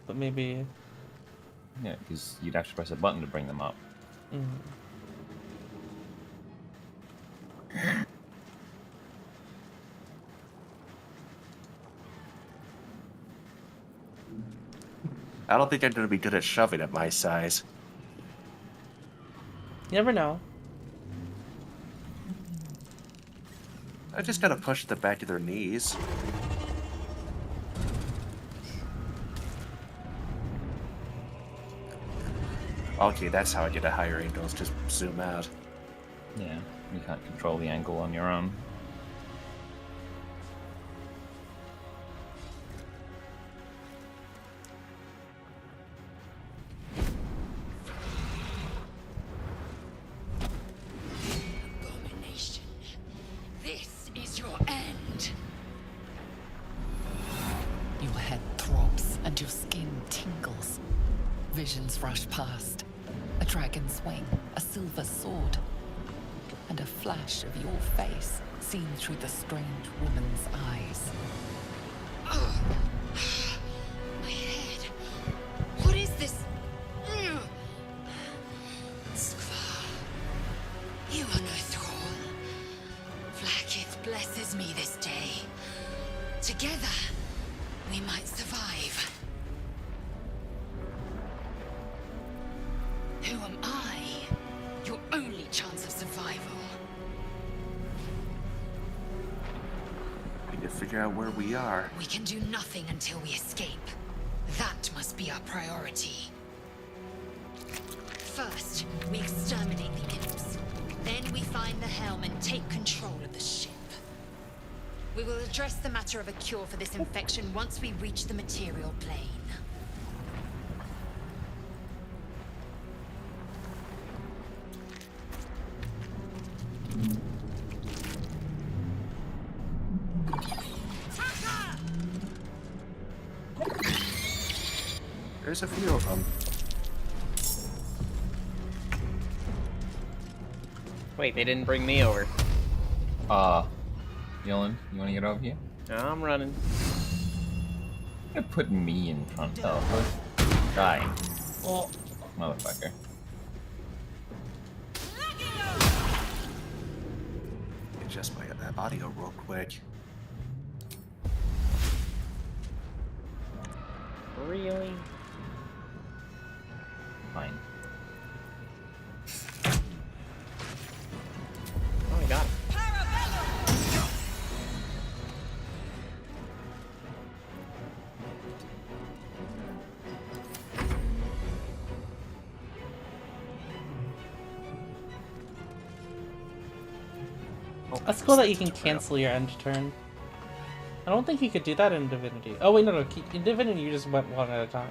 But maybe. Yeah, because you'd have to press a button to bring them up. I don't think I'm going to be good at shoving at my size. You never know. I just gotta push the back of their knees. Okay, that's how I get a higher angle, is just zoom out. Yeah, you can't control the angle on your own. Abomination. This is your end. Your head throbs and your skin tingles. Visions rush past. A dragon's wing, a silver sword, and a flash of your face seen through the strange woman's eyes. Ugh. My head. What is this? Ugh. Skvar. You are no thrall. Vlaakith blesses me this day. Together, we might survive. Who am I? Your only chance of survival. We need to figure out where we are. We can do nothing until we escape. That must be our priority. First, we exterminate the imps. Then we find the helm and take control of the ship. We will address the matter of a cure for this infection once we reach the material plane. There's a few of them. Wait, they didn't bring me over. Dylan, you wanna get over here? No, I'm running. I'm gonna put me in front. Oh, die. Oh, motherfucker. Adjust my audio real quick. Really? Fine. Oh, I got it. That's cool that you can cancel your end turn. I don't think you could do that in Divinity. Oh wait, no. In Divinity, you just went one at a time.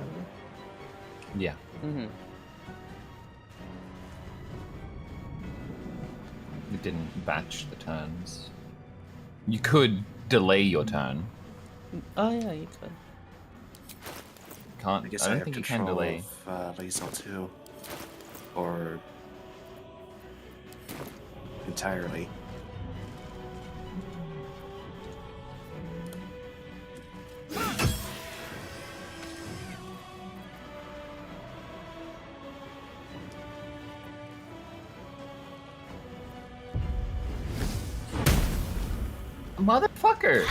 Yeah. Mm-hmm. You didn't batch the turns. You could delay your turn. Oh yeah, you could. Can't. I guess I I, don't have think you can control delay. of Lae'zel too. Or entirely. Motherfucker!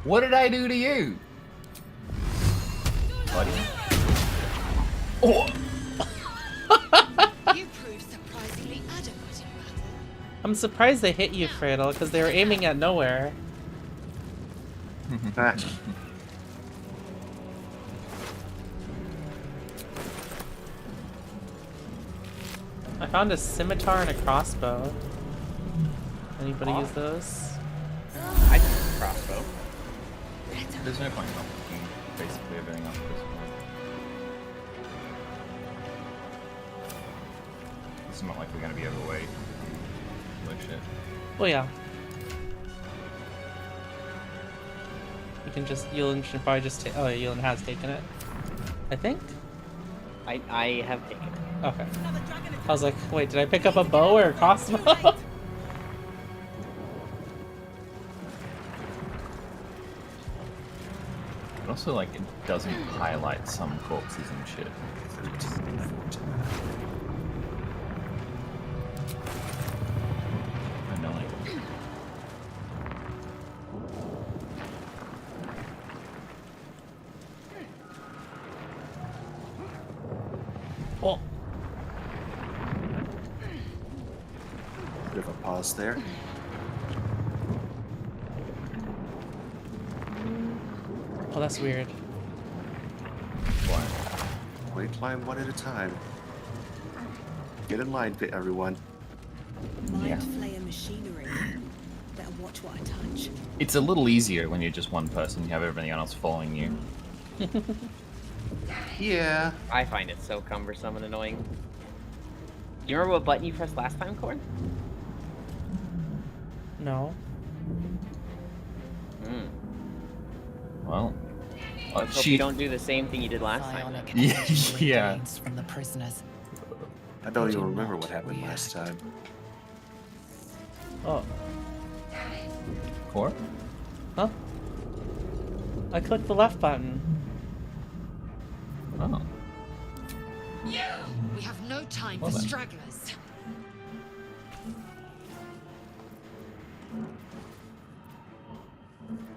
What did I do to you? Buddy. Oh! You proved surprisingly adequate in battle. I'm surprised they hit you, Fredo, because they were aiming at nowhere. Ah, I found a scimitar and a crossbow. Anybody use those? I took a crossbow. There's no point in not picking basically everything up at this point. It's not like we're gonna be overweight. Like shit. Oh yeah. You can just, Yulin should probably just take, oh yeah, Yulin has taken it. I think? I have taken it. Okay. I was like, wait, did I pick up a bow or a crossbow? But also, like, it doesn't highlight some corpses and shit. 13, 14. Annoying. Oh. Bit of a pause there. Oh, that's weird. What? We climb one at a time. Get in line, everyone. Yeah. Mind flayer machinery. Better watch what I touch. It's a little easier when you're just one person. You have everybody else following you. Yeah. I find it so cumbersome and annoying. Do you remember what button you pressed last time, Corn? No. Hmm. Well, Let's hope you don't do the same thing you did last time. Psionic Yeah, energy yeah. radiates from the prisoners. I don't They even do remember not what happened last react. time. Oh. Core? Huh? I clicked the left button. Oh. We have no time Well for then. stragglers.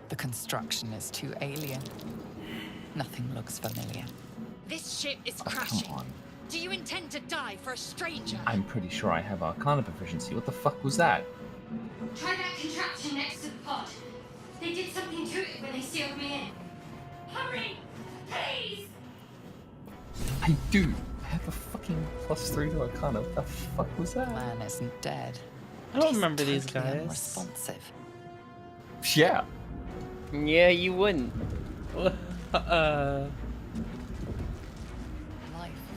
The construction is too alien. Nothing looks familiar. This ship is Oh, come crashing. on. Do you intend to die for a stranger? I'm pretty sure I have Arcana proficiency. What the fuck was that? Try that contraption next to the pod. They did something to it when they sealed me in. Hurry! Please! I do. I have a fucking +3 to Arcana. What the fuck was that? Man isn't dead. I don't He's remember these totally guys. Unresponsive. Yeah. Yeah, you wouldn't. Life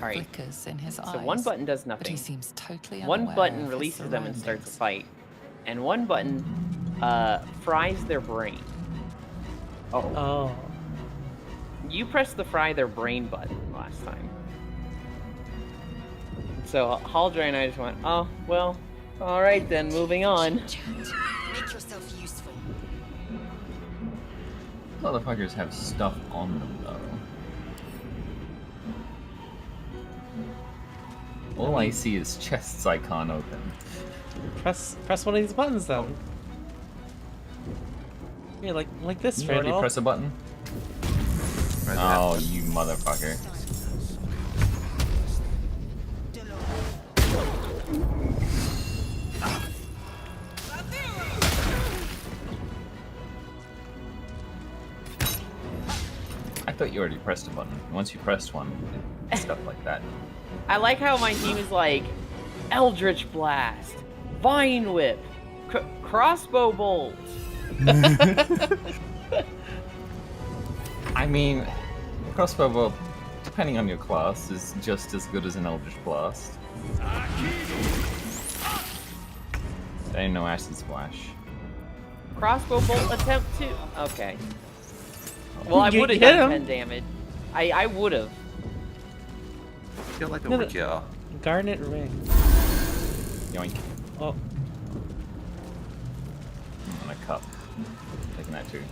Alright. flickers in his eyes. So one button does But he nothing. seems totally One unaware button of his releases them and starts a surroundings. fight. And one button fries their brain. Oh. Oh. You pressed the fry their brain button last time. So Haldra and I just went, oh, well, alright then, moving on. Make yourself useful. Motherfuckers have stuff on them, though. All I see is chests I can't open. Press one of these buttons then. Yeah, like this, You already Randall. press a button? Right, that Oh, one. you motherfucker. I thought you already pressed a button. Once you pressed one, stuff like that. I like how my team is like Eldritch Blast, Vine Whip, Crossbow Bolt. I mean, crossbow bolt, depending on your class, is just as good as an Eldritch Blast. There ain't no acid splash. Crossbow Bolt attempt 2. Okay. Well, I You would have hit done him. 10 damage. I would have. I feel like No, no. overkill. Garnet ring. Yoink. Oh. And a cup. Taking that too.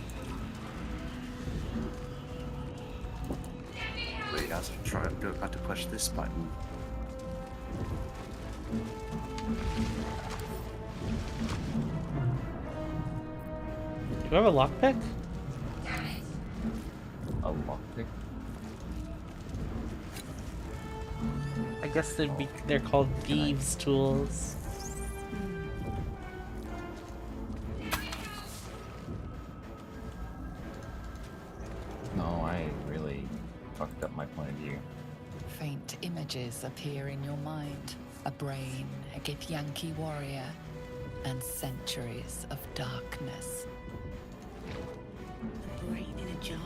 Wait, I was about to push this button. Do you have a lockpick? A lockpick? I guess they're called thieves' tools. No, I really fucked up my point of view. Faint images appear in your mind. A brain, a Githyanki warrior, and centuries of darkness. Brain in a jar.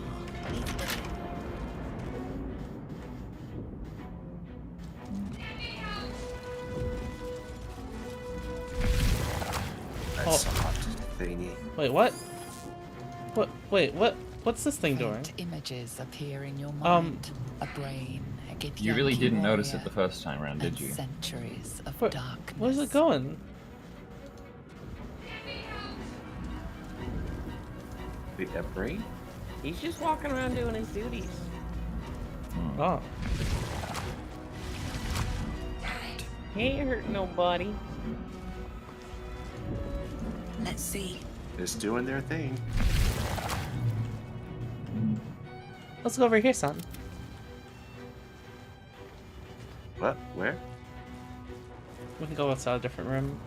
That's a hot thingy. Wait, what? What? Wait, what? What's this thing doing? Faint images appear in your mind. A brain, a Githyanki You really didn't notice it warrior, the first time around, did and you? centuries of Where, darkness. where's it going? Wait, that brain? He's just walking around doing his duties. Oh. He ain't hurt nobody. Let's see. Just doing their thing. Let's go over here, son. What? Where? We can go outside a different room.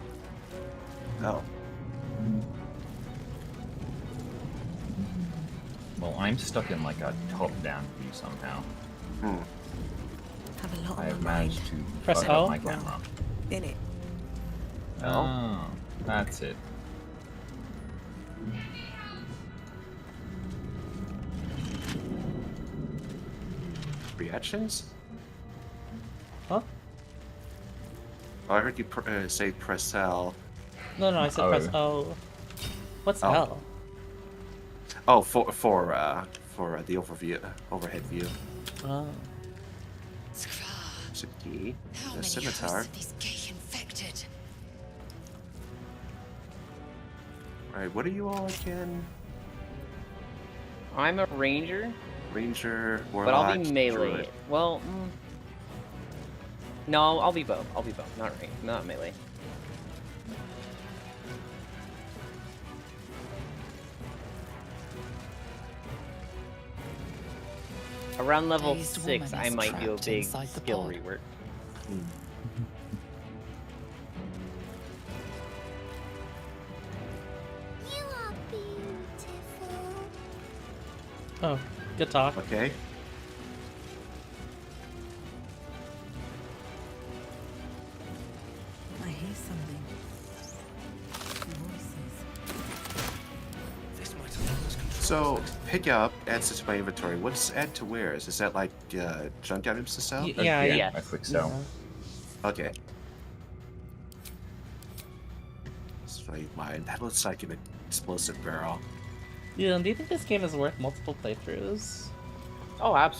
Oh. Well, I'm stuck in like a top-down view somehow. Have a lot I on have my mind. managed to Press fuck up O? my camera. In it. Oh, that's it. Reactions? Huh? Oh, I heard you say press L. No, I said press O. What's Oh. L? Oh, for the overhead view. Oh. There's a key. How A many scimitar. hosts are these gay infected? Alright, what are you all again? I'm a ranger, Ranger, but warlock, I'll be melee. druid. Well, no, I'll be both. Not range, not melee. Around level Dazed 6, woman I is might do a trapped big inside the skill pod. rework. You are beautiful. Oh, good talk. Okay. I hear something. Voices. So, pick up, adds it to my inventory. What's add to where? Is that like junk items to sell? Yeah, Yes. I think so. Okay. Save mine. That looks like an explosive barrel. Yeah, do you think this game is worth multiple playthroughs? Oh,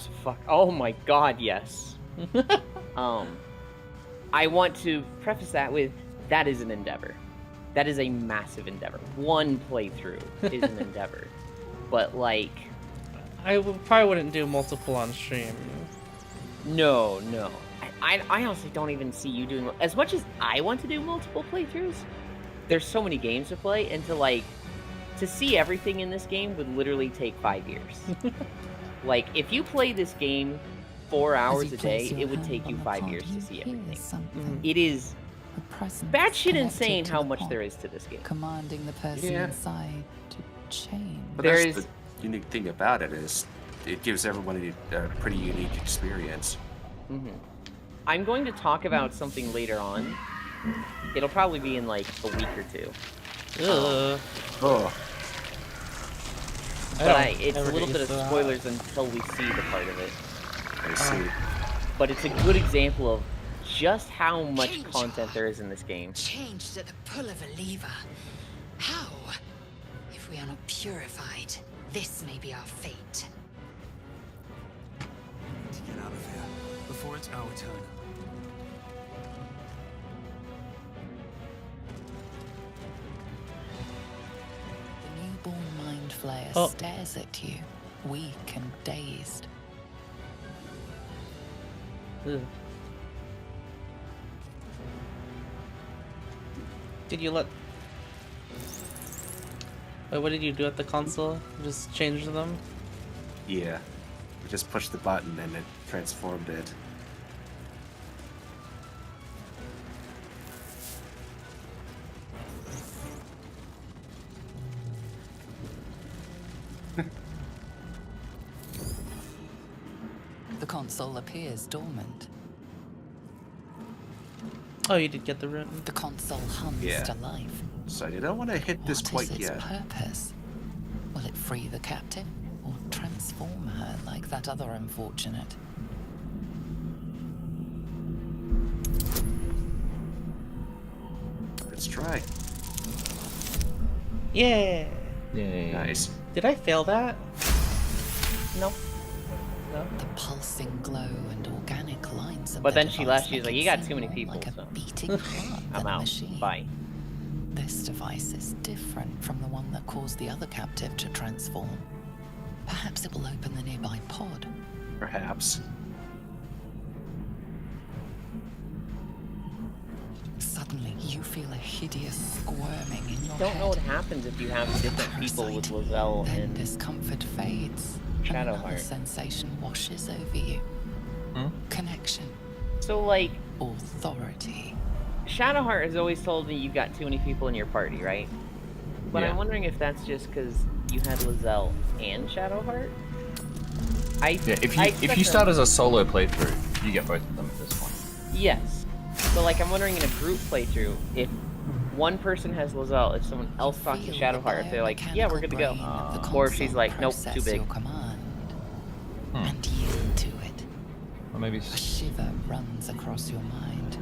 oh my god, yes. I want to preface that with, that is an endeavor. That is a massive endeavor. One playthrough is an endeavor. But, like... probably wouldn't do multiple on stream. No. I honestly don't even see you doing... As much as I want to do multiple playthroughs, there's so many games to play, and to see everything in this game would literally take 5 years. Like, if you play this game 4 hours a day, it would take you 5 years to see everything. It is batshit insane how much there is to this game. Commanding the person Yeah. inside to change. But There that's is- the unique thing about it is it gives everyone a pretty unique experience. I'm going to talk about something later on. It'll probably be in like a week or two. Ugh. Oh, But it's a ever little get bit of used to that. spoilers until we see the part of it. I see. But it's a good example of just how much Change. content there is in this game. Changed at the pull of a lever. How? If we are not purified, this may be our fate. To get out of here before it's our turn. The newborn mind flayer Oh. stares at you, weak and dazed. Ugh. Did you let... Wait, what did you do at the console? Just change them? Yeah. We just pushed the button and it transformed it. The console appears dormant. Oh, you did get the rune. The console hums Yeah. to life. So you don't want to hit this What quite is its yet. purpose? Will it free the captive or transform her like that other unfortunate? Let's try. Yeah! Yay. Nice. Did I fail that? No. The pulsing glow and organic lines of But the then she device left, she's make like, it you got seem too many more people, like a so beating heart I'm than a out. machine. Bye. This device is different from the one that caused the other captive to transform. Perhaps it will open the nearby pod. Perhaps. Suddenly, you feel a hideous squirming in your Don't know what head. happens if you have different people with Parasite. Lozelle Then and discomfort fades. and Shadowheart. another sensation washes over you. Connection. So, like, Authority. Shadowheart has always told me you've got too many people in your party, right? But Yeah. I'm wondering if that's just because you had Lizelle and Shadowheart. Yeah, if you start as a solo playthrough, you get both of them at this point. Yes, but like I'm wondering in a group playthrough, if one person has Lizelle, if someone else talks to Shadowheart, if they're like, yeah, we're good to go, or if she's like, nope, too big. And yield to it. Or maybe A shiver runs across your mind.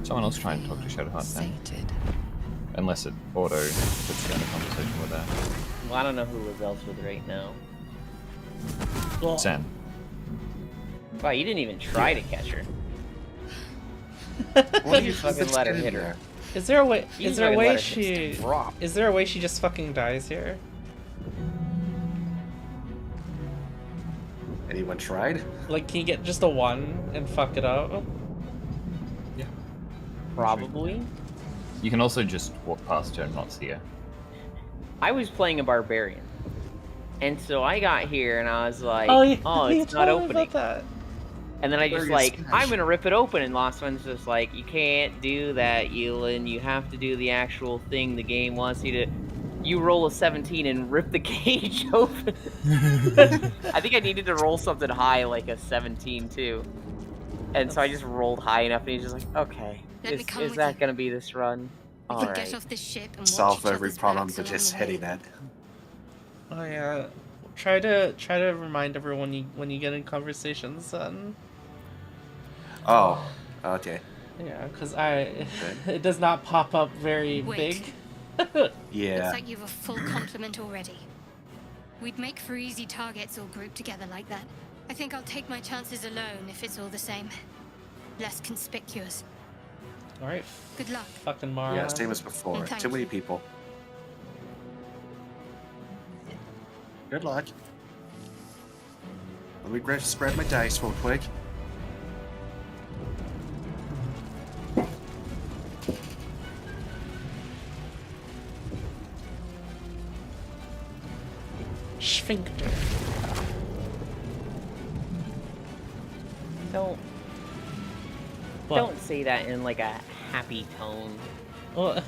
someone else try and talk to Shadowheart then. Sated. Unless it auto puts you in a conversation with her. Well, I don't know who Lizelle's with right now. Zen. Wow, you didn't even try to catch her. Well, you fucking let her hit her. Is there a way? You Is there a fucking way let her she? drop. Is there a way she just fucking dies here? Anyone tried? Like, can you get just a 1 and fuck it up? Yeah. Probably. You can also just walk past her and not see her. I was playing a barbarian, and so I got here and I was like, Oh, yeah, oh, you it's not told me opening. about that. And then I just Very like, smash. I'm gonna rip it open, and Lost One's just like, you can't do that, Ewan. You have to do the actual thing the game wants you to. You roll a 17 and rip the cage open. I think I needed to roll something high, like a 17 too. And so I just rolled high enough, and he's just like, okay, Let me come is with that you. gonna be this run? We All can right. get off this ship and watch Solve each every other's problem backs with along just the hitting way. that. Oh yeah. Try to remind everyone when you get in conversations, then. Oh, okay. Yeah, because it does not pop up very Wait. big. Yeah. Looks like you've a full complement already. We'd make for easy targets all grouped together like that. I think I'll take my chances alone if it's all the same. Less conspicuous. All right. Good luck. Fucking Mara. Yeah, same as before. And thank Too many you. people. Good luck. Let me just grab my dice real quick. Sphincter. Don't What? don't say that in like a happy tone. What?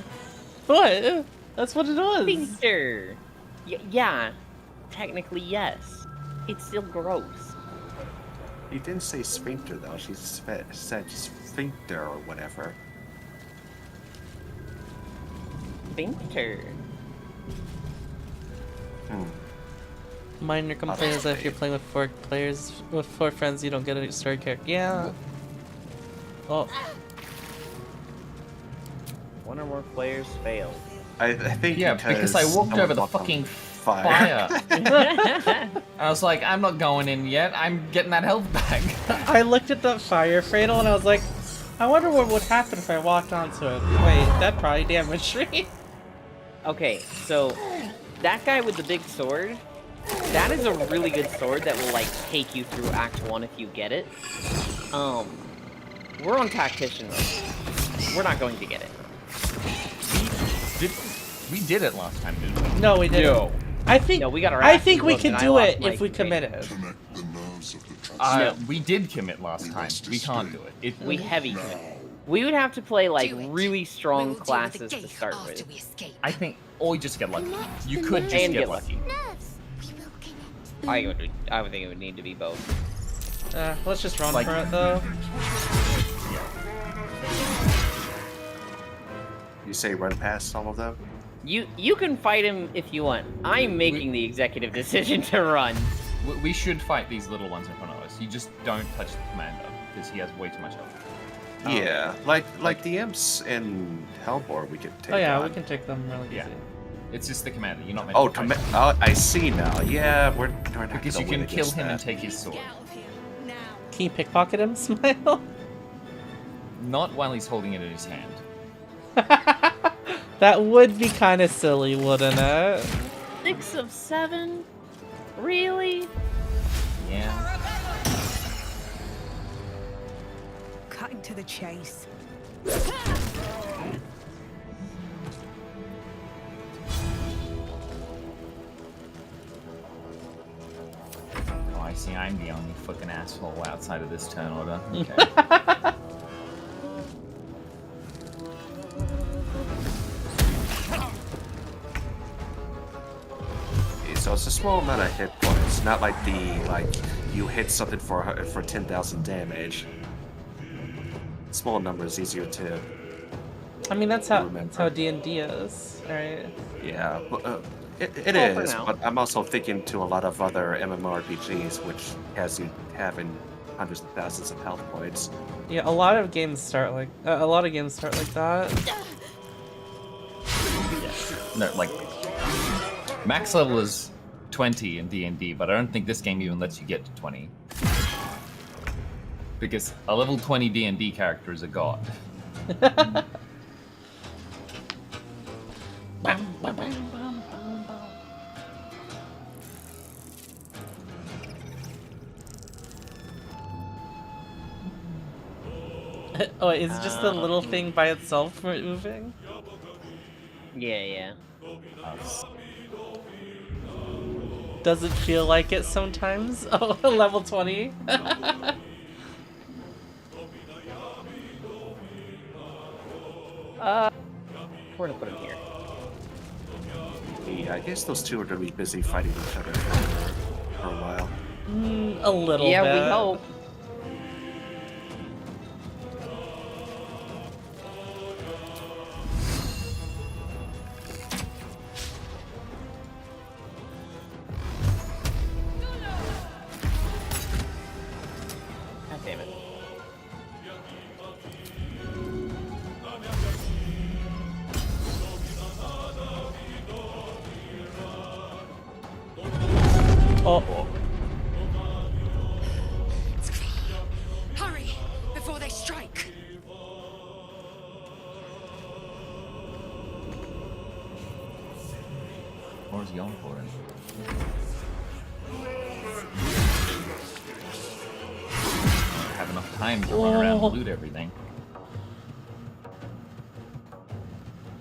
What? That's what it was. Sphincter. Yeah, technically yes. It's still gross. You didn't say sphincter though. She said sphincter or whatever. Sphincter. Minor complaint is that if you're playing with four friends, you don't get a story character. Yeah. Oh. One or more players fail. I think Yeah, because I walked over the fucking fire. I was like, I'm not going in yet. I'm getting that health back. I looked at that fire cradle and I was like, I wonder what would happen if I walked onto it. Wait, that probably damaged me. Okay, so that guy with the big sword, that is a really good sword that will like take you through Act 1 if you get it. We're on tactician mode. We're not going to get it. We did it last time, didn't we? No, we didn't. No. I think No, we got our I asses think we whooped could and I do lost it my if we teammate. committed. No. We did commit last time. We can't do it. We heavy commit. We would have to play like Do it. really strong We will deal with the classes to gate start after with. we escape. I think, or you just get lucky. You could just And get get lucky. Nerves. We will connect. I would think it would need to be both. Let's just run Like- for it though. You say run past all of them? You can fight him if you want. I'm making the executive decision to run. We should fight these little ones in front of us. You just don't touch the commander because he has way too much health. Yeah, like the imps in Hellbore we could take Oh yeah, on. we can take them really Yeah. easy. It's just the commander. You're not meant Oh, to fight him. I see now. Yeah, we're not Because gonna you win can kill against him that. and take his sword. Get out of here. Now. Can you pickpocket him, Smile? Not while he's holding it in his hand. That would be kind of silly, wouldn't it? 6 of 7? Really? Yeah. Cutting to the chase. Oh, I see. I'm the only fucking asshole outside of this turn order. Okay. Okay, so small amount of hit points, not like you hit something for 10,000 damage. Small numbers easier to. I mean, that's how remember. D&D is, right? Yeah, but, it Well, for is, now. but I'm also thinking to a lot of other MMORPGs, which has you having hundreds of thousands of health points. Yeah, a lot of games start like that. No, like max level is 20 in D&D, but I don't think this game even lets you get to 20. Because a level 20 D&D character is a god. Oh, is it just the little thing by itself moving? Yeah. Does it feel like it sometimes? Oh, level 20? Where to put him here? Yeah, I guess those two are going to be busy fighting each other for a while. A little bit. Yeah, we hope. God damn it. Oh. Hurry before they strike. Where's he going for it? I have enough time to run around and loot everything.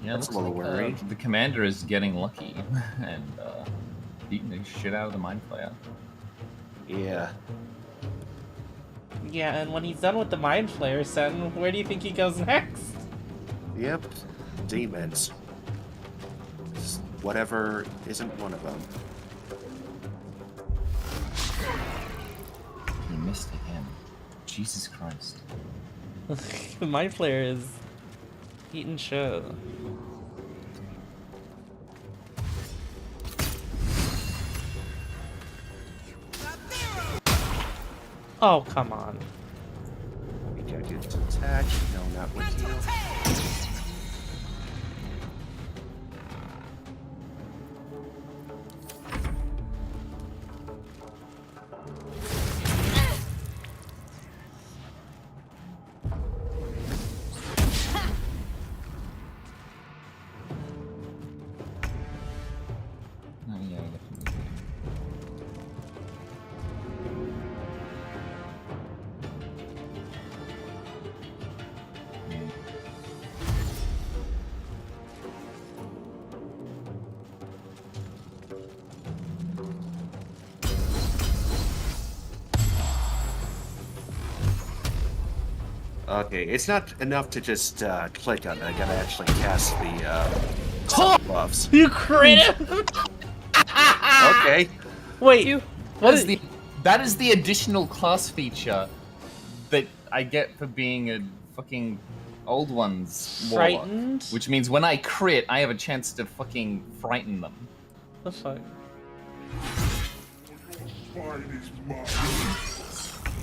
Yeah, That's looks a little like worried. the commander is getting lucky and beating the shit out of the mind flayer. Yeah. Yeah, and when he's done with the Mind Flayer, Sen, where do you think he goes next? Yep. Demons. Whatever isn't one of them. He missed again. Jesus Christ. The Mind Flayer is eating shit. Oh, come on. Rejected to attack. No, not with you. Oh, yeah, definitely. Okay, it's not enough to just click on it. I gotta actually cast the buffs. You crit him! Okay. Wait, That is the additional class feature that I get for being a fucking old one's warlock. Frightened? Which means when I crit, I have a chance to fucking frighten them. The fuck?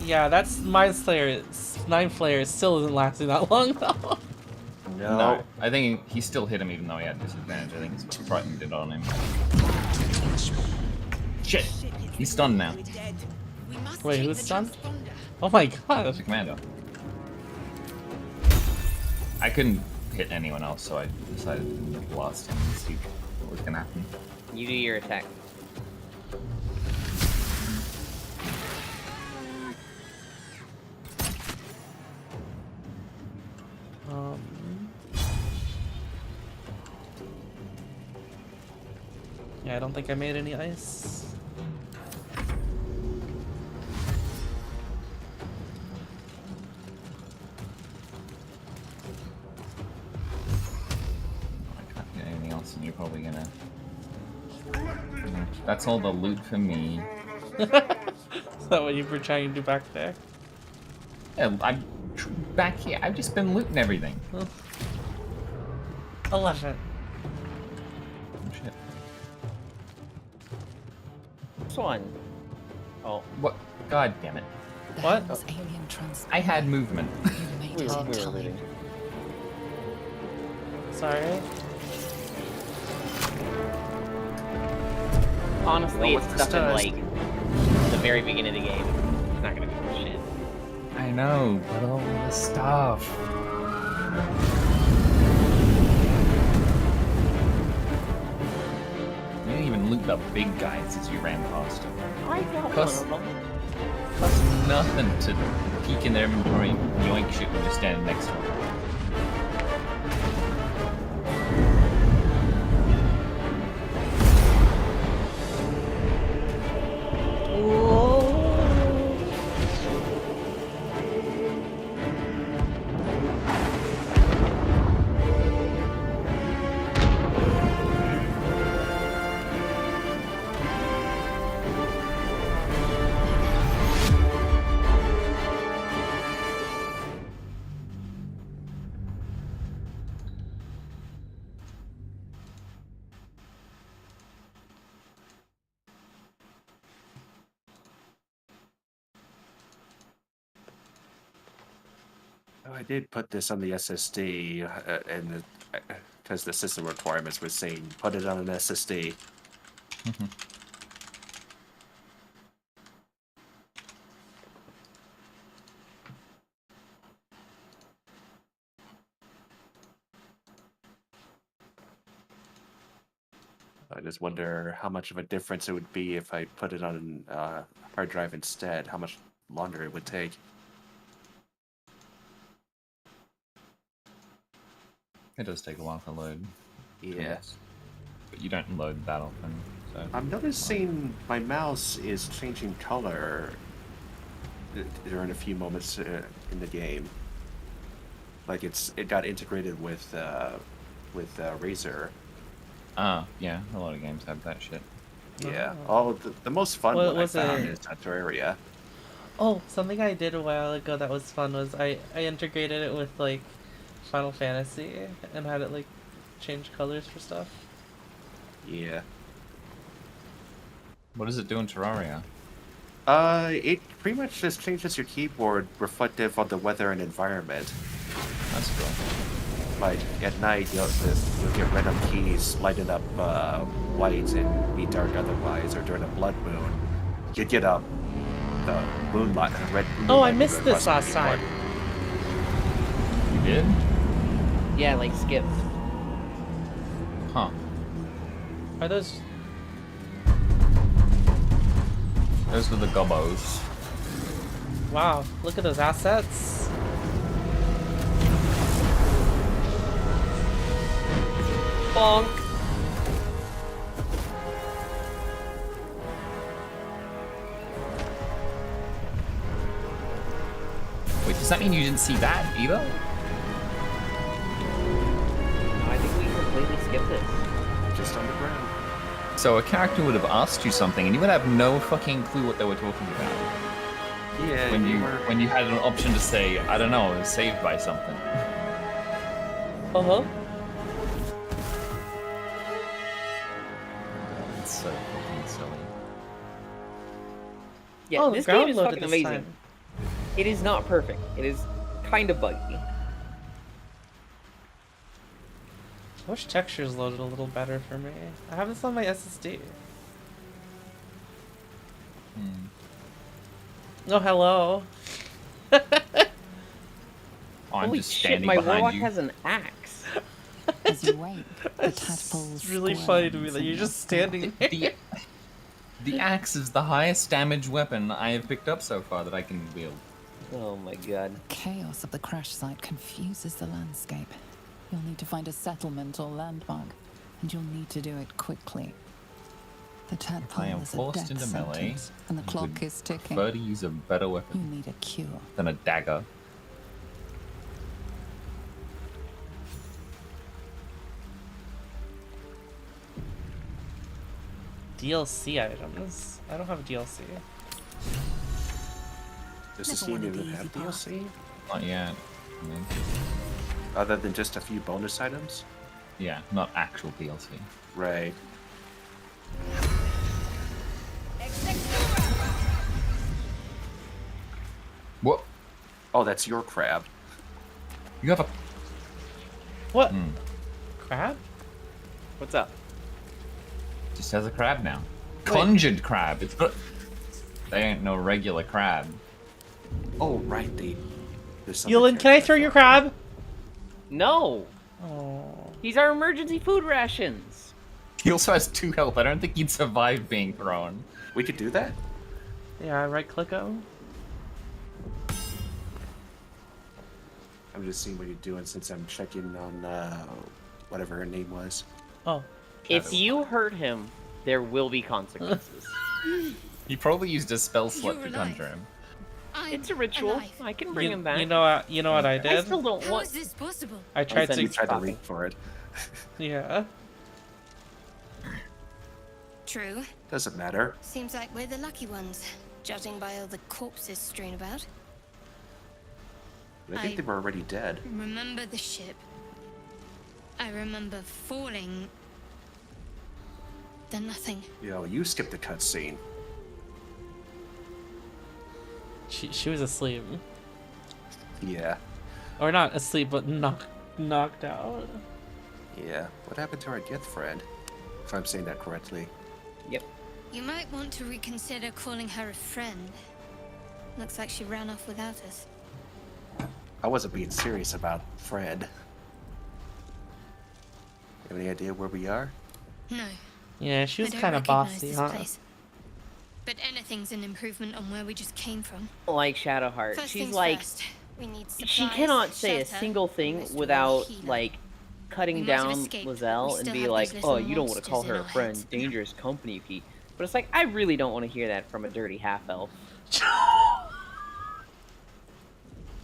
Yeah, that's Mind Flayer. Mind Flayer still isn't lasting that long though. No. I think he still hit him even though he had disadvantage. I think his frightened did on him. Shit! He's stunned now. Wait, who's stunned? Oh my god. That's the commander. I couldn't hit anyone else, so I decided to blast him and see what was gonna happen. You do your attack. Yeah, I don't think I made any ice. I can't get anything else, and you're probably gonna That's all the loot for me. Is that what you were trying to do back there? Yeah, I'm back here. I've just been looting everything. 11. Oh, shit. This one. Oh. What? God damn it. What? Alien transport. I had movement. You made it in time. Reading. Sorry. Honestly, Well, it's what's stuff the in status? like the very beginning of the game. It's not gonna be shit. I know, but all the stuff. You didn't even loot the big guys as you ran past them. I got Plus- one of them. Costs nothing to peek in their inventory and yoink shit when you're standing next to them. Oh, I did put this on the SSD, and because the system requirements were saying put it on an SSD. I just wonder how much of a difference it would be if I put it on a hard drive instead. How much longer it would take. It does take a while to load. Yeah. Yes. But you don't load that often, so... I'm noticing my mouse is changing color during a few moments in the game. Like it got integrated with Razer. Ah, yeah, a lot of games have that shit. Yeah. Oh, the most fun What one I was found it? is Terraria. Oh, something I did a while ago that was fun was I integrated it with like Final Fantasy and had it like change colors for stuff. Yeah. What does it do in Terraria? It pretty much just changes your keyboard reflective of the weather and environment. That's cool. Like at night, you'll get random keys lighting up white and be dark otherwise, or during a blood moon, you get the moonlight, red. Oh, I moonlight missed this across last the time. keyboard. You did? Yeah, like skips. Huh. Are those? Those were the gobbos. Wow, look at those assets. Bonk. Wait, does that mean you didn't see that either? I think we completely skipped this. Just on the ground. So a character would have asked you something and you would have no fucking clue what they were talking about. Yeah. When you had an option to say, I don't know, I was saved by something. Uh-huh. It's so fucking silly. Yeah, Oh, this ground game is loaded fucking this amazing. time. It is not perfect. It is kind of buggy. I wish textures loaded a little better for me. I have this on my SSD. Oh, hello. Oh, I'm Holy just shit, standing my behind warlock you. has an axe. As you wake, the tadpoles. It's really funny to me that you're just standing there. The axe is the highest damage weapon I have picked up so far that I can wield. Oh my god. Chaos of the crash site confuses the landscape. You'll need to find a settlement or landmark, and you'll need to do it quickly. The tadpole I am is a forced death into melee, sentence, and the I clock would is ticking. prefer to use a better You weapon need a cure. than a dagger. DLC items. I don't have a DLC. Does this game even have DLC? Not yet. I mean, Other than just a few bonus items? yeah, not actual DLC. Right. What? Oh, that's your crab. You have a... What? Crab? What's up? Just has a crab now. Conjured crab. It's not... They ain't no regular crab. Oh, right. There's some Yulin, can I throw your crab? No! Oh. He's our emergency food rations. He also has 2 health. I don't think he'd survive being thrown. We could do that? Yeah, right click on. I'm just seeing what you're doing since I'm checking on whatever her name was. Oh. If you hurt him, there will be consequences. He probably used a spell slot You're to alive. conjure him. It's a ritual. I can bring him back. You know what I did? I still don't How want. is this possible? I tried You to. tried to link for it. Yeah. True. Doesn't matter. Seems like we're the lucky ones, judging by all the corpses strewn about. I think they were already dead. Remember the ship. I remember falling. Then nothing. Yo, you skipped the cutscene. She was asleep. Yeah. Or not asleep, but knocked out. Yeah. What happened to our Gith friend? If I'm saying that correctly. Yep. You might want to reconsider calling her a friend. Looks like she ran off without us. I wasn't being serious about Fred. Have any idea where we are? No. Yeah, she was I don't kind of recognize bossy, this huh? place. But anything's an improvement on where we just came from. Like Shadowheart. First She's things like, first. We need she supplies, cannot say a shelter, single thing restore without healer. like cutting We might have down escaped, but we Lizelle and still be have like, these oh, little you don't want to call monsters her in a our friend, heads." dangerous company, Pete. But it's like, I really don't want to hear that from a dirty half elf.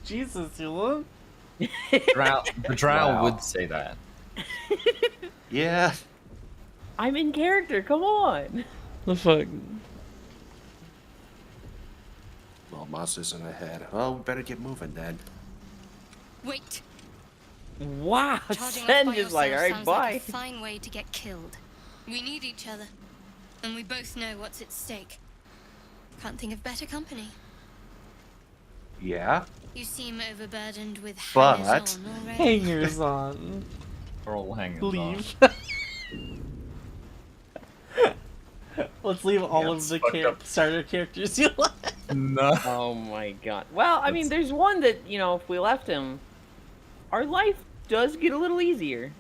Jesus, Yula. The drow Wow. would say that. Yeah. I'm in character. Come on. The fuck. Well, monsters in the head. Well, we better get moving then. Wait. Wow. Charging off Sen by is like, all yourself right, sounds bye. like a fine way to get killed. We need each other, and we both know what's at stake. Can't think of better company. Yeah. You seem overburdened with But- hangers on already. Hangers on. We're all hanging Leave. Let's leave all Yeah, of it's the fucked up. starter characters you like. No. Oh my god. Well, I mean, there's one that, you know, if we left him, our life does get a little easier.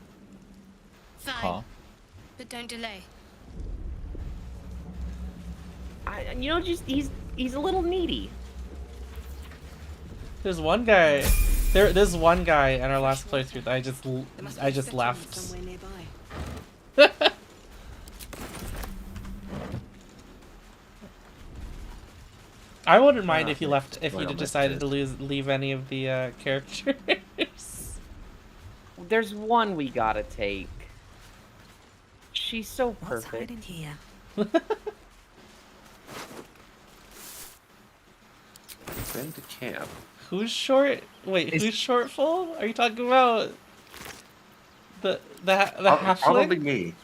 Fine, Huh? but don't delay. You know, just he's a little needy. There's one guy. There's one guy in our last playthrough that I just left. Somewhere nearby. I wouldn't mind if you Okay. left if Well, you that's decided to good. leave any of the characters. There's one we gotta take. She's so What's perfect. hiding here? Been to camp. Who's short? Wait, who's shortful? Are you talking about the halfling? Probably me.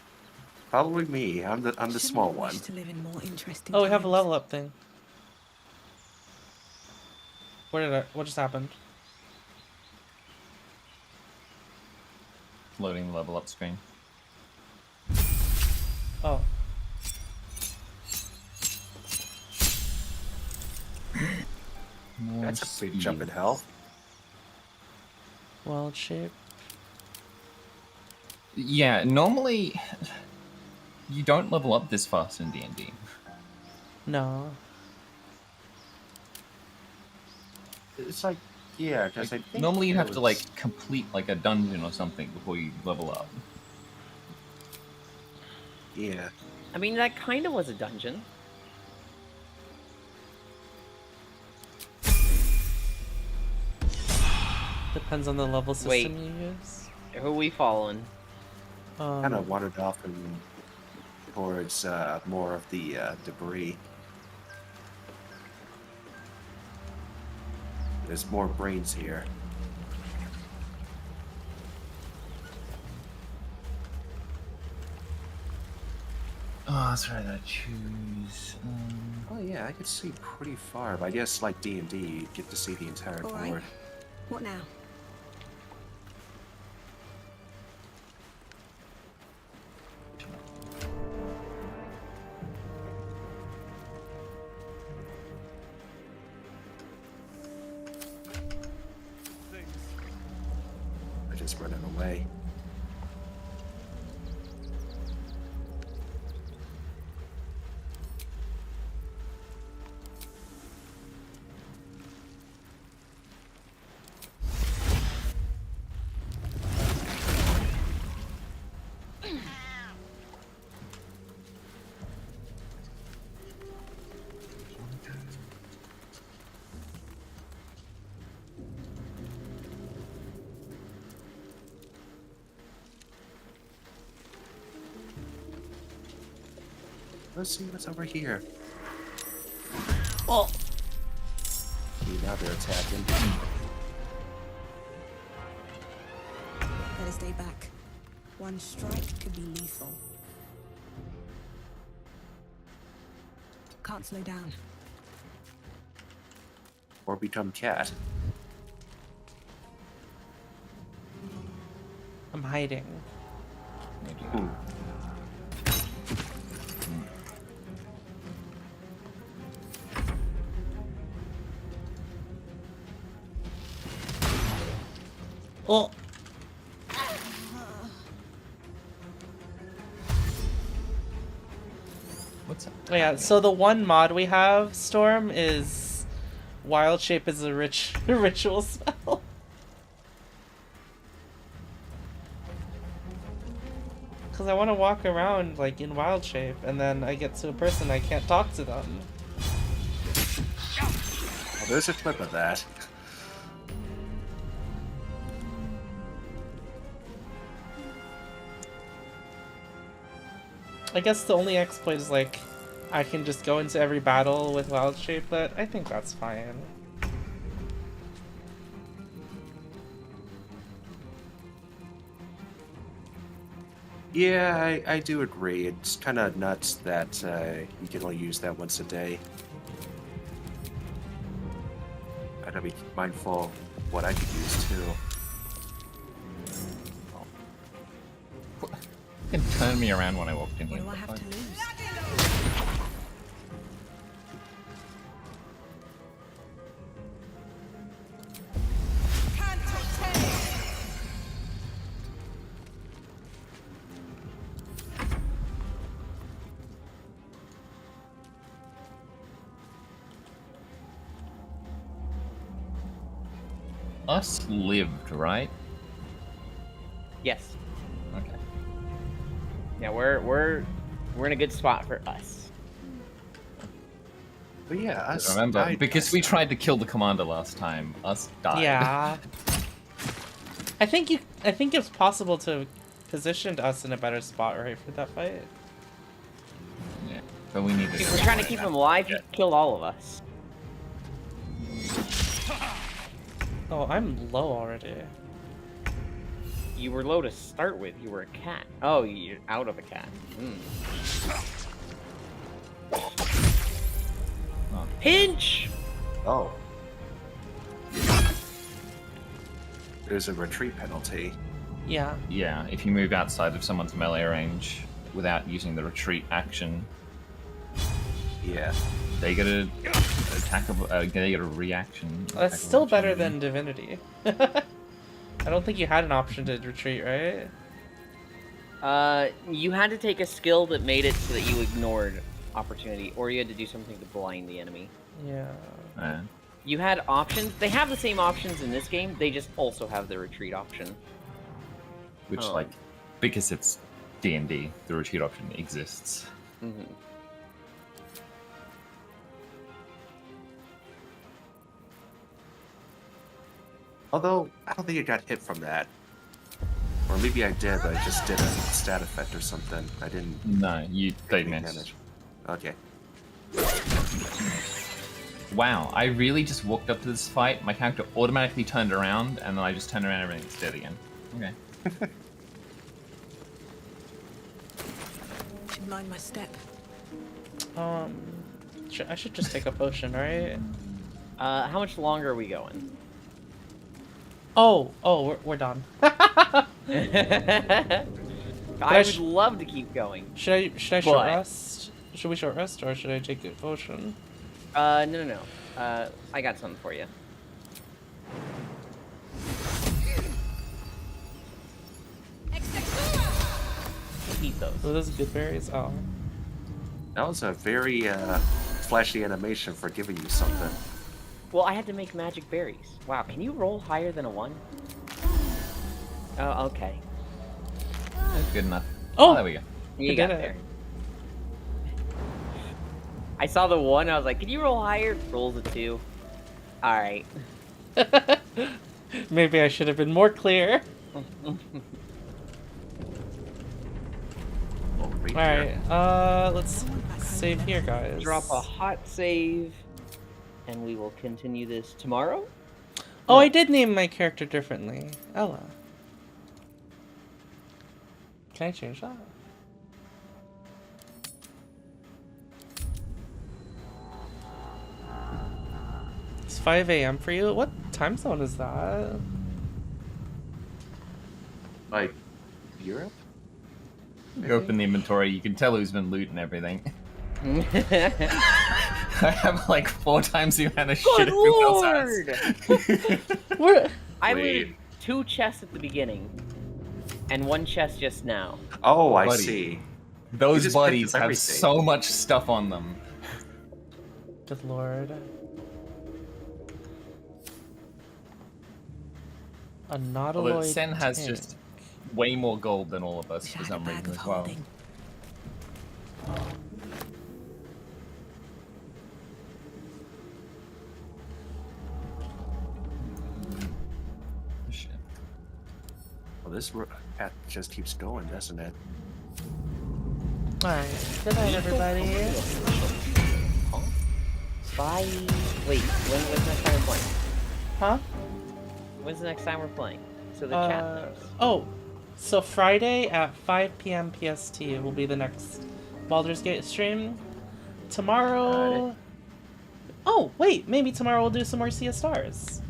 Probably me. I'm the small Shouldn't we one. wish to live in more interesting Oh, we have a times? level up thing. What just happened? Loading the level up screen. Oh. More That's a big speed. jump in health. Wild shape. Yeah, normally you don't level up this fast in D&D. No. It's like, yeah, because I think Normally you'd it have to was- like complete like a dungeon or something before you level up. Yeah. I mean, that kind of was a dungeon. Depends on the level system Wait. you use. Who are we following? Kind of wandered off and towards more of the debris. There's more brains here. Oh, that's right. I choose. Oh yeah, I could see pretty far, but I guess like D&D, you get to see the entire All right. board. What now? I just running away. Let's see what's over here. Oh, See, now they're attacking. Better stay back. One strike could be lethal. Can't slow down. Or become cat. I'm hiding. Hmm. Oh, What's up? yeah. So the one mod we have, Storm, is Wild Shape is a ritual spell. Because I want to walk around like in Wild Shape, and then I get to a person, I can't talk to them. Well, there's a clip of that. I guess the only exploit is like I can just go into every battle with Wild Shape, but I think that's fine. Yeah, I do agree. It's kind of nuts that you can only use that once a day. I gotta be mindful of what I could use too. You can turn me around when I walked in What here. do I have to lose? Us lived, right? Yes. Okay. Yeah, we're in a good spot for us. But yeah, us Remember, died because last we time. tried to kill the commander last time, us died. Yeah. I think it's possible to position us in a better spot, right, for that fight. Yeah, but we need to. If we're trying to keep him alive, he killed all of us. Oh, I'm low already. You were low to start with. You were a cat. Oh, you're out of a cat. Oh. Pinch! Oh. There's a retreat penalty. Yeah. Yeah, if you move outside of someone's melee range without using the retreat action, Yeah. they get a attackable. They get a reaction. That's attackable still better opportunity. than Divinity. I don't think you had an option to retreat, right? You had to take a skill that made it so that you ignored opportunity, or you had to do something to blind the enemy. Yeah. You had options. They have the same options in this game. They just also have the retreat option. Which, Oh. like, because it's D&D, the retreat option exists. Mm-hmm. Although, I don't think it got hit from that. Or maybe I did, but I just did a stat effect or something. I didn't. No, you take don't any miss. damage. Okay. Wow, I really just walked up to this fight, my character automatically turned around, and then I just turned around and everything's dead again. Okay. Should mind my step. I should just take a potion, right? How much longer are we going? We're done. I would love to keep going. Should I short rest? Should we short rest or should I take a potion? No. I got something for you. Eat those. Oh, those good berries. Oh. That was a very flashy animation for giving you something. Well, I had to make magic berries. Wow, can you roll higher than a 1? Oh, okay. That's good enough. Oh, there we go. You got there. I saw the 1, I was like, can you roll higher? Rolls a 2. Alright. Maybe I should have been more clear. Alright, let's save here, guys. Drop a hot save, and we will continue this tomorrow. Oh, I did name my character differently. Ella. Can I change that? It's 5 a.m. for you? What time zone is that? Like, Europe? You open the inventory, you can tell who's been looting everything. I have like 4 times the amount of shit everyone else has. I looted 2 chests at the beginning, and 1 chest just now. Oh, I Buddy, see. Those buddies have so much stuff on them. Good lord. A Although nautiloid Sen has tank. just way more gold than all of us for some reason as well. Shit. Well, this path just keeps going, doesn't it? Alright, good night, everybody. Bye. Wait, when's the next time we're playing? Huh? When's the next time we're playing? So the chat knows. Oh, so Friday at 5 p.m. PST will be the next Baldur's Gate stream. Tomorrow... Oh, wait, maybe tomorrow we'll do some more Sea of Stars.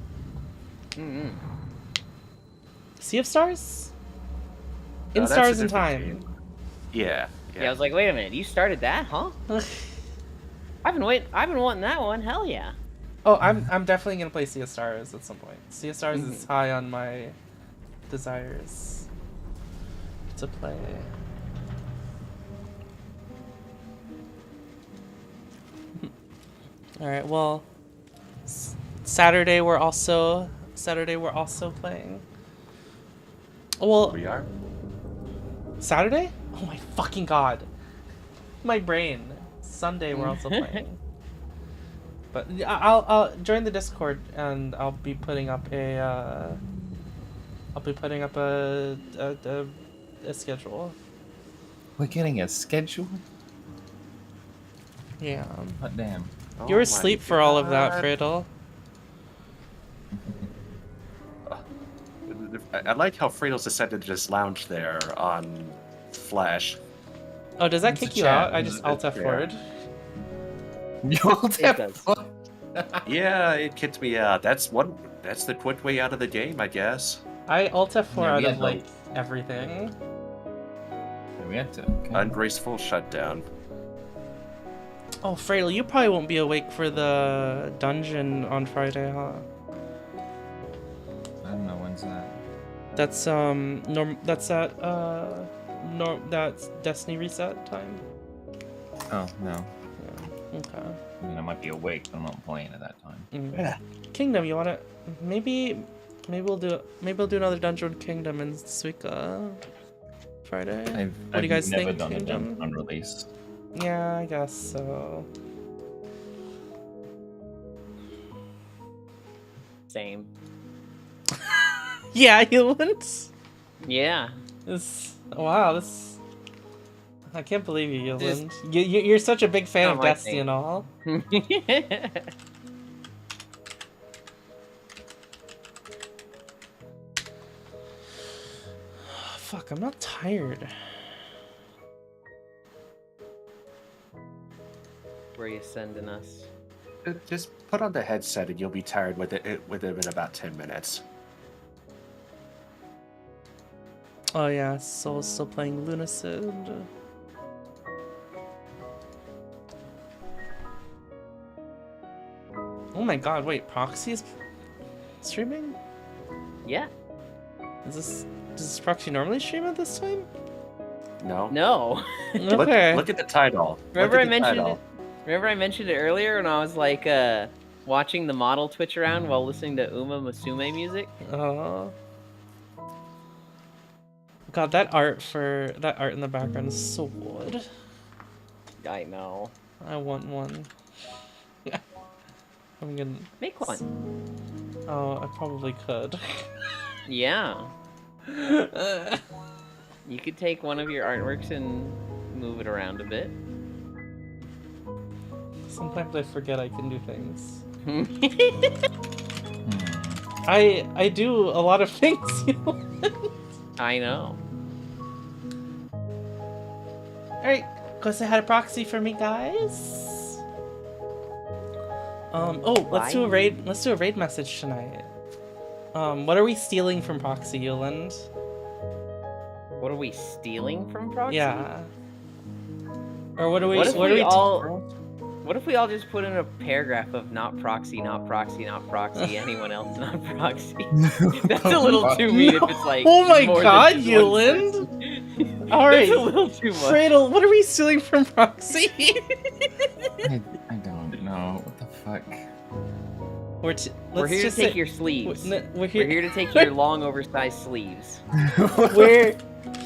Sea of Stars? In that's a Stars in different Time. game. Yeah. Yeah, I was like, wait a minute, you started that, huh? I've been wanting that one. Hell yeah. Oh, I'm definitely gonna play Sea of Stars at some point. Sea of Stars is high on my desires to play. All right. Well, Saturday we're also playing. Well, We are. Saturday? Oh my fucking god. My brain. Sunday we're also playing. But I'll join the Discord and I'll be putting up a schedule. We're getting a schedule? Yeah. Hot damn. You were asleep for all of that, Friddle. I like how Fredo's decided to just lounge there on Flash. Oh, does that kick you out? I just Alt F4'd. You Alt F4'd? Yeah, it kicked me out. That's the quick way out of the game, I guess. I Alt F4 out we of had, like everything. We had to. Okay. Ungraceful shutdown. Oh, Frail, you probably won't be awake for the dungeon on Friday, huh? I don't know, when's that? That's that's Destiny reset time. Oh, no. Yeah. Okay. I mean, I might be awake, but I'm not playing at that time. Yeah. Kingdom, you wanna maybe we'll do another dungeon with Kingdom in Suika Friday. What do you guys never think, done Kingdom? it on release. Yeah, I guess so. Same. Yeah, you wouldn't. Yeah. Wow, this. I can't believe you, Yulin. You're such a big fan Not of my Destiny thing. and all. Fuck, I'm not tired. Where are you sending us? Just put on the headset and you'll be tired with it in about 10 minutes. Oh yeah, Soul's still playing Lunacid. Oh my god, wait, Proxy is streaming? Yeah. Does Proxy normally stream at this time? No. No. Okay. Look at the title. Remember Look I at the mentioned title. it? Remember I mentioned it earlier when I was like watching the model twitch around while listening to Uma Musume music? Oh. God, that art in the background is so good. I know. I want one. I'm gonna make one. Oh, I probably could. Yeah. You could take one of your artworks and move it around a bit. Sometimes I forget I can do things. I do a lot of things. I know. Alright, go say hi to Proxy for me, guys. Oh, let's do a raid. Let's do a raid message tonight. What are we stealing from Proxy, Yoland? What are we stealing from Proxy? Yeah. Or what are we? What if What are we? What if we all just put in a paragraph of not Proxy, not Proxy, not Proxy, anyone else not Proxy? That's a little too mean if it's like. Oh my more than god, just one Yoland! person. Alright. That's a little too much. Fredo, what are we stealing from Proxy? I don't know. What the fuck? We're here to just take say- your sleeves. we're here to take your long, oversized sleeves. We're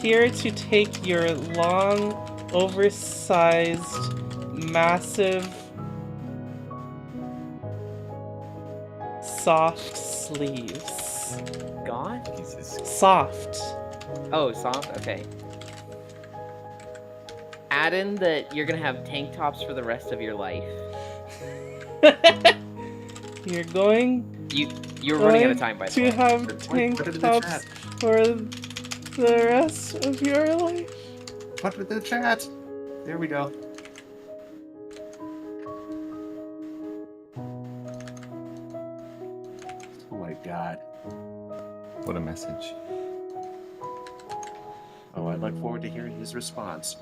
here to take your long, oversized, massive, soft sleeves. God? Soft. Oh, soft? Okay. Add in that you're gonna have tank tops for the rest of your life. You're going. You're running out of time, by the way. To have tank put it in the tops chat. for the rest of your life. Put it in the chat. There we go. Oh my god. What a message. Oh, I look forward to hearing his response.